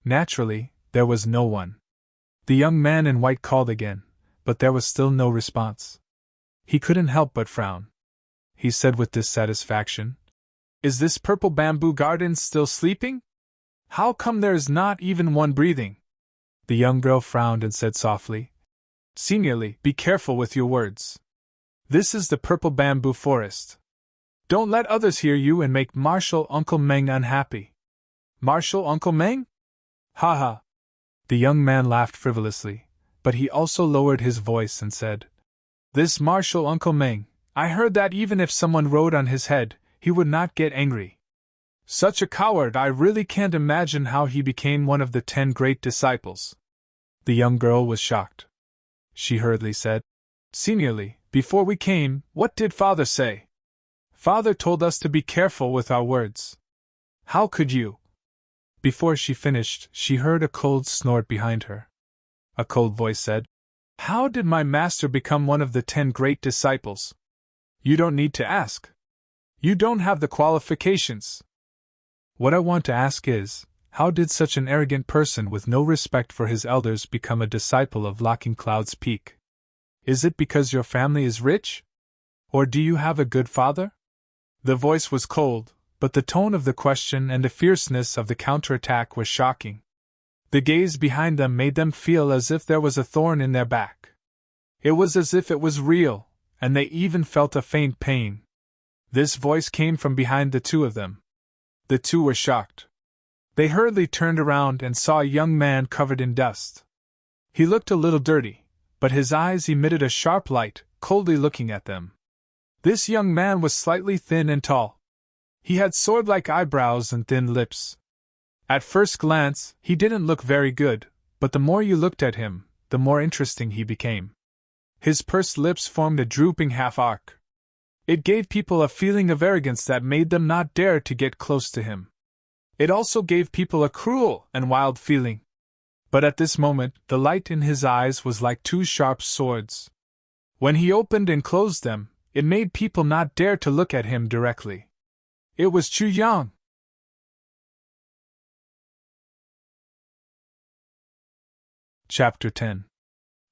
Speaker 1: Naturally, there was no one. The young man in white called again, but there was still no response. He couldn't help but frown. He said with dissatisfaction, "Is this Purple Bamboo Garden still sleeping? How come there is not even one breathing?" The young girl frowned and said softly, "Seniorly, be careful with your words. This is the Purple Bamboo Forest. Don't let others hear you and make Marshal Uncle Meng unhappy." "Marshal Uncle Meng? Ha ha!" The young man laughed frivolously, but he also lowered his voice and said, "This Marshal Uncle Meng, I heard that even if someone rode on his head, he would not get angry. Such a coward, I really can't imagine how he became one of the 10 great disciples." The young girl was shocked. She hurriedly said, "Seniorly, before we came, what did Father say? Father told us to be careful with our words. How could you?" Before she finished, she heard a cold snort behind her. A cold voice said, "How did my master become one of the 10 great disciples?" You don't need to ask. You don't have the qualifications. What I want to ask is, how did such an arrogant person with no respect for his elders become a disciple of Locking Cloud's Peak? Is it because your family is rich? Or do you have a good father? The voice was cold, but the tone of the question and the fierceness of the counterattack was shocking. The gaze behind them made them feel as if there was a thorn in their back. It was as if it was real, and they even felt a faint pain. This voice came from behind the two of them. The two were shocked. They hurriedly turned around and saw a young man covered in dust. He looked a little dirty, but his eyes emitted a sharp light, coldly looking at them. This young man was slightly thin and tall. He had sword-like eyebrows and thin lips. At first glance, he didn't look very good, but the more you looked at him, the more interesting he became. His pursed lips formed a drooping half-arc. It gave people a feeling of arrogance that made them not dare to get close to him. It also gave people a cruel and wild feeling. But at this moment, the light in his eyes was like two sharp swords. When he opened and closed them, it made people not dare to look at him directly. It was Chu Yang. Chapter 10.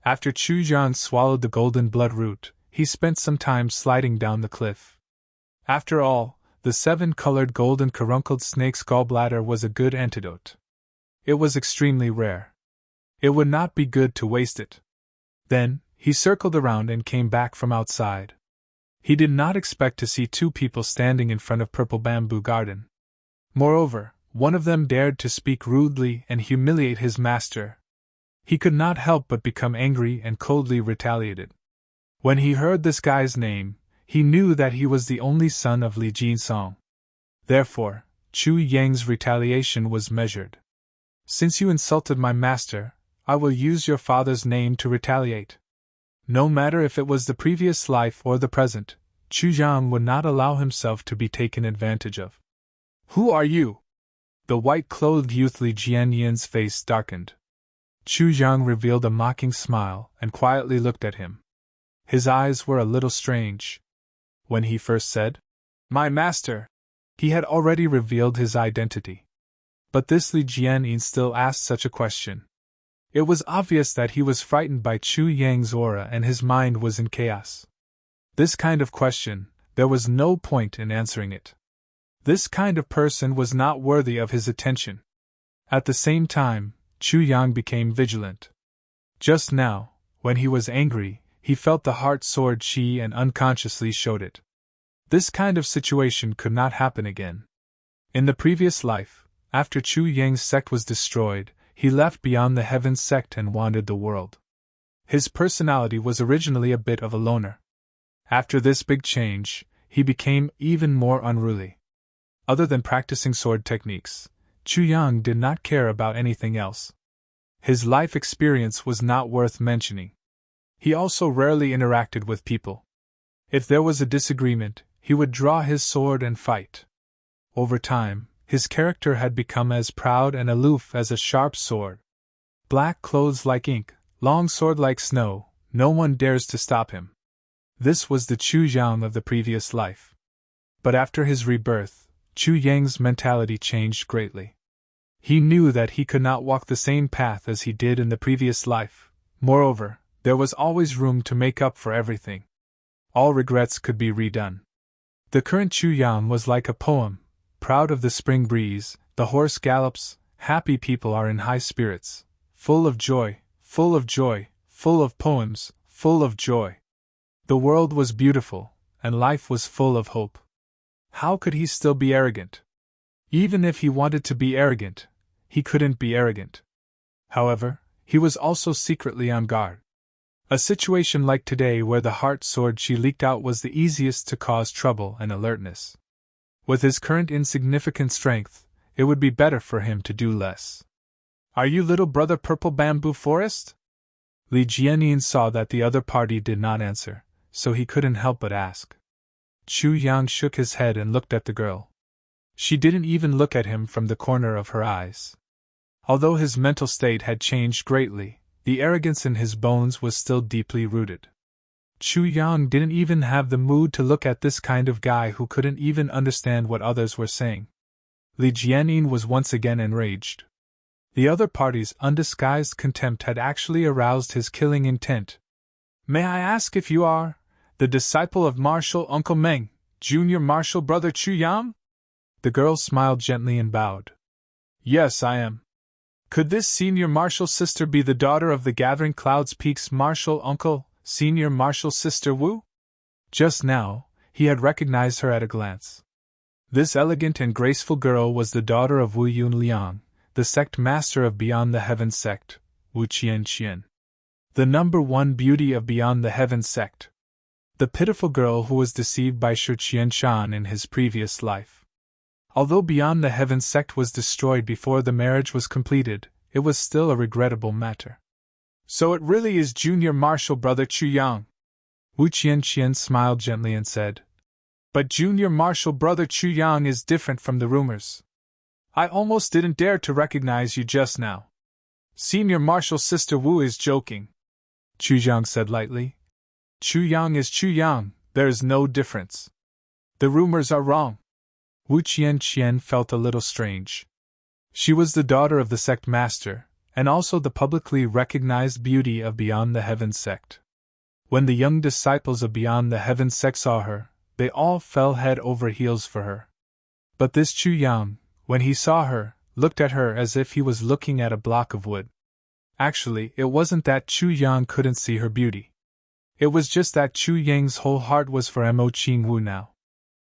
Speaker 1: After Chu Yang swallowed the golden blood root, he spent some time sliding down the cliff. After all, the 7-colored golden caruncled snake's gallbladder was a good antidote. It was extremely rare. It would not be good to waste it. Then, he circled around and came back from outside. He did not expect to see two people standing in front of Purple Bamboo Garden. Moreover, one of them dared to speak rudely and humiliate his master. He could not help but become angry and coldly retaliated. When he heard this guy's name, he knew that he was the only son of Li Jinsong. Therefore, Chu Yang's retaliation was measured. Since you insulted my master, I will use your father's name to retaliate. No matter if it was the previous life or the present, Chu Yang would not allow himself to be taken advantage of. Who are you? The white-clothed youth Li Jianyin's face darkened. Chu Yang revealed a mocking smile and quietly looked at him. His eyes were a little strange. When he first said, "My master," he had already revealed his identity. But this Li Jianyin still asked such a question. It was obvious that he was frightened by Chu Yang's aura and his mind was in chaos. This kind of question, there was no point in answering it. This kind of person was not worthy of his attention. At the same time, Chu Yang became vigilant. Just now, when he was angry, he felt the heart sword chi and unconsciously showed it. This kind of situation could not happen again. In the previous life, after Chu Yang's sect was destroyed, he left beyond the heavens sect and wandered the world. His personality was originally a bit of a loner. After this big change, he became even more unruly. Other than practicing sword techniques, Chu Yang did not care about anything else. His life experience was not worth mentioning. He also rarely interacted with people. If there was a disagreement, he would draw his sword and fight. Over time, his character had become as proud and aloof as a sharp sword. Black clothes like ink, long sword like snow, no one dares to stop him. This was the Chu Yang of the previous life. But after his rebirth, Chu Yang's mentality changed greatly. He knew that he could not walk the same path as he did in the previous life. Moreover, there was always room to make up for everything. All regrets could be redone. The current Chu Yang was like a poem, proud of the spring breeze, the horse gallops, happy people are in high spirits, full of joy, full of joy, full of poems, full of joy. The world was beautiful, and life was full of hope. How could he still be arrogant? Even if he wanted to be arrogant, he couldn't be arrogant. However, he was also secretly on guard. A situation like today where the heart sword chi leaked out was the easiest to cause trouble and alertness. With his current insignificant strength, it would be better for him to do less. Are you little brother Purple Bamboo Forest? Li Jianyin saw that the other party did not answer, so he couldn't help but ask. Chu Yang shook his head and looked at the girl. She didn't even look at him from the corner of her eyes. Although his mental state had changed greatly, the arrogance in his bones was still deeply rooted. Chu Yang didn't even have the mood to look at this kind of guy who couldn't even understand what others were saying. Li Jianyin was once again enraged. The other party's undisguised contempt had actually aroused his killing intent. "May I ask if you are the disciple of Martial Uncle Meng, Junior Martial Brother Chu Yang?" The girl smiled gently and bowed. "Yes, I am. Could this senior martial sister be the daughter of the Gathering Clouds Peak's martial uncle, senior martial sister Wu?" Just now, he had recognized her at a glance. This elegant and graceful girl was the daughter of Wu Yunliang, the sect master of Beyond the Heavens sect, Wu Qianqian. The #1 beauty of Beyond the Heavens sect. The pitiful girl who was deceived by Shi Qianshan in his previous life. Although Beyond the Heavens sect was destroyed before the marriage was completed, it was still a regrettable matter. "So it really is Junior Martial Brother Chu Yang?" Wu Qianqian smiled gently and said. "But Junior Martial Brother Chu Yang is different from the rumors. I almost didn't dare to recognize you just now. Senior Martial Sister Wu is joking," Chu Yang said lightly. "Chu Yang is Chu Yang, there is no difference. The rumors are wrong." Wu Qianqian felt a little strange. She was the daughter of the sect master, and also the publicly recognized beauty of Beyond the Heavens sect. When the young disciples of Beyond the Heavens sect saw her, they all fell head over heels for her. But this Chu Yang, when he saw her, looked at her as if he was looking at a block of wood. Actually, it wasn't that Chu Yang couldn't see her beauty. It was just that Chu Yang's whole heart was for Mo Qingwu now.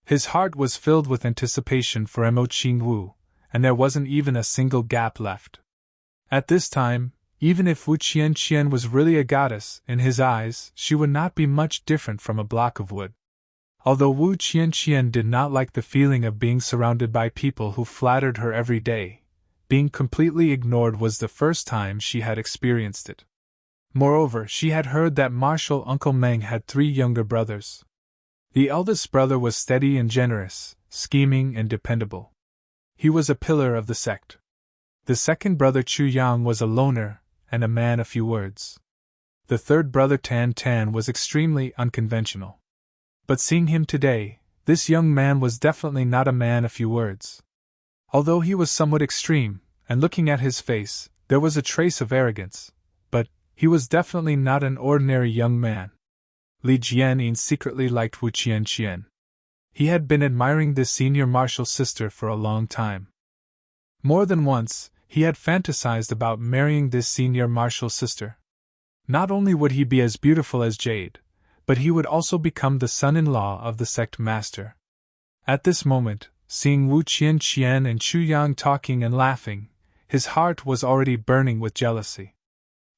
Speaker 1: His heart was filled with anticipation for Mo Qingwu, and there wasn't even a single gap left. At this time, even if Wu Qianqian was really a goddess, in his eyes, she would not be much different from a block of wood. Although Wu Qianqian did not like the feeling of being surrounded by people who flattered her every day, being completely ignored was the first time she had experienced it. Moreover, she had heard that Martial Uncle Meng had 3 younger brothers. The eldest brother was steady and generous, scheming and dependable. He was a pillar of the sect. The second brother Chu Yang was a loner, and a man of few words. The third brother Tan Tan was extremely unconventional. But seeing him today, this young man was definitely not a man of few words. Although he was somewhat extreme, and looking at his face, there was a trace of arrogance, but he was definitely not an ordinary young man. Li Jianyin secretly liked Wu Qianqian. He had been admiring this senior martial sister for a long time. More than once, he had fantasized about marrying this senior martial sister. Not only would he be as beautiful as Jade, but he would also become the son-in-law of the sect master. At this moment, seeing Wu Qianqian and Chu Yang talking and laughing, his heart was already burning with jealousy.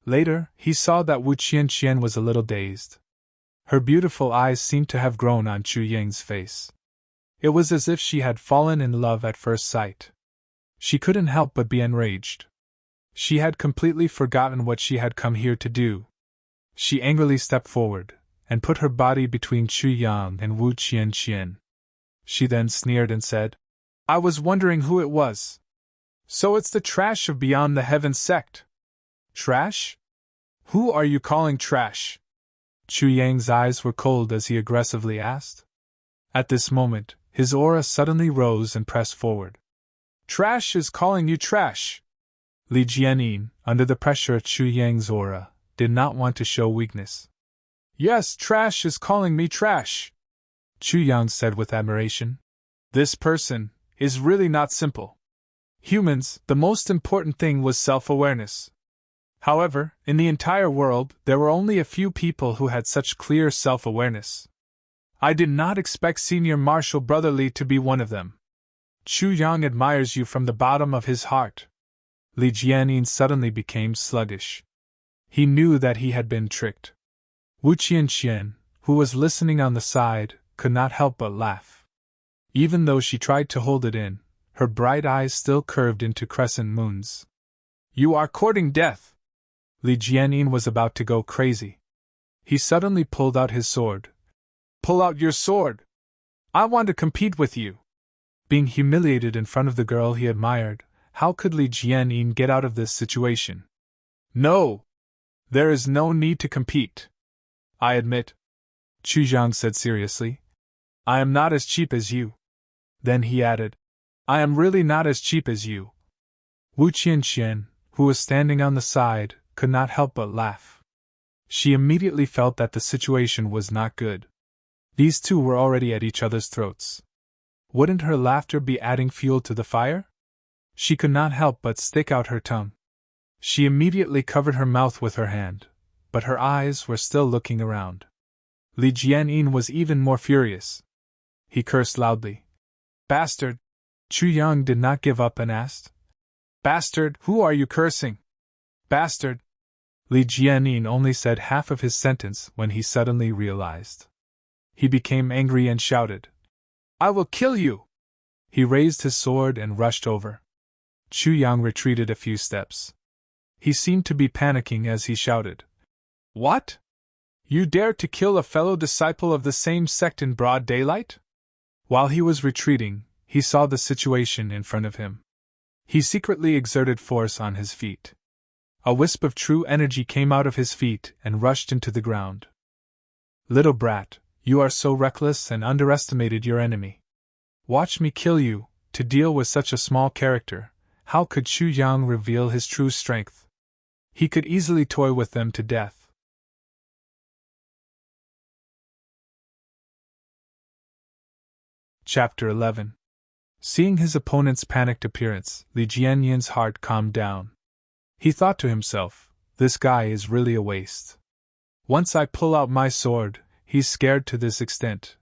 Speaker 1: Later, he saw that Wu Qianqian was a little dazed. Her beautiful eyes seemed to have grown on Chu Yang's face. It was as if she had fallen in love at first sight. She couldn't help but be enraged. She had completely forgotten what she had come here to do. She angrily stepped forward, and put her body between Chu Yang and Wu Qianqian. She then sneered and said, "I was wondering who it was. So it's the trash of Beyond the Heavens sect." "Trash? Who are you calling trash?" Chu Yang's eyes were cold as he aggressively asked. At this moment, his aura suddenly rose and pressed forward. "Trash is calling you trash." Li Jianyin, under the pressure of Chu Yang's aura, did not want to show weakness. "Yes, trash is calling me trash," Chu Yang said with admiration. "This person is really not simple. Humans, the most important thing was self-awareness. However, in the entire world, there were only a few people who had such clear self-awareness. I did not expect Senior Martial Brother Li to be one of them. Chu Yang admires you from the bottom of his heart." Li Jianyin suddenly became sluggish. He knew that he had been tricked. Wu Qianqian, who was listening on the side, could not help but laugh. Even though she tried to hold it in, her bright eyes still curved into crescent moons. "You are courting death!" Li Jianyin was about to go crazy. He suddenly pulled out his sword. "Pull out your sword! I want to compete with you!" Being humiliated in front of the girl he admired, how could Li Jianyin get out of this situation? "No! There is no need to compete. I admit, Chu Yang said seriously. I am not as cheap as you. Then he added, I am really not as cheap as you. Wu Qianqian, who was standing on the side, could not help but laugh. She immediately felt that the situation was not good. These two were already at each other's throats. Wouldn't her laughter be adding fuel to the fire? She could not help but stick out her tongue. She immediately covered her mouth with her hand, but her eyes were still looking around. Li Jianyin was even more furious. He cursed loudly. Bastard! Chu Yang did not give up and asked. Bastard, who are you cursing? Bastard! Li Jianyin only said half of his sentence when he suddenly realized. He became angry and shouted, I will kill you! He raised his sword and rushed over. Chu Yang retreated a few steps. He seemed to be panicking as he shouted. What? You dare to kill a fellow disciple of the same sect in broad daylight? While he was retreating, he saw the situation in front of him. He secretly exerted force on his feet. A wisp of true energy came out of his feet and rushed into the ground. Little brat, you are so reckless and underestimated your enemy. Watch me kill you. To deal with such a small character, how could Chu Yang reveal his true strength? He could easily toy with them to death. Chapter 11. Seeing his opponent's panicked appearance, Li Jianyin's heart calmed down. He thought to himself, this guy is really a waste. Once I pull out my sword, he's scared to this extent.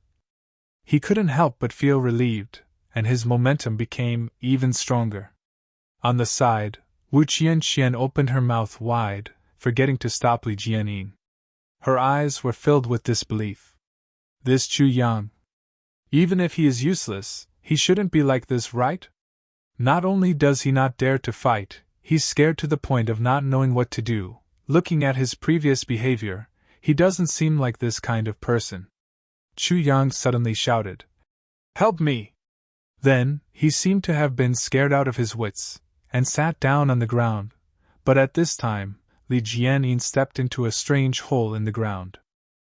Speaker 1: He couldn't help but feel relieved, and his momentum became even stronger. On the side, Wu Qianqian opened her mouth wide, forgetting to stop Li Jianyin. Her eyes were filled with disbelief. This Chu Yang. Even if he is useless, he shouldn't be like this, right? Not only does he not dare to fight, he's scared to the point of not knowing what to do. Looking at his previous behavior, he doesn't seem like this kind of person. Chu Yang suddenly shouted, Help me! Then, he seemed to have been scared out of his wits, and sat down on the ground, but at this time, Li Jianyin stepped into a strange hole in the ground.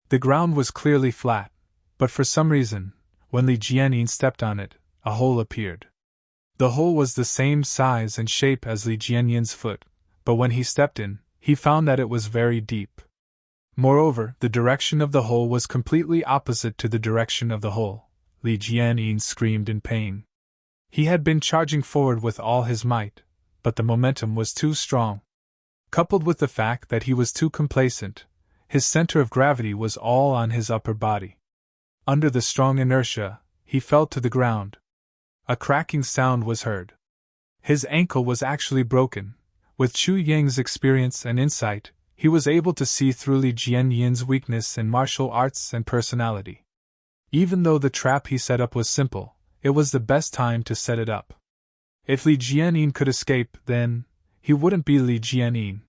Speaker 1: The ground was clearly flat, but for some reason, when Li Jianyin stepped on it, a hole appeared. The hole was the same size and shape as Li Jianyin's foot, but when he stepped in, he found that it was very deep. Moreover, the direction of the hole was completely opposite to the direction of the hole. Li Jianyin screamed in pain. He had been charging forward with all his might, but the momentum was too strong. Coupled with the fact that he was too complacent, his center of gravity was all on his upper body. Under the strong inertia, he fell to the ground. A cracking sound was heard. His ankle was actually broken. With Chu Yang's experience and insight, he was able to see through Li Jianyin's weakness in martial arts and personality. Even though the trap he set up was simple, it was the best time to set it up. If Li Jianyin could escape, then he wouldn't be Li Jianyin.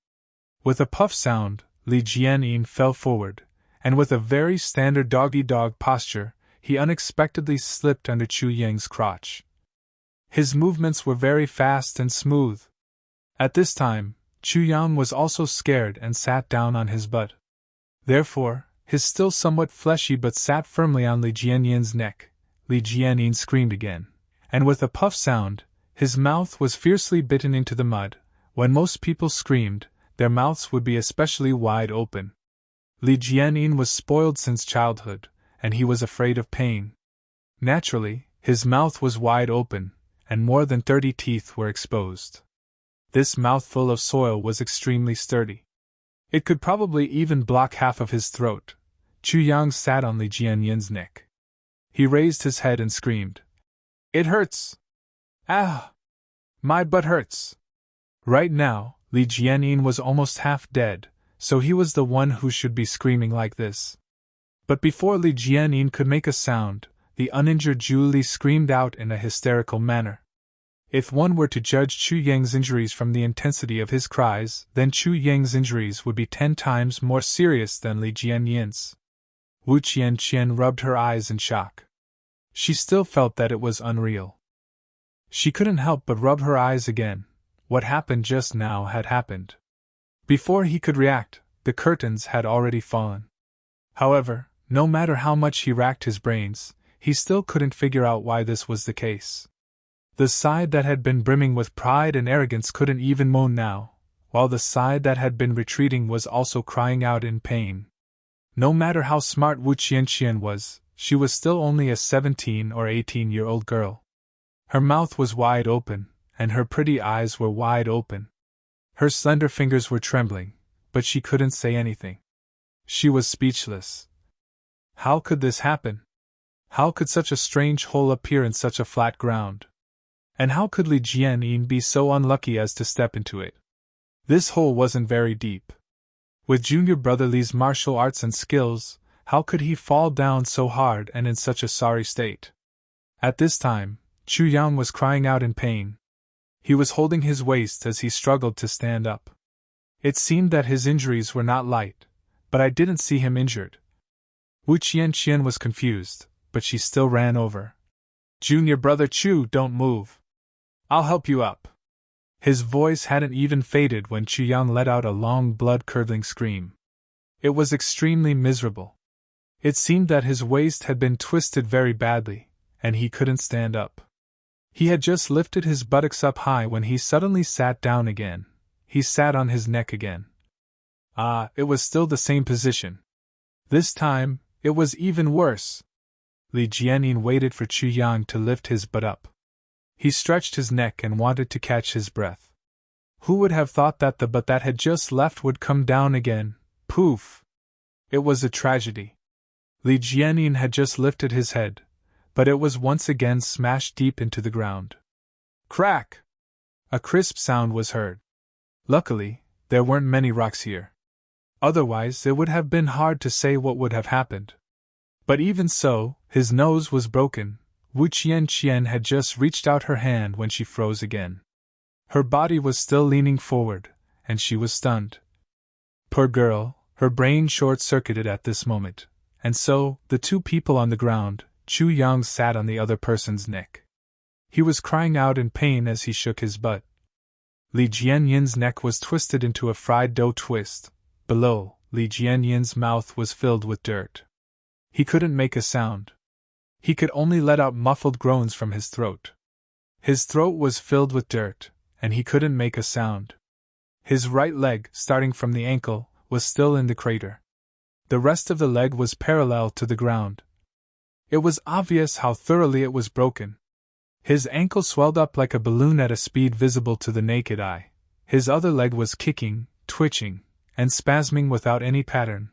Speaker 1: With a puff sound, Li Jianyin fell forward, and with a very standard dog-eat-dog posture, he unexpectedly slipped under Chu Yang's crotch. His movements were very fast and smooth. At this time, Chu Yang was also scared and sat down on his butt. Therefore, his still somewhat fleshy butt sat firmly on Li Jianyin's neck. Li Jianyin screamed again, and with a puff sound, his mouth was fiercely bitten into the mud. When most people screamed, their mouths would be especially wide open. Li Jianyin was spoiled since childhood, and he was afraid of pain. Naturally, his mouth was wide open, and more than 30 teeth were exposed. This mouthful of soil was extremely sturdy. It could probably even block half of his throat. Chu Yang sat on Li Jianyin's neck. He raised his head and screamed, It hurts! Ah! My butt hurts! Right now, Li Jianyin was almost half dead, so he was the one who should be screaming like this. But before Li Jianyin could make a sound, the uninjured Zhu Li screamed out in a hysterical manner. If one were to judge Chu Yang's injuries from the intensity of his cries, then Chu Yang's injuries would be 10 times more serious than Li Jianyin's. Wu Qianqian rubbed her eyes in shock. She still felt that it was unreal. She couldn't help but rub her eyes again. What happened just now had happened. Before he could react, the curtains had already fallen. However, no matter how much he racked his brains, he still couldn't figure out why this was the case. The side that had been brimming with pride and arrogance couldn't even moan now, while the side that had been retreating was also crying out in pain. No matter how smart Wu Qianqian was, she was still only a 17 or 18-year-old girl. Her mouth was wide open, and her pretty eyes were wide open. Her slender fingers were trembling, but she couldn't say anything. She was speechless. How could this happen? How could such a strange hole appear in such a flat ground? And how could Li Jianyin be so unlucky as to step into it? This hole wasn't very deep. With junior brother Li's martial arts and skills, how could he fall down so hard and in such a sorry state? At this time, Chu Yang was crying out in pain. He was holding his waist as he struggled to stand up. It seemed that his injuries were not light, but I didn't see him injured. Wu Qianqian was confused, but she still ran over. Junior brother Chu, don't move. I'll help you up. His voice hadn't even faded when Chu Yang let out a long blood-curdling scream. It was extremely miserable. It seemed that his waist had been twisted very badly, and he couldn't stand up. He had just lifted his buttocks up high when he suddenly sat down again. He sat on his neck again. It was still the same position. This time, it was even worse. Li Jianyin waited for Chu Yang to lift his butt up. He stretched his neck and wanted to catch his breath. Who would have thought that the butt that had just left would come down again? Poof! It was a tragedy. Li Jianyin had just lifted his head, but it was once again smashed deep into the ground. Crack! A crisp sound was heard. Luckily, there weren't many rocks here. Otherwise, it would have been hard to say what would have happened. But even so, his nose was broken. Wu Qianqian had just reached out her hand when she froze again. Her body was still leaning forward, and she was stunned. Poor girl, her brain short-circuited at this moment, and so, the two people on the ground, Chu Yang sat on the other person's neck. He was crying out in pain as he shook his butt. Li Jianyin's neck was twisted into a fried dough twist. Below, Li Jianyin's mouth was filled with dirt. He couldn't make a sound. He could only let out muffled groans from his throat. His throat was filled with dirt, and he couldn't make a sound. His right leg, starting from the ankle, was still in the crater. The rest of the leg was parallel to the ground. It was obvious how thoroughly it was broken. His ankle swelled up like a balloon at a speed visible to the naked eye. His other leg was kicking, twitching, and spasming without any pattern.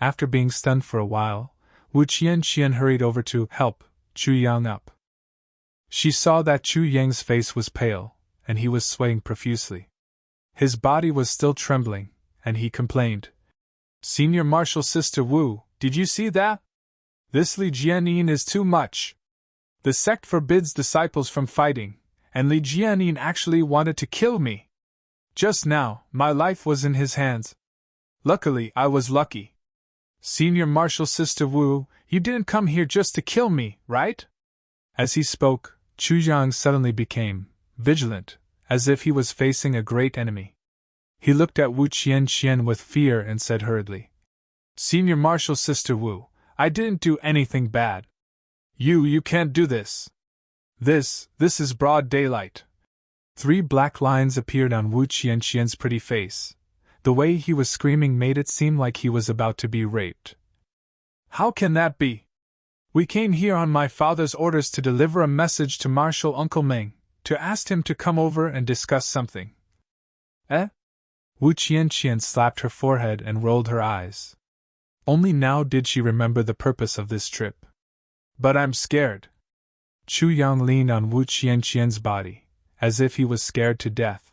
Speaker 1: After being stunned for a while, Wu Qianqian hurried over to help Chu Yang up. She saw that Chu Yang's face was pale, and he was swaying profusely. His body was still trembling, and he complained. Senior Marshal Sister Wu, did you see that? This Li Jianyin is too much. The sect forbids disciples from fighting, and Li Jianyin actually wanted to kill me. Just now, my life was in his hands. Luckily, I was lucky. Senior Marshal Sister Wu, you didn't come here just to kill me, right? As he spoke, Chu Yang suddenly became vigilant, as if he was facing a great enemy. He looked at Wu Qianqian with fear and said hurriedly, Senior Marshal Sister Wu, I didn't do anything bad. You can't do this. This is broad daylight. 3 black lines appeared on Wu Qianqian's pretty face. The way he was screaming made it seem like he was about to be raped. How can that be? We came here on my father's orders to deliver a message to Marshal Uncle Meng, to ask him to come over and discuss something. Eh? Wu Qianqian slapped her forehead and rolled her eyes. Only now did she remember the purpose of this trip. But I'm scared. Chu Yang leaned on Wu Qianqian's body, as if he was scared to death.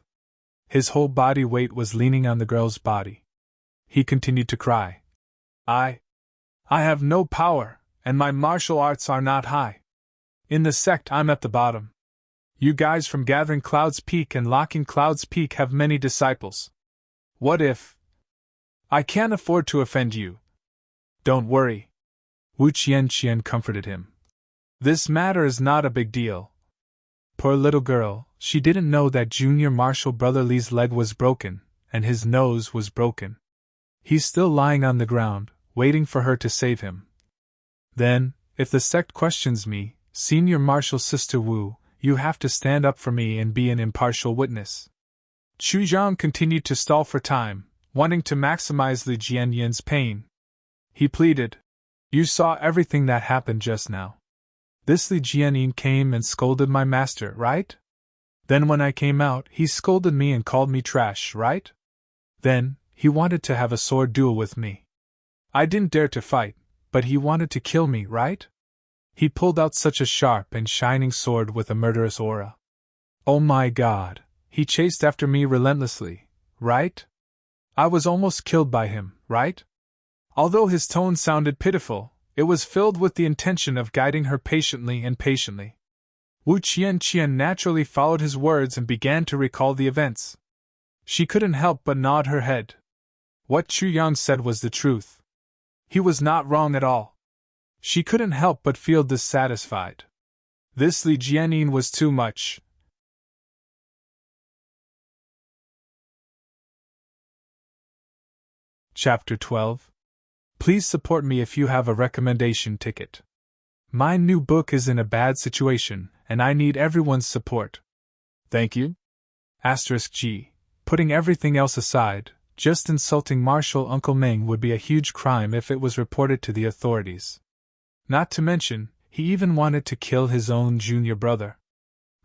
Speaker 1: His whole body weight was leaning on the girl's body. He continued to cry. I have no power, and my martial arts are not high. In the sect I'm at the bottom. You guys from Gathering Clouds Peak and Locking Clouds Peak have many disciples. What if? I can't afford to offend you. Don't worry. Wu Qianqian comforted him. This matter is not a big deal. Poor little girl, she didn't know that Junior Marshal Brother Li's leg was broken, and his nose was broken. He's still lying on the ground, waiting for her to save him. Then, if the sect questions me, Senior Marshal Sister Wu, you have to stand up for me and be an impartial witness. Chu Zhang continued to stall for time, wanting to maximize Li Jianyin's pain. He pleaded, "You saw everything that happened just now. This Li Jianyin came and scolded my master, right? Then when I came out, he scolded me and called me trash, right? Then, he wanted to have a sword duel with me. I didn't dare to fight, but he wanted to kill me, right? He pulled out such a sharp and shining sword with a murderous aura. Oh my God, he chased after me relentlessly, right? I was almost killed by him, right?" Although his tone sounded pitiful, it was filled with the intention of guiding her patiently and patiently. Wu Qianqian naturally followed his words and began to recall the events. She couldn't help but nod her head. What Chu Yang said was the truth. He was not wrong at all. She couldn't help but feel dissatisfied. This Li Jianyin was too much. Chapter 12. Please support me if you have a recommendation ticket. My new book is in a bad situation, and I need everyone's support. Thank you. G. Putting everything else aside, just insulting Marshal Uncle Meng would be a huge crime if it was reported to the authorities. Not to mention, he even wanted to kill his own junior brother.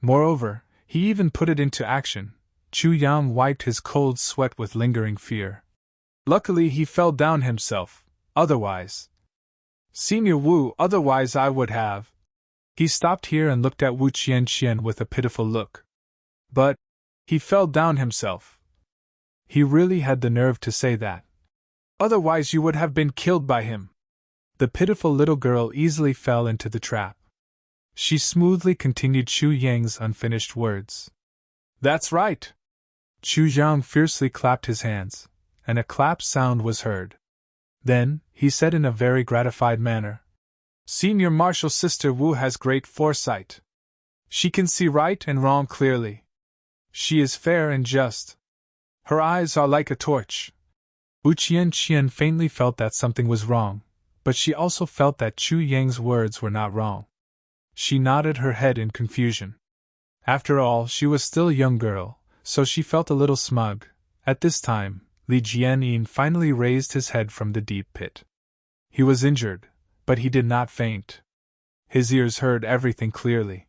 Speaker 1: Moreover, he even put it into action. Chu Yang wiped his cold sweat with lingering fear. Luckily he fell down himself. Otherwise, Senior Wu, otherwise I would have. He stopped here and looked at Wu Qianqian with a pitiful look. But, he fell down himself. He really had the nerve to say that. Otherwise you would have been killed by him. The pitiful little girl easily fell into the trap. She smoothly continued Chu Yang's unfinished words. That's right. Chu Zhang fiercely clapped his hands, and a clap sound was heard. Then, he said in a very gratified manner, Senior Marshal Sister Wu has great foresight. She can see right and wrong clearly. She is fair and just. Her eyes are like a torch. Wu Qianqian faintly felt that something was wrong, but she also felt that Chu Yang's words were not wrong. She nodded her head in confusion. After all, she was still a young girl, so she felt a little smug. At this time, Li Jianyin finally raised his head from the deep pit. He was injured, but he did not faint. His ears heard everything clearly.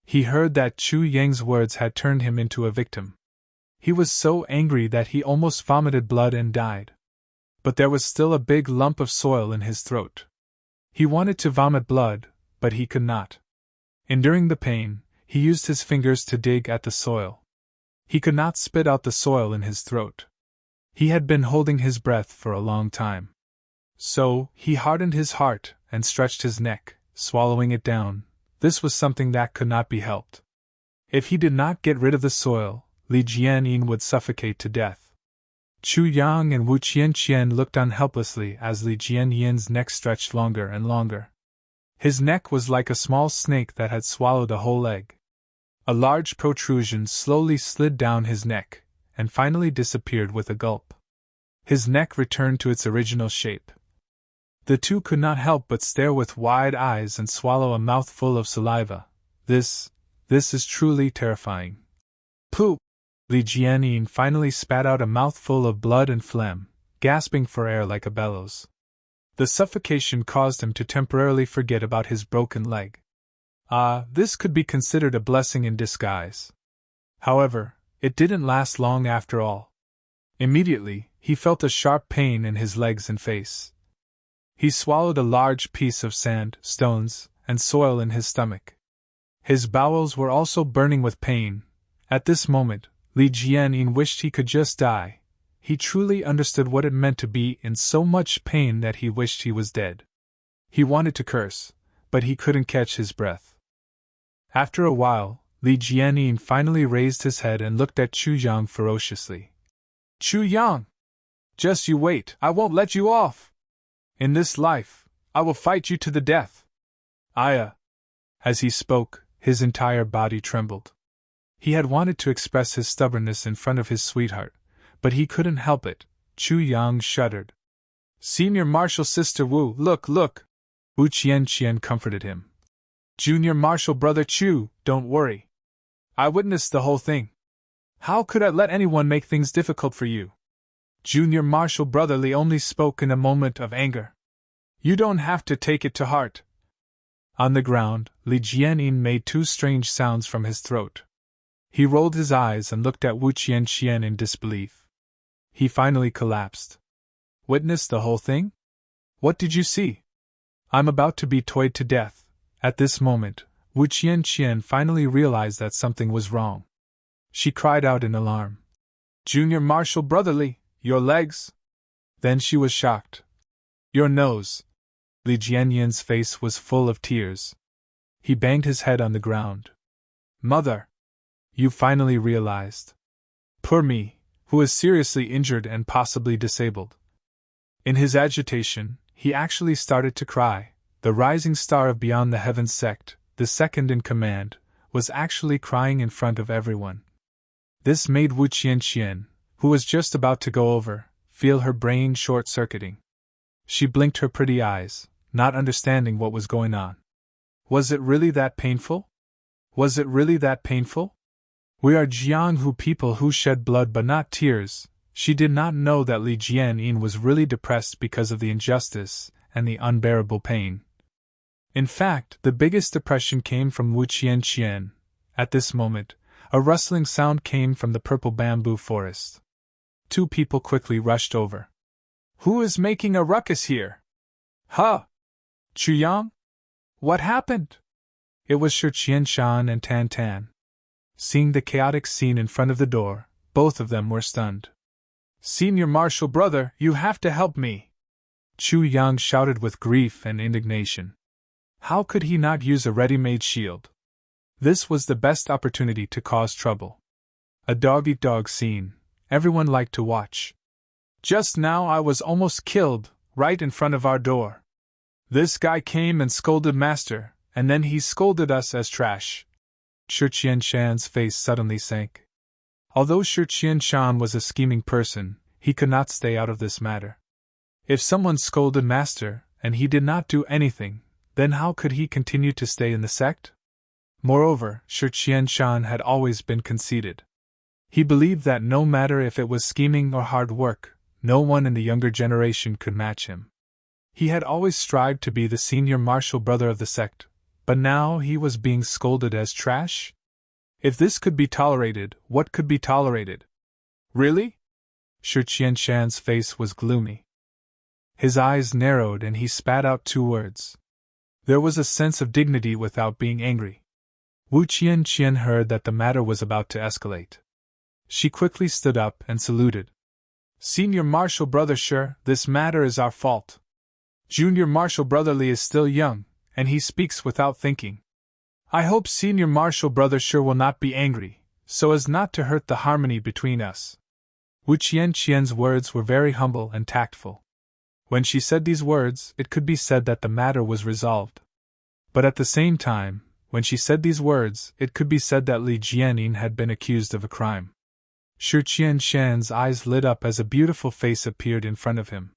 Speaker 1: He heard that Chu Yang's words had turned him into a victim. He was so angry that he almost vomited blood and died. But there was still a big lump of soil in his throat. He wanted to vomit blood, but he could not. Enduring the pain, he used his fingers to dig at the soil. He could not spit out the soil in his throat. He had been holding his breath for a long time. So, he hardened his heart and stretched his neck, swallowing it down. This was something that could not be helped. If he did not get rid of the soil, Li Jianyin would suffocate to death. Chu Yang and Wu Qianqian looked on helplessly as Li Jianyin's neck stretched longer and longer. His neck was like a small snake that had swallowed a whole egg. A large protrusion slowly slid down his neck, and finally disappeared with a gulp. His neck returned to its original shape. The two could not help but stare with wide eyes and swallow a mouthful of saliva. This is truly terrifying. Poop! Li Jianyin finally spat out a mouthful of blood and phlegm, gasping for air like a bellows. The suffocation caused him to temporarily forget about his broken leg. This could be considered a blessing in disguise. However, it didn't last long after all. Immediately, he felt a sharp pain in his legs and face. He swallowed a large piece of sand, stones, and soil in his stomach. His bowels were also burning with pain. At this moment, Li Jianyin wished he could just die. He truly understood what it meant to be in so much pain that he wished he was dead. He wanted to curse, but he couldn't catch his breath. After a while, Li Jianyin finally raised his head and looked at Chu Yang ferociously. Chu Yang! Just you wait, I won't let you off! In this life, I will fight you to the death! As he spoke, his entire body trembled. He had wanted to express his stubbornness in front of his sweetheart, but he couldn't help it. Chu Yang shuddered. Senior Marshal Sister Wu, look! Wu Qianqian comforted him. Junior Marshal Brother Chu, don't worry. I witnessed the whole thing. How could I let anyone make things difficult for you? Junior Marshal Brother Li only spoke in a moment of anger. You don't have to take it to heart. On the ground, Li Jianyin made two strange sounds from his throat. He rolled his eyes and looked at Wu Qianqian in disbelief. He finally collapsed. Witnessed the whole thing? What did you see? I'm about to be toyed to death. At this moment, Wu Qianqian finally realized that something was wrong. She cried out in alarm. Junior Marshal Brother Li, your legs? Then she was shocked. Your nose. Li Jianyin's face was full of tears. He banged his head on the ground. Mother! You finally realized. Poor me, who is seriously injured and possibly disabled. In his agitation, he actually started to cry. The rising star of Beyond the Heavens sect, the second in command, was actually crying in front of everyone. This made Wu Qianqian, who was just about to go over, feel her brain short-circuiting. She blinked her pretty eyes, not understanding what was going on. Was it really that painful? Was it really that painful? We are Jianghu people who shed blood but not tears. She did not know that Li Jianyin was really depressed because of the injustice and the unbearable pain. In fact, the biggest depression came from Wu Qianqian. At this moment, a rustling sound came from the purple bamboo forest. Two people quickly rushed over. Who is making a ruckus here? Huh? Chuyang? What happened? It was Shi Qianshan and Tan Tan. Seeing the chaotic scene in front of the door, both of them were stunned. Senior Marshal Brother, you have to help me! Chu Yang shouted with grief and indignation. How could he not use a ready-made shield? This was the best opportunity to cause trouble. A dog-eat-dog scene, everyone liked to watch. Just now I was almost killed, right in front of our door. This guy came and scolded Master, and then he scolded us as trash. Shi Qianshan's face suddenly sank. Although Shi Qianshan was a scheming person, he could not stay out of this matter. If someone scolded Master, and he did not do anything, then how could he continue to stay in the sect? Moreover, Shi Qianshan had always been conceited. He believed that no matter if it was scheming or hard work, no one in the younger generation could match him. He had always strived to be the senior martial brother of the sect, but now he was being scolded as trash? If this could be tolerated, what could be tolerated? Really? Shi Qianshan's face was gloomy. His eyes narrowed and he spat out two words. There was a sense of dignity without being angry. Wu Qianqian heard that the matter was about to escalate. She quickly stood up and saluted. Senior Marshal Brother Shi, this matter is our fault. Junior Marshal Brother Li is still young, and he speaks without thinking. I hope Senior Marshal Brother Shi will not be angry, so as not to hurt the harmony between us. Wu Qianqian's words were very humble and tactful. When she said these words, it could be said that the matter was resolved. But at the same time, when she said these words, it could be said that Li Jianyin had been accused of a crime. Shi Qianshan's eyes lit up as a beautiful face appeared in front of him.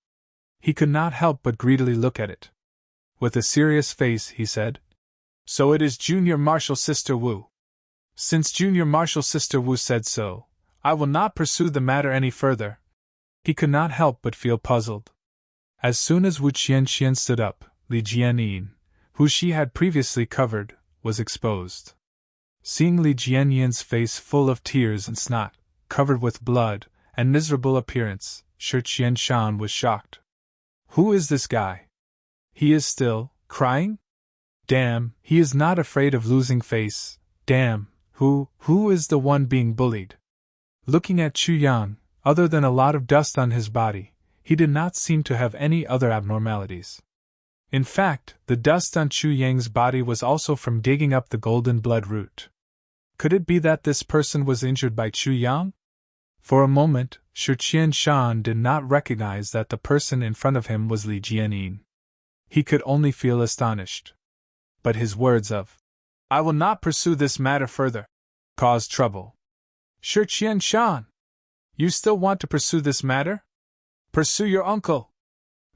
Speaker 1: He could not help but greedily look at it. With a serious face, he said, So it is Junior Marshal Sister Wu. Since Junior Marshal Sister Wu said so, I will not pursue the matter any further. He could not help but feel puzzled. As soon as Wu Qianqian stood up, Li Jianyin, who she had previously covered, was exposed. Seeing Li Jianyin's face full of tears and snot, covered with blood, and miserable appearance, Shi Qianshan was shocked. Who is this guy? He is still crying? Damn, he is not afraid of losing face. Damn, who is the one being bullied? Looking at Chu Yang, other than a lot of dust on his body, he did not seem to have any other abnormalities. In fact, the dust on Chu Yang's body was also from digging up the golden blood root. Could it be that this person was injured by Chu Yang? For a moment, Shi Qianshan did not recognize that the person in front of him was Li Jianyin. He could only feel astonished. But his words of, I will not pursue this matter further, caused trouble. Shi Qianshan! You still want to pursue this matter? Pursue your uncle!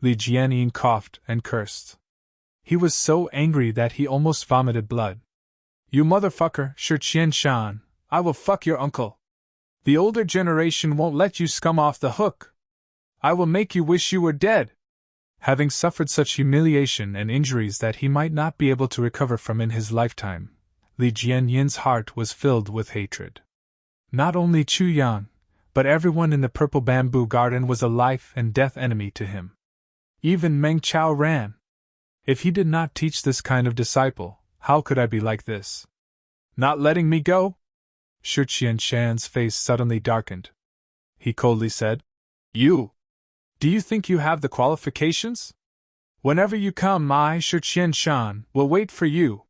Speaker 1: Li Jianyin coughed and cursed. He was so angry that he almost vomited blood. You motherfucker, Shi Qianshan, I will fuck your uncle. The older generation won't let you scum off the hook. I will make you wish you were dead. Having suffered such humiliation and injuries that he might not be able to recover from in his lifetime, Li Jianyin's heart was filled with hatred. Not only Chu Yang, but everyone in the Purple Bamboo Garden was a life and death enemy to him. Even Meng Chao ran. If he did not teach this kind of disciple, how could I be like this? Not letting me go? Shi Qianshan's face suddenly darkened. He coldly said, You! Do you think you have the qualifications? Whenever you come, I, Shi Qianshan, will wait for you.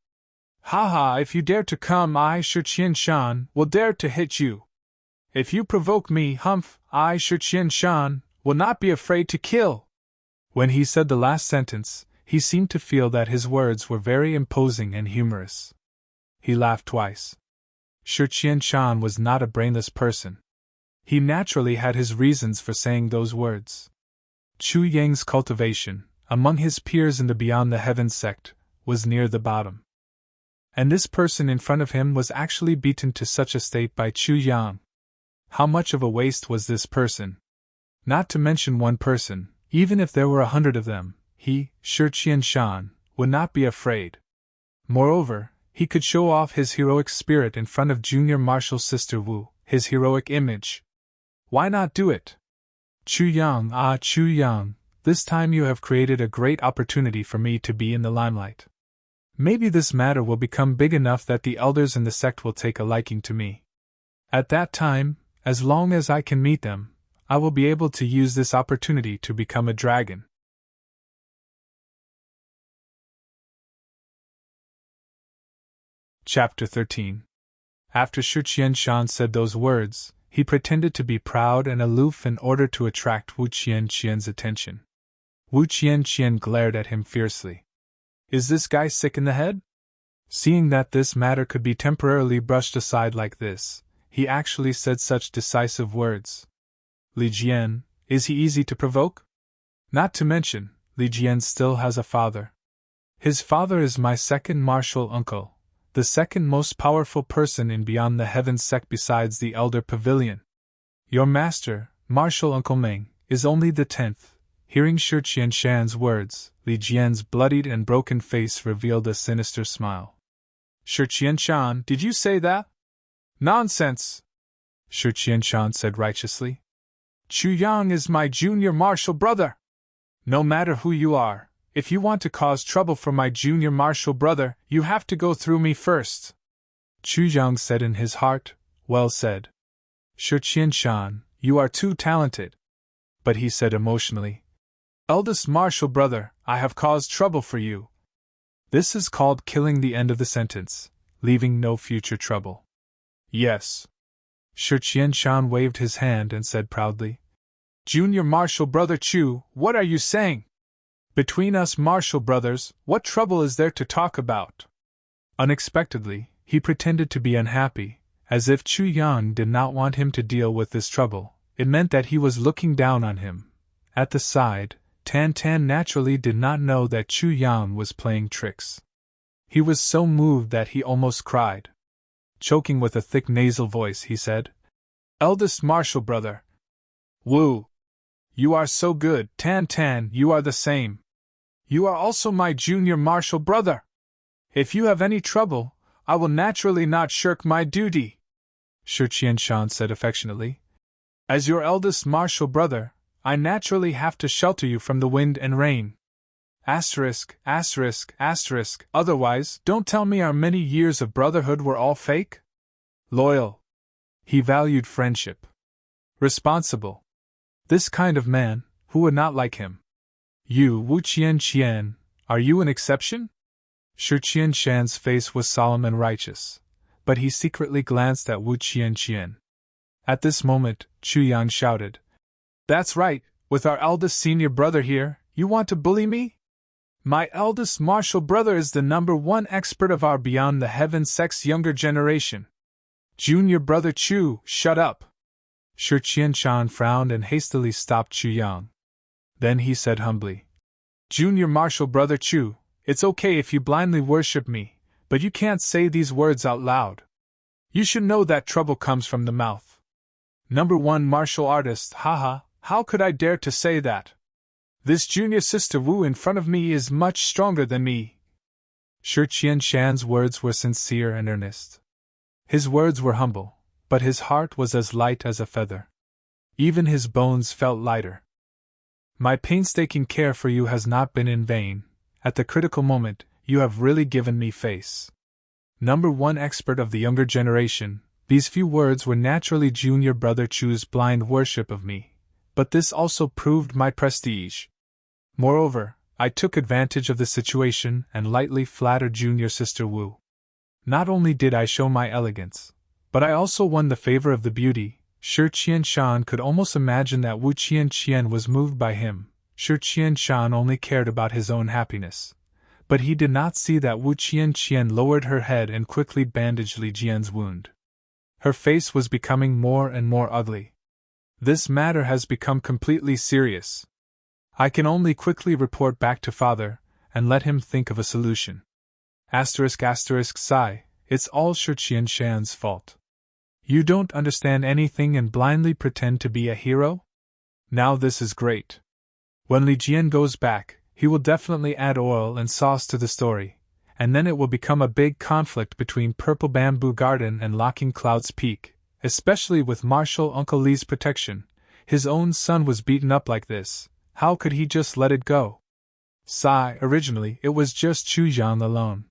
Speaker 1: Ha ha, if you dare to come, I, Shi Qianshan, will dare to hit you. If you provoke me, humph, I, Shi Qianshan, will not be afraid to kill. When he said the last sentence, he seemed to feel that his words were very imposing and humorous. He laughed twice. Shi Qianshan was not a brainless person. He naturally had his reasons for saying those words. Chu Yang's cultivation, among his peers in the Beyond the Heavens sect, was near the bottom. And this person in front of him was actually beaten to such a state by Chu Yang. How much of a waste was this person? Not to mention one person, even if there were 100 of them, he, Shi Qianshan, would not be afraid. Moreover, he could show off his heroic spirit in front of Junior Marshal Sister Wu, his heroic image. Why not do it? Chu Yang, ah Chu Yang, this time you have created a great opportunity for me to be in the limelight. Maybe this matter will become big enough that the elders in the sect will take a liking to me. At that time, as long as I can meet them, I will be able to use this opportunity to become a dragon. Chapter 13. After Shi Qianshan said those words, he pretended to be proud and aloof in order to attract Wu Qianqian's attention. Wu Qianqian glared at him fiercely. Is this guy sick in the head? Seeing that this matter could be temporarily brushed aside like this, he actually said such decisive words. Li Jian, is he easy to provoke? Not to mention, Li Jian still has a father. His father is my second martial uncle, the second most powerful person in Beyond the Heavens sect besides the Elder Pavilion. Your master, Martial Uncle Meng, is only the 10th. Hearing Shi Qianshan's words, Li Jian's bloodied and broken face revealed a sinister smile. Shi Qianshan, did you say that? Nonsense! Shi Qianshan said righteously. Chu Yang is my junior martial brother. No matter who you are, if you want to cause trouble for my junior martial brother, you have to go through me first. Chu Yang said in his heart, Well said. Shi Qianshan, you are too talented. But he said emotionally, Eldest martial brother, I have caused trouble for you. This is called killing the end of the sentence, leaving no future trouble. Yes. Shi Qianshan waved his hand and said proudly, Junior martial brother Chu, what are you saying? Between us martial brothers, what trouble is there to talk about? Unexpectedly, he pretended to be unhappy, as if Chu Yang did not want him to deal with this trouble. It meant that he was looking down on him. At the side, Tan Tan naturally did not know that Chu Yang was playing tricks. He was so moved that he almost cried. Choking with a thick nasal voice, he said, Eldest martial brother. Wu! You are so good, Tan Tan, you are the same. You are also my junior martial brother. If you have any trouble, I will naturally not shirk my duty. Shi Qianshan said affectionately. As your eldest martial brother, I naturally have to shelter you from the wind and rain. Asterisk, asterisk, asterisk, otherwise, don't tell me our many years of brotherhood were all fake? Loyal. He valued friendship. Responsible. This kind of man, who would not like him? You, Wu Qianqian, are you an exception? Shi Qianshan's face was solemn and righteous, but he secretly glanced at Wu Qianqian. At this moment, Chu Yang shouted, That's right, with our eldest senior brother here, you want to bully me? My eldest martial brother is the #1 expert of our Beyond the Heavens sect's younger generation. Junior brother Chu, shut up! Shi Qianshan frowned and hastily stopped Chu Yang. Then he said humbly, Junior martial brother Chu, It's okay if you blindly worship me, but you can't say these words out loud. You should know that trouble comes from the mouth. Number 1 martial artist, haha, how could I dare to say that? This junior sister Wu in front of me is much stronger than me. Shi Qianshan's words were sincere and earnest. His words were humble, but his heart was as light as a feather. Even his bones felt lighter. My painstaking care for you has not been in vain. At the critical moment, you have really given me face. Number 1 expert of the younger generation, these few words were naturally junior brother Chu's blind worship of me, but this also proved my prestige. Moreover, I took advantage of the situation and lightly flattered junior sister Wu. Not only did I show my elegance, but I also won the favor of the beauty. Shi Qianshan could almost imagine that Wu Qianqian was moved by him. Shi Qianshan only cared about his own happiness. But he did not see that Wu Qianqian lowered her head and quickly bandaged Li Jian's wound. Her face was becoming more and more ugly. This matter has become completely serious. I can only quickly report back to father, and let him think of a solution. Sigh, it's all Shi Qianshan's fault. You don't understand anything and blindly pretend to be a hero? Now this is great. When Li Jian goes back, he will definitely add oil and sauce to the story, and then it will become a big conflict between Purple Bamboo Garden and Locking Cloud's Peak, especially with Marshal Uncle Li's protection. His own son was beaten up like this, how could he just let it go? Originally it was just Chu Yang alone.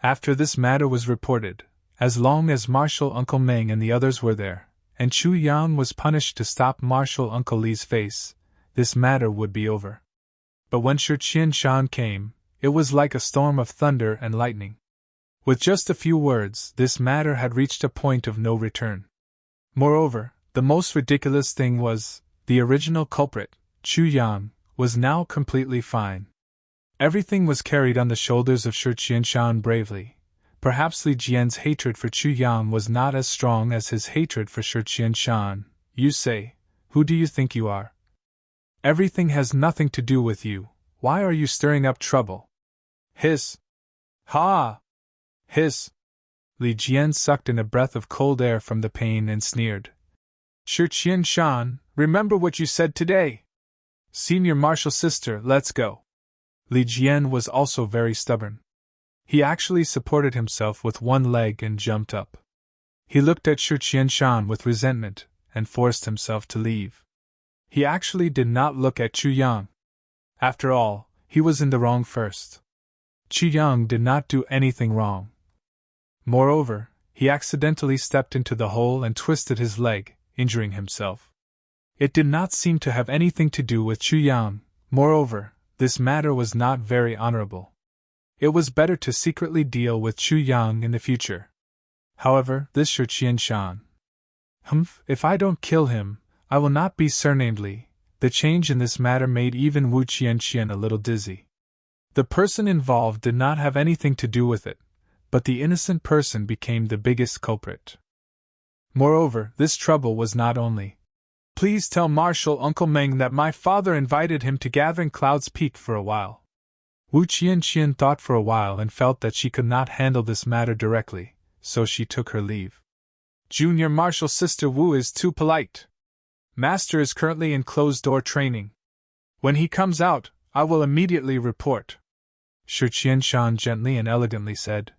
Speaker 1: After this matter was reported, as long as Marshal Uncle Meng and the others were there, and Chu Yang was punished to stop Marshal Uncle Li's face, this matter would be over. But when Shi Qianshan came, it was like a storm of thunder and lightning. With just a few words, this matter had reached a point of no return. Moreover, the most ridiculous thing was, the original culprit, Chu Yang, was now completely fine. Everything was carried on the shoulders of Shi Qianshan bravely. Perhaps Li Jian's hatred for Chu Yang was not as strong as his hatred for Shi Qianshan. You say, who do you think you are? Everything has nothing to do with you. Why are you stirring up trouble? Hiss! Ha! Hiss! Li Jian sucked in a breath of cold air from the pain and sneered. Shi Qianshan, remember what you said today! Senior Marshal Sister, let's go! Li Jian was also very stubborn. He actually supported himself with one leg and jumped up. He looked at Shi Qianshan with resentment, and forced himself to leave. He actually did not look at Chu Yang. After all, he was in the wrong first. Chu Yang did not do anything wrong. Moreover, he accidentally stepped into the hole and twisted his leg, injuring himself. It did not seem to have anything to do with Chu Yang. Moreover, this matter was not very honorable. It was better to secretly deal with Chu Yang in the future. However, this Shi Qianshan. If I don't kill him, I will not be surnamed Li. The change in this matter made even Wu Qianqian a little dizzy. The person involved did not have anything to do with it, but the innocent person became the biggest culprit. Moreover, this trouble was not only. Please tell Marshal Uncle Meng that my father invited him to Gathering Cloud's Peak for a while. Wu Qianqian thought for a while and felt that she could not handle this matter directly, so she took her leave. Junior Marshal Sister Wu is too polite. Master is currently in closed-door training. When he comes out, I will immediately report. Shi Qianshan gently and elegantly said.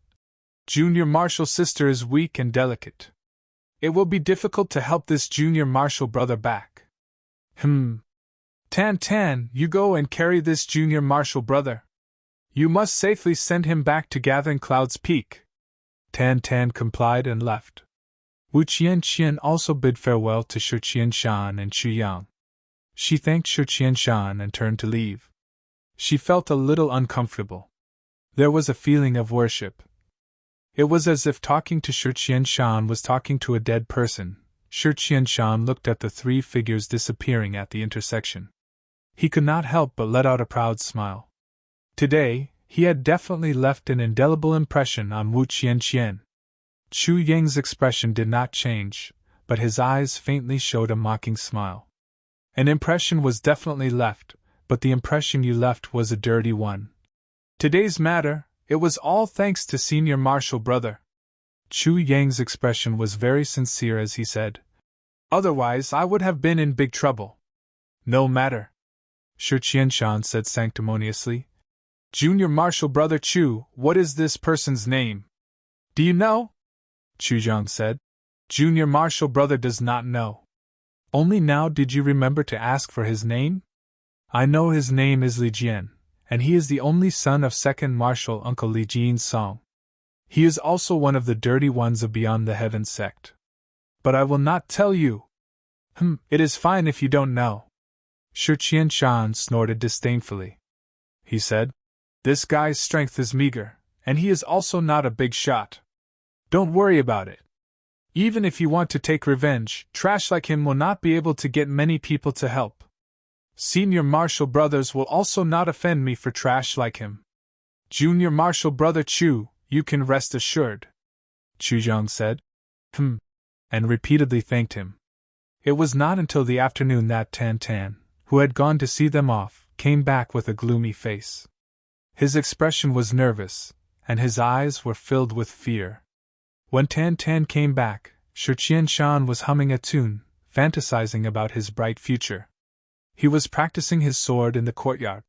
Speaker 1: Junior Marshal Sister is weak and delicate. It will be difficult to help this junior marshal brother back. Tan, you go and carry this junior marshal brother. You must safely send him back to Gathering Cloud's Peak. Tan complied and left. Wu Qianqian also bid farewell to Shi Qianshan and Chu Yang. She thanked Shi Qianshan and turned to leave. She felt a little uncomfortable. There was a feeling of worship. It was as if talking to Shi Qianshan was talking to a dead person. Shi Qianshan looked at the three figures disappearing at the intersection. He could not help but let out a proud smile. Today, he had definitely left an indelible impression on Wu Qianqian. Chu Yang's expression did not change, but his eyes faintly showed a mocking smile. An impression was definitely left, but the impression you left was a dirty one. Today's matter, it was all thanks to Senior Marshal Brother. Chu Yang's expression was very sincere as he said, otherwise I would have been in big trouble. No matter, Shi Qianshan said sanctimoniously. Junior Marshal Brother Chu, what is this person's name? Do you know? Chu Zhang said. Junior Marshal Brother does not know. Only now did you remember to ask for his name? I know his name is Li Jian, and he is the only son of Second Marshal Uncle Li Jian Song. He is also one of the dirty ones of Beyond the Heavens sect. But I will not tell you. It is fine if you don't know. Shi Qianshan snorted disdainfully. He said, this guy's strength is meager, and he is also not a big shot. Don't worry about it. Even if you want to take revenge, trash like him will not be able to get many people to help. Senior Marshal Brothers will also not offend me for trash like him. Junior Marshal Brother Chu, you can rest assured. Chu Zhang said. And repeatedly thanked him. It was not until the afternoon that Tan Tan, who had gone to see them off, came back with a gloomy face. His expression was nervous, and his eyes were filled with fear. When Tan Tan came back, Shi Qianshan was humming a tune, fantasizing about his bright future. He was practicing his sword in the courtyard.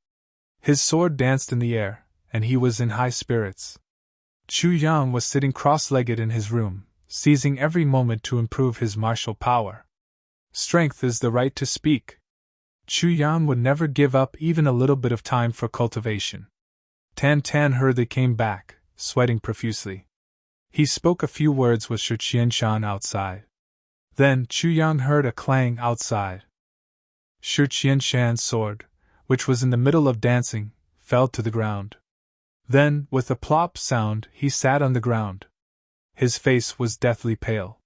Speaker 1: His sword danced in the air, and he was in high spirits. Chu Yang was sitting cross-legged in his room, seizing every moment to improve his martial power. Strength is the right to speak. Chu Yang would never give up even a little bit of time for cultivation. Tan Tan hurriedly came back, sweating profusely. He spoke a few words with Shi Qianshan outside. Then Chu Yang heard a clang outside. Shi Qianshan's sword, which was in the middle of dancing, fell to the ground. Then, with a plop sound, he sat on the ground. His face was deathly pale.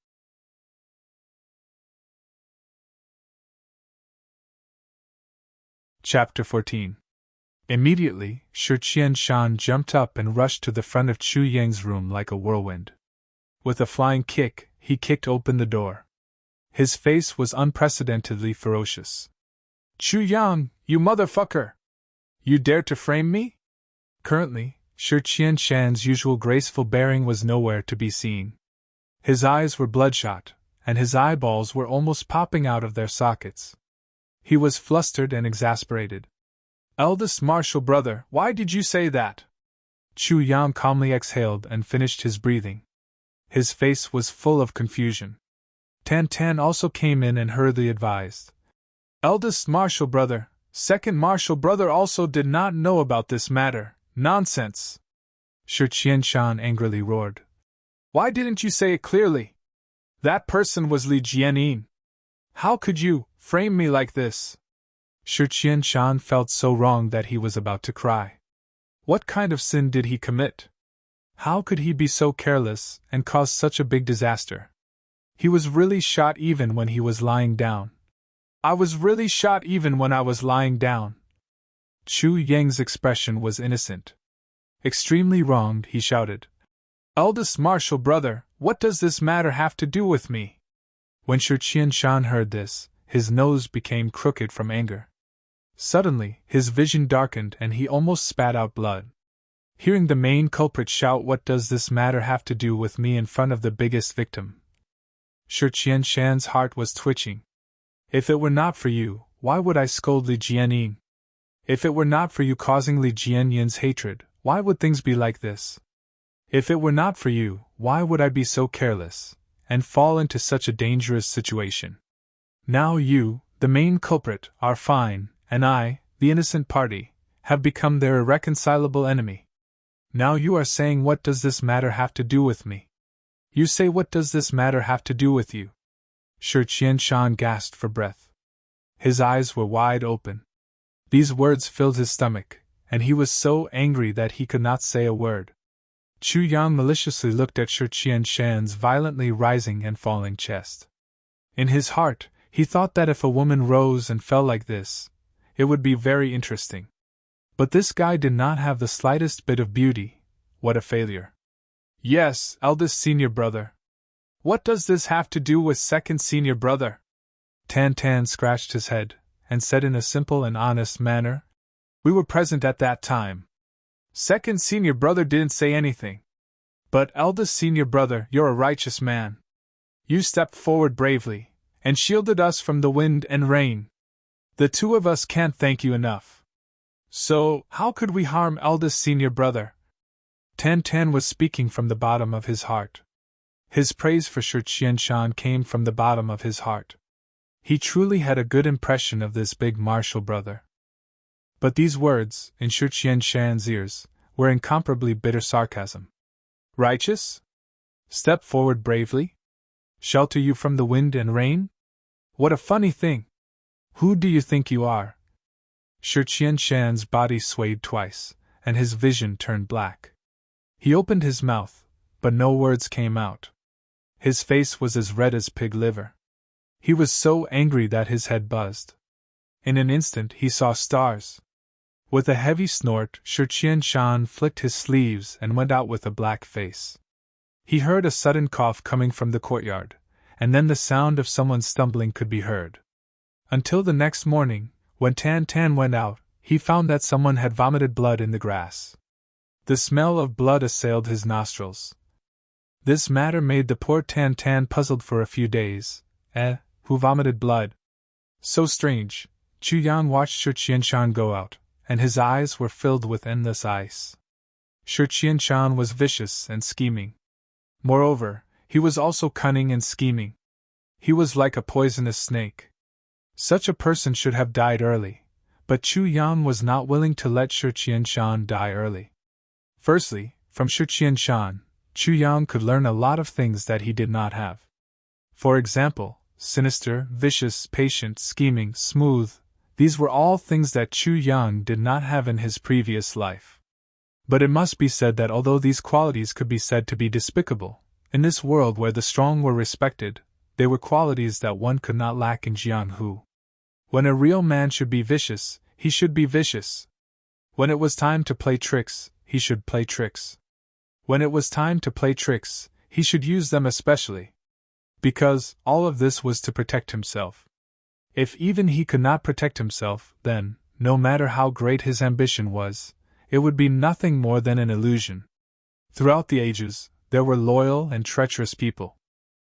Speaker 1: Chapter 14. Immediately, Shi Qianshan jumped up and rushed to the front of Chu Yang's room like a whirlwind. With a flying kick, he kicked open the door. His face was unprecedentedly ferocious. Chu Yang, you motherfucker! You dare to frame me? Currently, Shi Qianshan's usual graceful bearing was nowhere to be seen. His eyes were bloodshot, and his eyeballs were almost popping out of their sockets. He was flustered and exasperated. Eldest Marshal Brother, why did you say that? Chu Yang calmly exhaled and finished his breathing. His face was full of confusion. Tan Tan also came in and hurriedly advised. Eldest Marshal Brother, Second Marshal Brother also did not know about this matter. Nonsense! Shi Qianshan angrily roared. Why didn't you say it clearly? That person was Li Jianin. How could you frame me like this? Shi Qianshan felt so wrong that he was about to cry. What kind of sin did he commit? How could he be so careless and cause such a big disaster? He was really shot even when he was lying down. I was really shot even when I was lying down. Chu Yang's expression was innocent. Extremely wronged, he shouted. Eldest Marshal Brother, what does this matter have to do with me? When Shi Qianshan heard this, his nose became crooked from anger. Suddenly, his vision darkened and he almost spat out blood. Hearing the main culprit shout, what does this matter have to do with me in front of the biggest victim? Shi Qianshan's heart was twitching. If it were not for you, why would I scold Li Jianin? If it were not for you causing Li Jianyin's hatred, why would things be like this? If it were not for you, why would I be so careless, and fall into such a dangerous situation? Now you, the main culprit, are fine, and I, the innocent party, have become their irreconcilable enemy. Now you are saying, what does this matter have to do with me? You say, what does this matter have to do with you? Shi Qianshan gasped for breath. His eyes were wide open. These words filled his stomach, and he was so angry that he could not say a word. Chu Yang maliciously looked at Shi Qianshan's violently rising and falling chest. In his heart, he thought that if a woman rose and fell like this, it would be very interesting. But this guy did not have the slightest bit of beauty. What a failure. Yes, eldest senior brother. What does this have to do with second senior brother? Tan Tan scratched his head, and said in a simple and honest manner, We were present at that time. Second senior brother didn't say anything. But eldest senior brother, you're a righteous man. You stepped forward bravely, and shielded us from the wind and rain. The two of us can't thank you enough. So, how could we harm eldest senior brother? Tan Tan was speaking from the bottom of his heart. His praise for Shi Qianshan came from the bottom of his heart. He truly had a good impression of this big martial brother. But these words, in Shi Qianshan's ears, were incomparably bitter sarcasm. Righteous? Step forward bravely? Shelter you from the wind and rain? What a funny thing! Who do you think you are? Shi Qianshan's body swayed twice, and his vision turned black. He opened his mouth, but no words came out. His face was as red as pig liver. He was so angry that his head buzzed. In an instant he saw stars. With a heavy snort, Shi Qianshan flicked his sleeves and went out with a black face. He heard a sudden cough coming from the courtyard, and then the sound of someone stumbling could be heard. Until the next morning, when Tan Tan went out, he found that someone had vomited blood in the grass. The smell of blood assailed his nostrils. This matter made the poor Tan Tan puzzled for a few days. Who vomited blood? So strange. Chu Yang watched Shi Qianshan go out, and his eyes were filled with endless ice. Shi Qianshan was vicious and scheming. Moreover, he was also cunning and scheming. He was like a poisonous snake. Such a person should have died early, but Chu Yang was not willing to let Shi Qianshan die early. Firstly, from Shi Qianshan, Chu Yang could learn a lot of things that he did not have. For example, sinister, vicious, patient, scheming, smooth, these were all things that Chu Yang did not have in his previous life. But it must be said that although these qualities could be said to be despicable, in this world where the strong were respected, they were qualities that one could not lack in Jianghu. When a real man should be vicious, he should be vicious. When it was time to play tricks, he should play tricks. When it was time to play tricks, he should use them especially. Because all of this was to protect himself. If even he could not protect himself, then, no matter how great his ambition was, it would be nothing more than an illusion. Throughout the ages, there were loyal and treacherous people.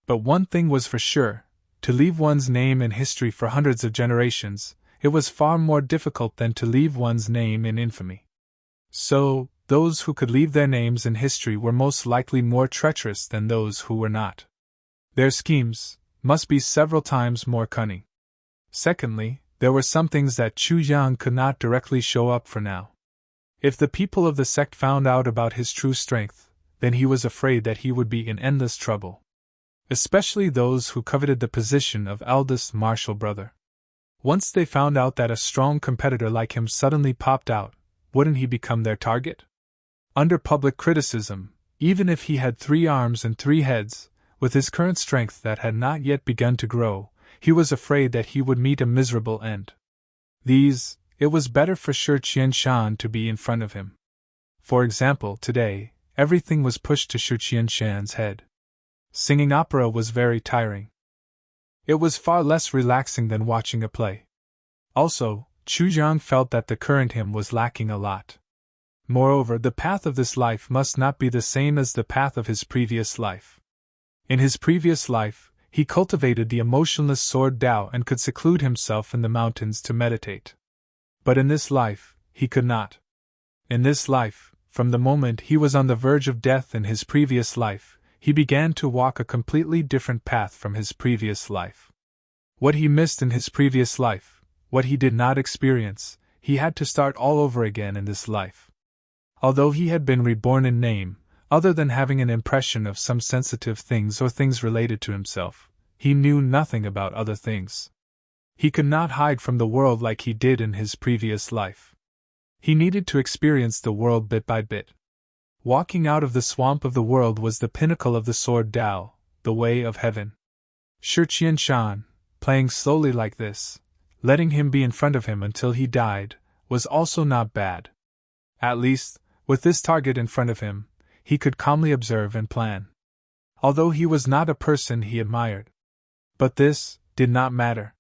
Speaker 1: But one thing was for sure, to leave one's name in history for hundreds of generations, it was far more difficult than to leave one's name in infamy. So, those who could leave their names in history were most likely more treacherous than those who were not. Their schemes must be several times more cunning. Secondly, there were some things that Chu Yang could not directly show up for now. If the people of the sect found out about his true strength, then he was afraid that he would be in endless trouble. Especially those who coveted the position of eldest martial brother. Once they found out that a strong competitor like him suddenly popped out, wouldn't he become their target? Under public criticism, even if he had 3 arms and 3 heads, with his current strength that had not yet begun to grow, he was afraid that he would meet a miserable end. It was better for Shi Qianshan to be in front of him. For example, today, everything was pushed to Shi Qianshan's head. Singing opera was very tiring. It was far less relaxing than watching a play. Also, Chu Yang felt that the current him was lacking a lot. Moreover, the path of this life must not be the same as the path of his previous life. In his previous life, he cultivated the emotionless sword Tao and could seclude himself in the mountains to meditate. But in this life, he could not. In this life, from the moment he was on the verge of death in his previous life, he began to walk a completely different path from his previous life. What he missed in his previous life, what he did not experience, he had to start all over again in this life. Although he had been reborn in name, other than having an impression of some sensitive things or things related to himself, he knew nothing about other things. He could not hide from the world like he did in his previous life. He needed to experience the world bit by bit. Walking out of the swamp of the world was the pinnacle of the sword Tao, the way of heaven. Shi Qianshan, playing slowly like this, letting him be in front of him until he died, was also not bad. At least, with this target in front of him, he could calmly observe and plan. Although he was not a person he admired. But this did not matter.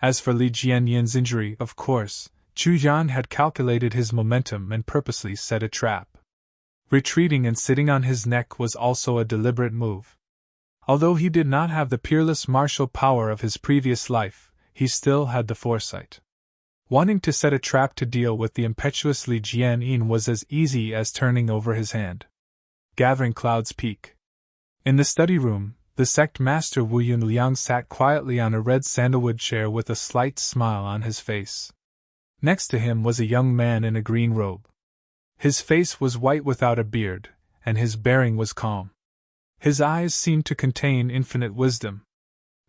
Speaker 1: As for Li Jianyin's injury, of course, Chu Yan had calculated his momentum and purposely set a trap. Retreating and sitting on his neck was also a deliberate move. Although he did not have the peerless martial power of his previous life, he still had the foresight. Wanting to set a trap to deal with the impetuous Li Jianyin was as easy as turning over his hand. Gathering clouds peak. In the study room, the sect master Wu Yunliang sat quietly on a red sandalwood chair with a slight smile on his face. Next to him was a young man in a green robe. His face was white without a beard, and his bearing was calm. His eyes seemed to contain infinite wisdom.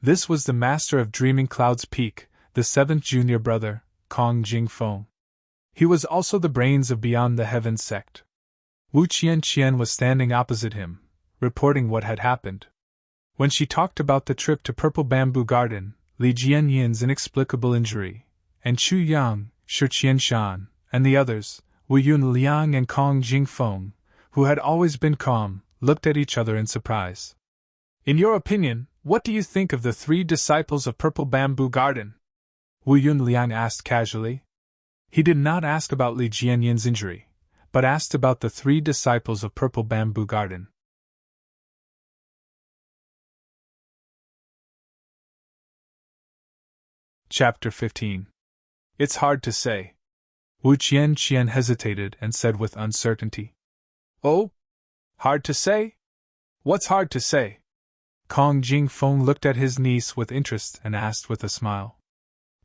Speaker 1: This was the master of Dreaming Clouds Peak, the seventh junior brother, Kong Jingfeng. He was also the brains of Beyond the Heavens sect. Wu Qianqian was standing opposite him, reporting what had happened. When she talked about the trip to Purple Bamboo Garden, Li Jianyin's inexplicable injury, and Chu Yang, Shi Qianshan, and the others, Wu Yunliang and Kong Jingfeng, who had always been calm, looked at each other in surprise. "In your opinion, what do you think of the 3 disciples of Purple Bamboo Garden?" Wu Yunliang asked casually. He did not ask about Li Jianyin's injury, but asked about the 3 disciples of Purple Bamboo Garden. Chapter 15. It's hard to say. Wu Qianqian hesitated and said with uncertainty. "Oh? Hard to say? What's hard to say?" Kong Jingfeng looked at his niece with interest and asked with a smile.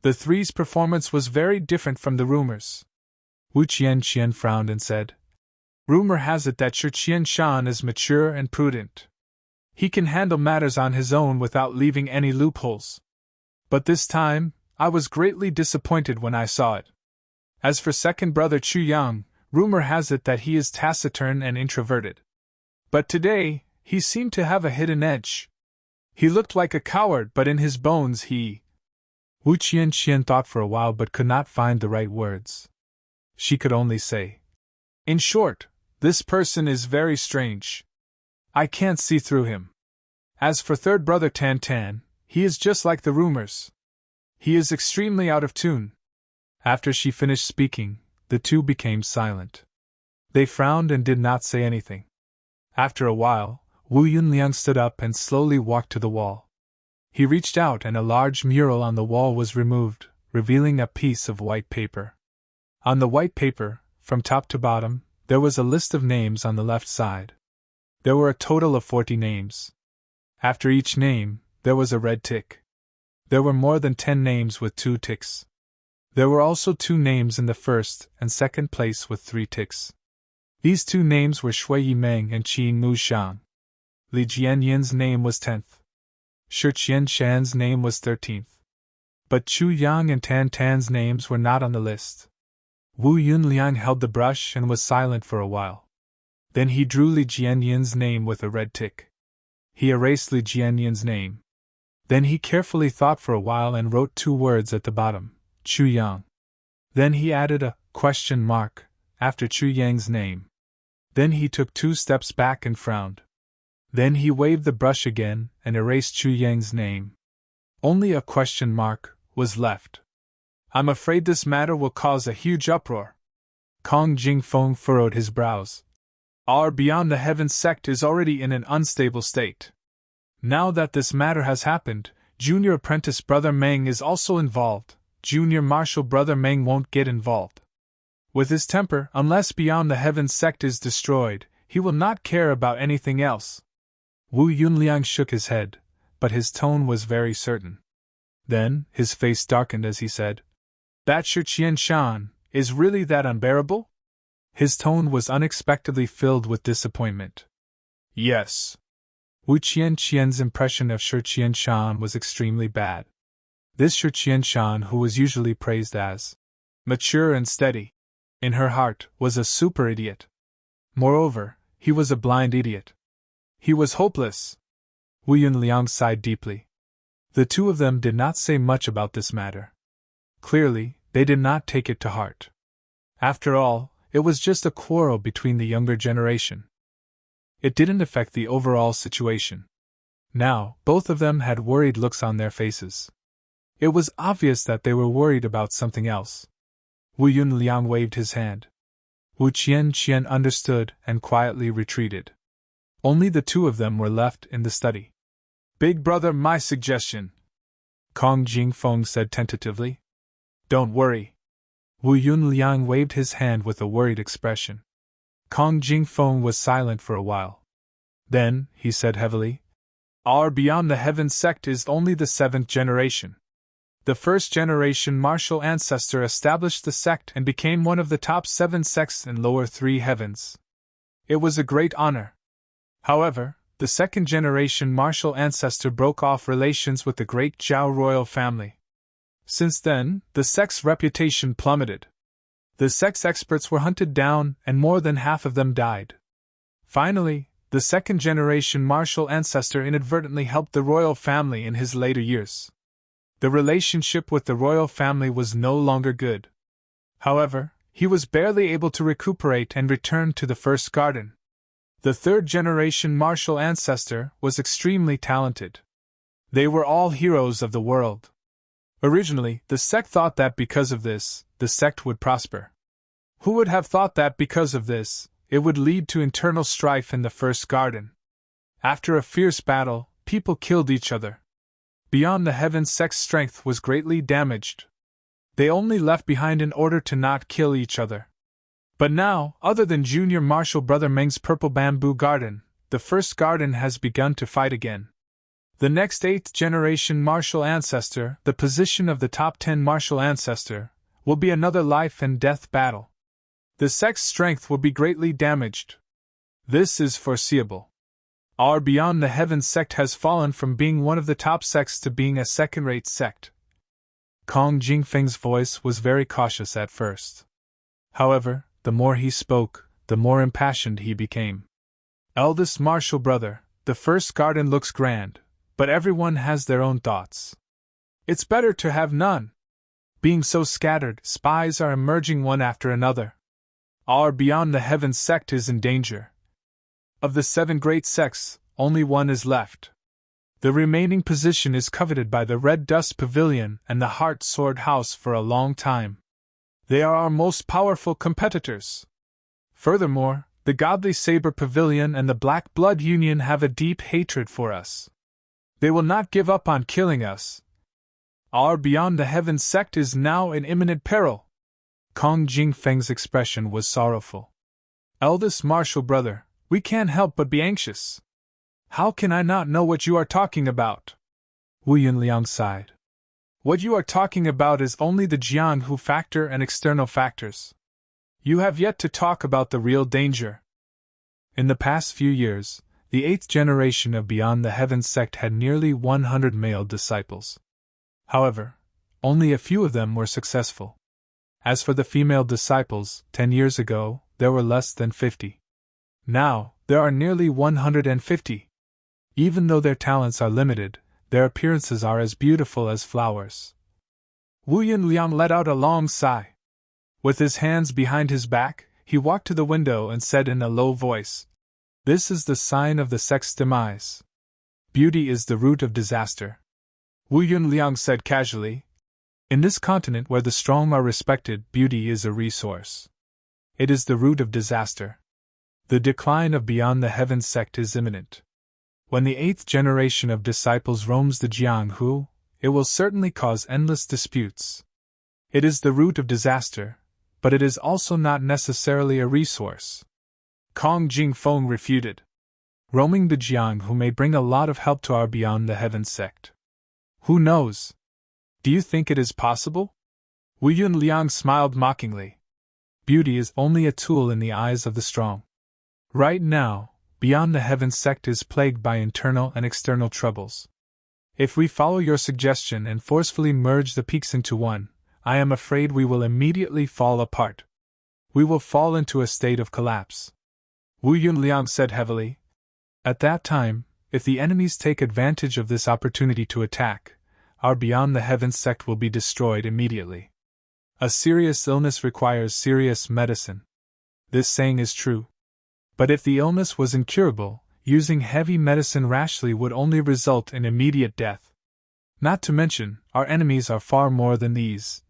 Speaker 1: "The 3's performance was very different from the rumors." Wu Qianqian frowned and said, "Rumor has it that Shi Qianshan is mature and prudent. He can handle matters on his own without leaving any loopholes. But this time, I was greatly disappointed when I saw it. As for second brother Chu Yang, rumor has it that he is taciturn and introverted. But today, he seemed to have a hidden edge. He looked like a coward, but in his bones he—" Wu Qianqian thought for a while but could not find the right words. She could only say, "In short, this person is very strange. I can't see through him. As for third brother Tan Tan, he is just like the rumors. He is extremely out of tune." After she finished speaking, the 2 became silent. They frowned and did not say anything. After a while, Wu Yunliang stood up and slowly walked to the wall. He reached out and a large mural on the wall was removed, revealing a piece of white paper. On the white paper, from top to bottom, there was a list of names on the left side. There were a total of 40 names. After each name, there was a red tick. There were more than 10 names with 2 ticks. There were also 2 names in the first and second place with 3 ticks. These 2 names were Shui Yimeng and Qi Mu Shang. Li Jianyin's name was 10th. Shi Qianshan's name was 13th. But Chu Yang and Tan Tan's names were not on the list. Wu Yunliang held the brush and was silent for a while. Then he drew Li Jianyin's name with a red tick. He erased Li Jianyin's name. Then he carefully thought for a while and wrote 2 words at the bottom, Chu Yang. Then he added a question mark after Chu Yang's name. Then he took 2 steps back and frowned. Then he waved the brush again and erased Chu Yang's name. Only a question mark was left. "I'm afraid this matter will cause a huge uproar." Kong Jingfeng furrowed his brows. "Our Beyond the Heavens sect is already in an unstable state. Now that this matter has happened, junior apprentice brother Meng is also involved. Junior martial brother Meng won't get involved. With his temper, unless Beyond the Heavens sect is destroyed, he will not care about anything else." Wu Yunliang shook his head, but his tone was very certain. Then, his face darkened as he said, "That Shi Qianshan is really that unbearable?" His tone was unexpectedly filled with disappointment. "Yes." Wu Qianqian's impression of Shi Qianshan was extremely bad. This Shi Qianshan, who was usually praised as mature and steady, in her heart was a super idiot. Moreover, he was a blind idiot. He was hopeless. Wu Yunliang sighed deeply. The 2 of them did not say much about this matter. Clearly, they did not take it to heart. After all, it was just a quarrel between the younger generation. It didn't affect the overall situation. Now, both of them had worried looks on their faces. It was obvious that they were worried about something else. Wu Yunliang waved his hand. Wu Qian understood and quietly retreated. Only the two of them were left in the study. Big brother, my suggestion, Kong Jingfeng said tentatively. Don't worry. Wu Yunliang waved his hand with a worried expression. Kong Jingfeng was silent for a while. Then, he said heavily, Our Beyond the Heavens sect is only the 7th generation. The 1st generation martial ancestor established the sect and became one of the top 7 sects in lower 3 heavens. It was a great honor. However, the 2nd generation martial ancestor broke off relations with the great Zhao royal family. Since then, the sect's reputation plummeted. The sect's experts were hunted down and more than half of them died. Finally, the 2nd generation martial ancestor inadvertently helped the royal family in his later years. The relationship with the royal family was no longer good. However, he was barely able to recuperate and return to the first garden. The 3rd generation martial ancestor was extremely talented. They were all heroes of the world. Originally, the sect thought that because of this, the sect would prosper. Who would have thought that because of this, it would lead to internal strife in the first garden? After a fierce battle, people killed each other. Beyond the Heavens sect's strength was greatly damaged. They only left behind in order to not kill each other. But now, other than junior martial brother Meng's purple bamboo garden, the first garden has begun to fight again. The next 8th generation martial ancestor, the position of the top 10 martial ancestor, will be another life and death battle. The sect's strength will be greatly damaged. This is foreseeable. Our Beyond the Heavens sect has fallen from being one of the top sects to being a second-rate sect. Kong Jingfeng's voice was very cautious at first. However, the more he spoke, the more impassioned he became. Eldest martial brother, the first garden looks grand, but everyone has their own thoughts. It's better to have none. Being so scattered, spies are emerging one after another. Our Beyond the Heavens sect is in danger. Of the 7 great sects, only one is left. The remaining position is coveted by the Red Dust Pavilion and the Heart Sword House for a long time. They are our most powerful competitors. Furthermore, the Godly Saber Pavilion and the Black Blood Union have a deep hatred for us. They will not give up on killing us. Our Beyond the Heavens sect is now in imminent peril. Kong Jingfeng's expression was sorrowful. Eldest martial brother, we can't help but be anxious. How can I not know what you are talking about? Wu Yunliang sighed. What you are talking about is only the Jianghu factor and external factors. You have yet to talk about the real danger. In the past few years, the 8th generation of Beyond the Heavens sect had nearly 100 male disciples. However, only a few of them were successful. As for the female disciples, 10 years ago, there were less than 50. Now, there are nearly 150. Even though their talents are limited, their appearances are as beautiful as flowers. Wu Yunliang let out a long sigh. With his hands behind his back, he walked to the window and said in a low voice, This is the sign of the sect's demise. Beauty is the root of disaster. Wu Yunliang said casually, In this continent where the strong are respected, beauty is a resource. It is the root of disaster. The decline of Beyond the Heavens sect is imminent. When the 8th generation of disciples roams the Jianghu, it will certainly cause endless disputes. It is the root of disaster, but it is also not necessarily a resource. Kong Jingfeng refuted. Roaming the Jianghu may bring a lot of help to our Beyond the Heavens sect. Who knows? Do you think it is possible? Wu Yunliang smiled mockingly. Beauty is only a tool in the eyes of the strong. Right now, Beyond the Heavens sect is plagued by internal and external troubles. If we follow your suggestion and forcefully merge the peaks into one, I am afraid we will immediately fall apart. We will fall into a state of collapse. Wu Yunliang said heavily. At that time, if the enemies take advantage of this opportunity to attack, our Beyond the Heavens sect will be destroyed immediately. A serious illness requires serious medicine. This saying is true. But if the illness was incurable, using heavy medicine rashly would only result in immediate death. Not to mention, our enemies are far more than these.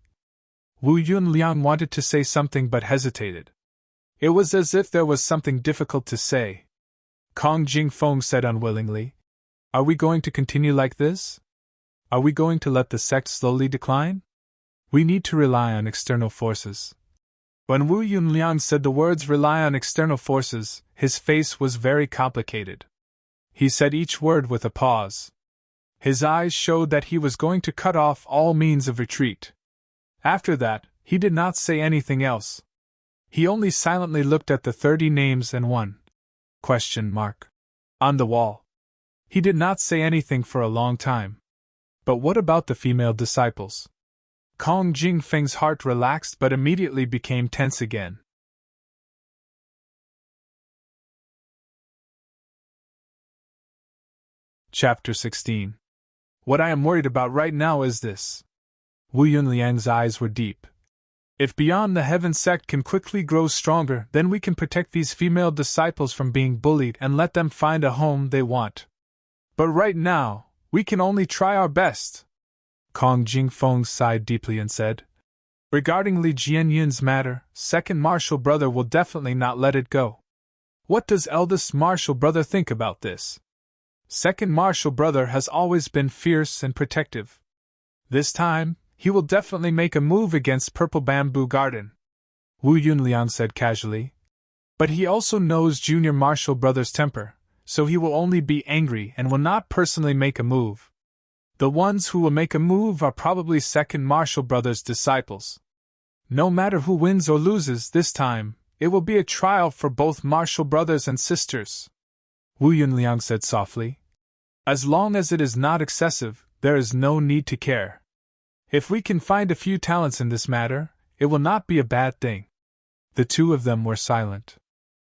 Speaker 1: Wu Yunliang wanted to say something but hesitated. It was as if there was something difficult to say. Kong Jingfeng said unwillingly, "Are we going to continue like this? Are we going to let the sect slowly decline? We need to rely on external forces." When Wu Yunliang said the words "rely on external forces," his face was very complicated. He said each word with a pause. His eyes showed that he was going to cut off all means of retreat. After that, he did not say anything else. He only silently looked at the 30 names and one question mark on the wall. He did not say anything for a long time. But what about the female disciples? Kong Jingfeng's heart relaxed but immediately became tense again. Chapter 16. What I am worried about right now is this. Wu Yunliang's eyes were deep. If Beyond the Heaven sect can quickly grow stronger, then we can protect these female disciples from being bullied and let them find a home they want. But right now, we can only try our best. Kong Jingfeng sighed deeply and said, "Regarding Li Jianyun's matter, second martial brother will definitely not let it go. What does eldest martial brother think about this? Second martial brother has always been fierce and protective. This time, he will definitely make a move against Purple Bamboo Garden," Wu Yunliang said casually. "But he also knows junior martial brother's temper, so he will only be angry and will not personally make a move. The ones who will make a move are probably second martial brother's disciples. No matter who wins or loses this time, it will be a trial for both martial brothers and sisters," Wu Yunliang said softly. "As long as it is not excessive, there is no need to care. If we can find a few talents in this matter, it will not be a bad thing." The two of them were silent.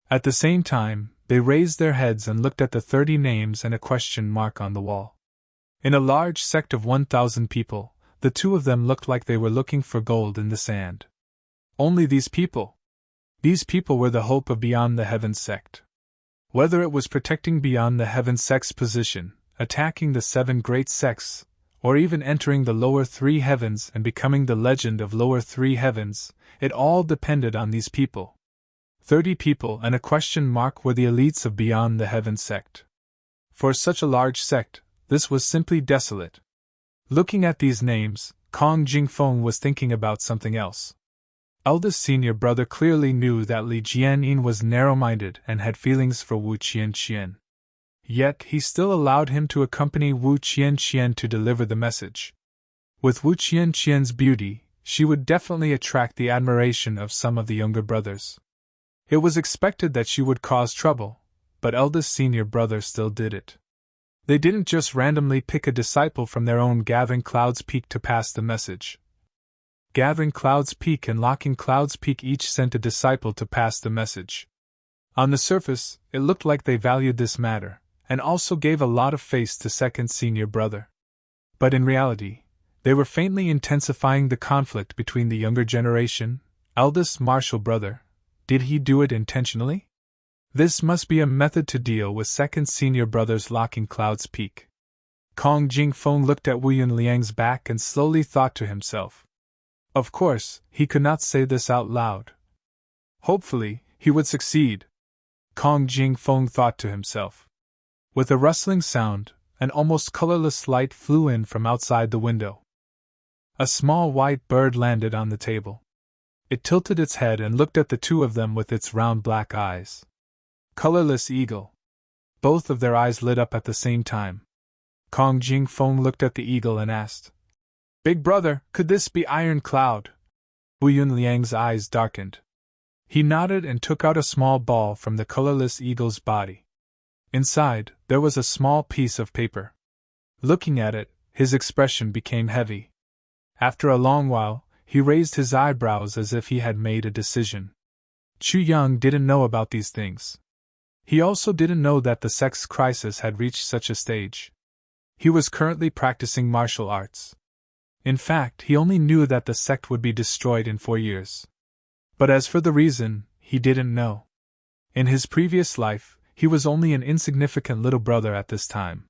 Speaker 1: At the same time, they raised their heads and looked at the 30 names and a question mark on the wall. In a large sect of 1,000 people, the two of them looked like they were looking for gold in the sand. Only these people. These people were the hope of Beyond the Heaven sect. Whether it was protecting Beyond the Heaven sect's position, attacking the 7 great sects, or even entering the lower 3 heavens and becoming the legend of lower 3 heavens, it all depended on these people. 30 people and a question mark were the elites of Beyond the Heaven sect. For such a large sect, this was simply desolate. Looking at these names, Kong Jingfeng was thinking about something else. Eldest senior brother clearly knew that Li Jianyin was narrow-minded and had feelings for Wu Qianqian. Yet he still allowed him to accompany Wu Qianqian to deliver the message. With Wu Qianqian's beauty, she would definitely attract the admiration of some of the younger brothers. It was expected that she would cause trouble, but eldest senior brother still did it. They didn't just randomly pick a disciple from their own Gathering Clouds Peak to pass the message. Gathering Clouds Peak and Locking Clouds Peak each sent a disciple to pass the message. On the surface, it looked like they valued this matter, and also gave a lot of face to second senior brother. But in reality, they were faintly intensifying the conflict between the younger generation. Eldest martial brother, did he do it intentionally? This must be a method to deal with second senior brother's Locking Clouds Peak. Kong Jingfeng looked at Wu Yunliang's back and slowly thought to himself. Of course, he could not say this out loud. Hopefully, he would succeed. Kong Jingfeng thought to himself. With a rustling sound, an almost colorless light flew in from outside the window. A small white bird landed on the table. It tilted its head and looked at the two of them with its round black eyes. Colorless eagle. Both of their eyes lit up at the same time. Kong Jingfeng looked at the eagle and asked, "Big brother, could this be Iron Cloud?" Wu Yunliang's eyes darkened. He nodded and took out a small ball from the colorless eagle's body. Inside, there was a small piece of paper. Looking at it, his expression became heavy. After a long while, he raised his eyebrows as if he had made a decision. Chu Yang didn't know about these things. He also didn't know that the sect's crisis had reached such a stage. He was currently practicing martial arts. In fact, he only knew that the sect would be destroyed in 4 years. But as for the reason, he didn't know. In his previous life, he was only an insignificant little brother at this time.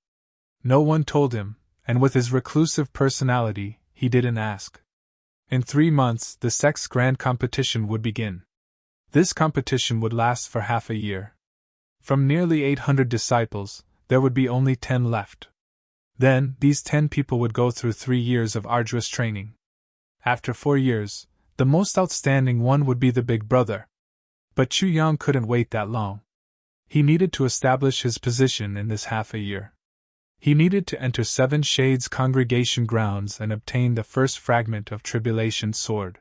Speaker 1: No one told him, and with his reclusive personality, he didn't ask. In 3 months, the sex grand competition would begin. This competition would last for half a year. From nearly 800 disciples, there would be only 10 left. Then, these 10 people would go through 3 years of arduous training. After 4 years, the most outstanding one would be the big brother. But Chu Yang couldn't wait that long. He needed to establish his position in this half a year. He needed to enter 7 Shades congregation grounds and obtain the first fragment of Tribulation's sword.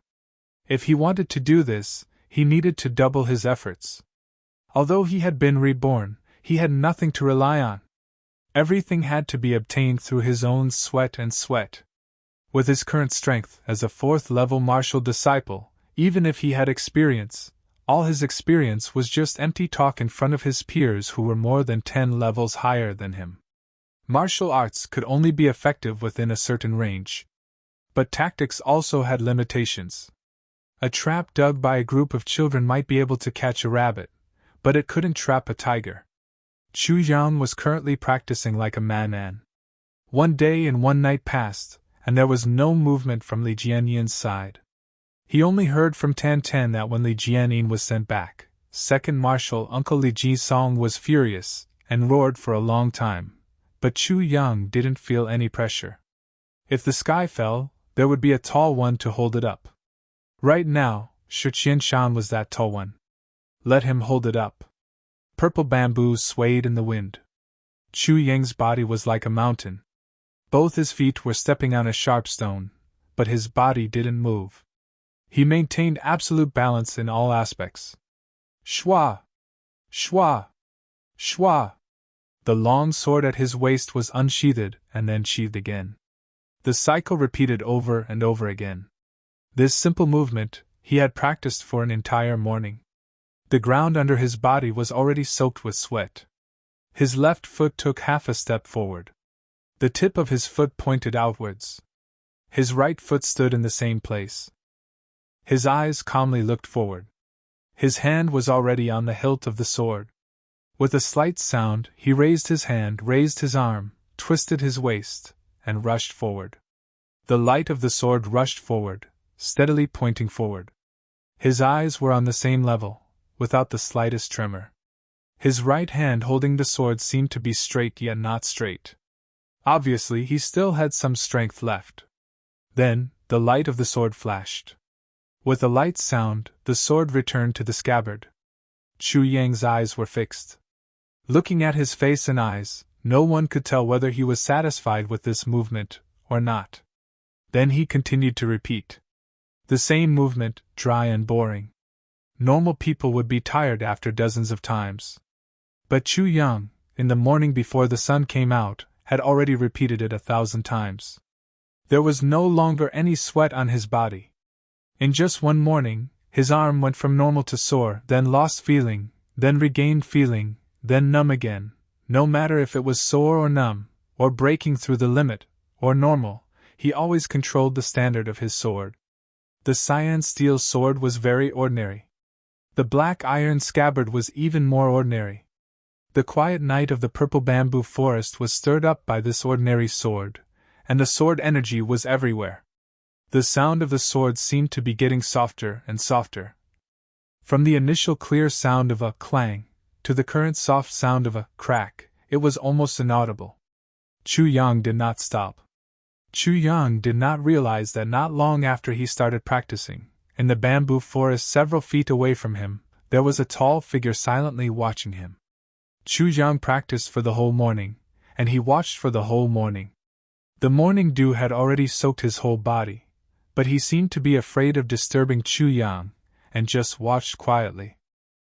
Speaker 1: If he wanted to do this, he needed to double his efforts. Although he had been reborn, he had nothing to rely on. Everything had to be obtained through his own sweat and sweat. With his current strength as a 4th-level martial disciple, even if he had experience, all his experience was just empty talk in front of his peers who were more than 10 levels higher than him. Martial arts could only be effective within a certain range. But tactics also had limitations. A trap dug by a group of children might be able to catch a rabbit, but it couldn't trap a tiger. Chu Yang was currently practicing like a madman. 1 day and 1 night passed, and there was no movement from Li Jianyin's side. He only heard from Tan Tan that when Li Jianyin was sent back, Second Marshal Uncle Li Jisong was furious, and roared for a long time, but Chu Yang didn't feel any pressure. If the sky fell, there would be a tall one to hold it up. Right now, Shi Qianshan was that tall one. Let him hold it up. Purple bamboo swayed in the wind. Chu Yang's body was like a mountain. Both his feet were stepping on a sharp stone, but his body didn't move. He maintained absolute balance in all aspects. Shwa! Shwa! Shwa! The long sword at his waist was unsheathed and then sheathed again. The cycle repeated over and over again. This simple movement he had practiced for an entire morning. The ground under his body was already soaked with sweat. His left foot took half a step forward. The tip of his foot pointed outwards. His right foot stood in the same place. His eyes calmly looked forward. His hand was already on the hilt of the sword. With a slight sound, he raised his hand, raised his arm, twisted his waist, and rushed forward. The light of the sword rushed forward, steadily pointing forward. His eyes were on the same level, without the slightest tremor. His right hand holding the sword seemed to be straight yet not straight. Obviously, he still had some strength left. Then, the light of the sword flashed. With a light sound, the sword returned to the scabbard. Chu Yang's eyes were fixed. Looking at his face and eyes, no one could tell whether he was satisfied with this movement or not. Then he continued to repeat. The same movement, dry and boring. Normal people would be tired after dozens of times. But Chu Yang, in the morning before the sun came out, had already repeated it 1,000 times. There was no longer any sweat on his body. In just one morning, his arm went from normal to sore, then lost feeling, then regained feeling, then numb again. No matter if it was sore or numb, or breaking through the limit, or normal, he always controlled the standard of his sword. The cyan steel sword was very ordinary. The black iron scabbard was even more ordinary. The quiet night of the purple bamboo forest was stirred up by this ordinary sword, and the sword energy was everywhere. The sound of the sword seemed to be getting softer and softer. From the initial clear sound of a clang, to the current soft sound of a crack, it was almost inaudible. Chu Yang did not stop. Chu Yang did not realize that not long after he started practicing, in the bamboo forest several feet away from him, there was a tall figure silently watching him. Chu Yang practiced for the whole morning, and he watched for the whole morning. The morning dew had already soaked his whole body, but he seemed to be afraid of disturbing Chu Yang, and just watched quietly.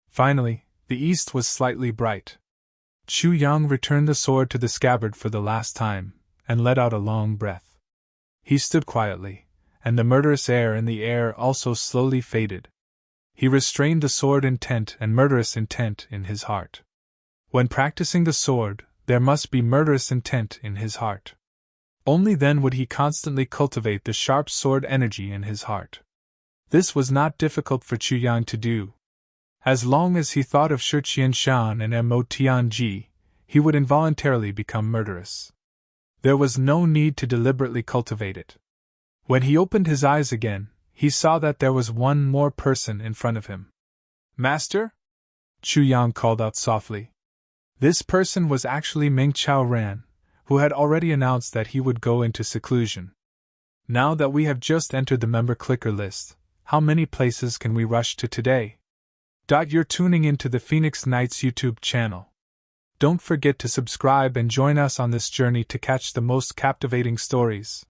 Speaker 1: Finally, the east was slightly bright. Chu Yang returned the sword to the scabbard for the last time, and let out a long breath. He stood quietly, and the murderous air in the air also slowly faded. He restrained the sword intent and murderous intent in his heart. When practicing the sword, there must be murderous intent in his heart. Only then would he constantly cultivate the sharp sword energy in his heart. This was not difficult for Chu Yang to do. As long as he thought of Shi Qianshan and Mo Tianji, he would involuntarily become murderous. There was no need to deliberately cultivate it. When he opened his eyes again, he saw that there was one more person in front of him. Master? Chu Yang called out softly. This person was actually Meng Chao Ran, who had already announced that he would go into seclusion. Now that we have just entered the member clicker list, how many places can we rush to today? You're tuning into the Phoenix Nights YouTube channel. Don't forget to subscribe and join us on this journey to catch the most captivating stories.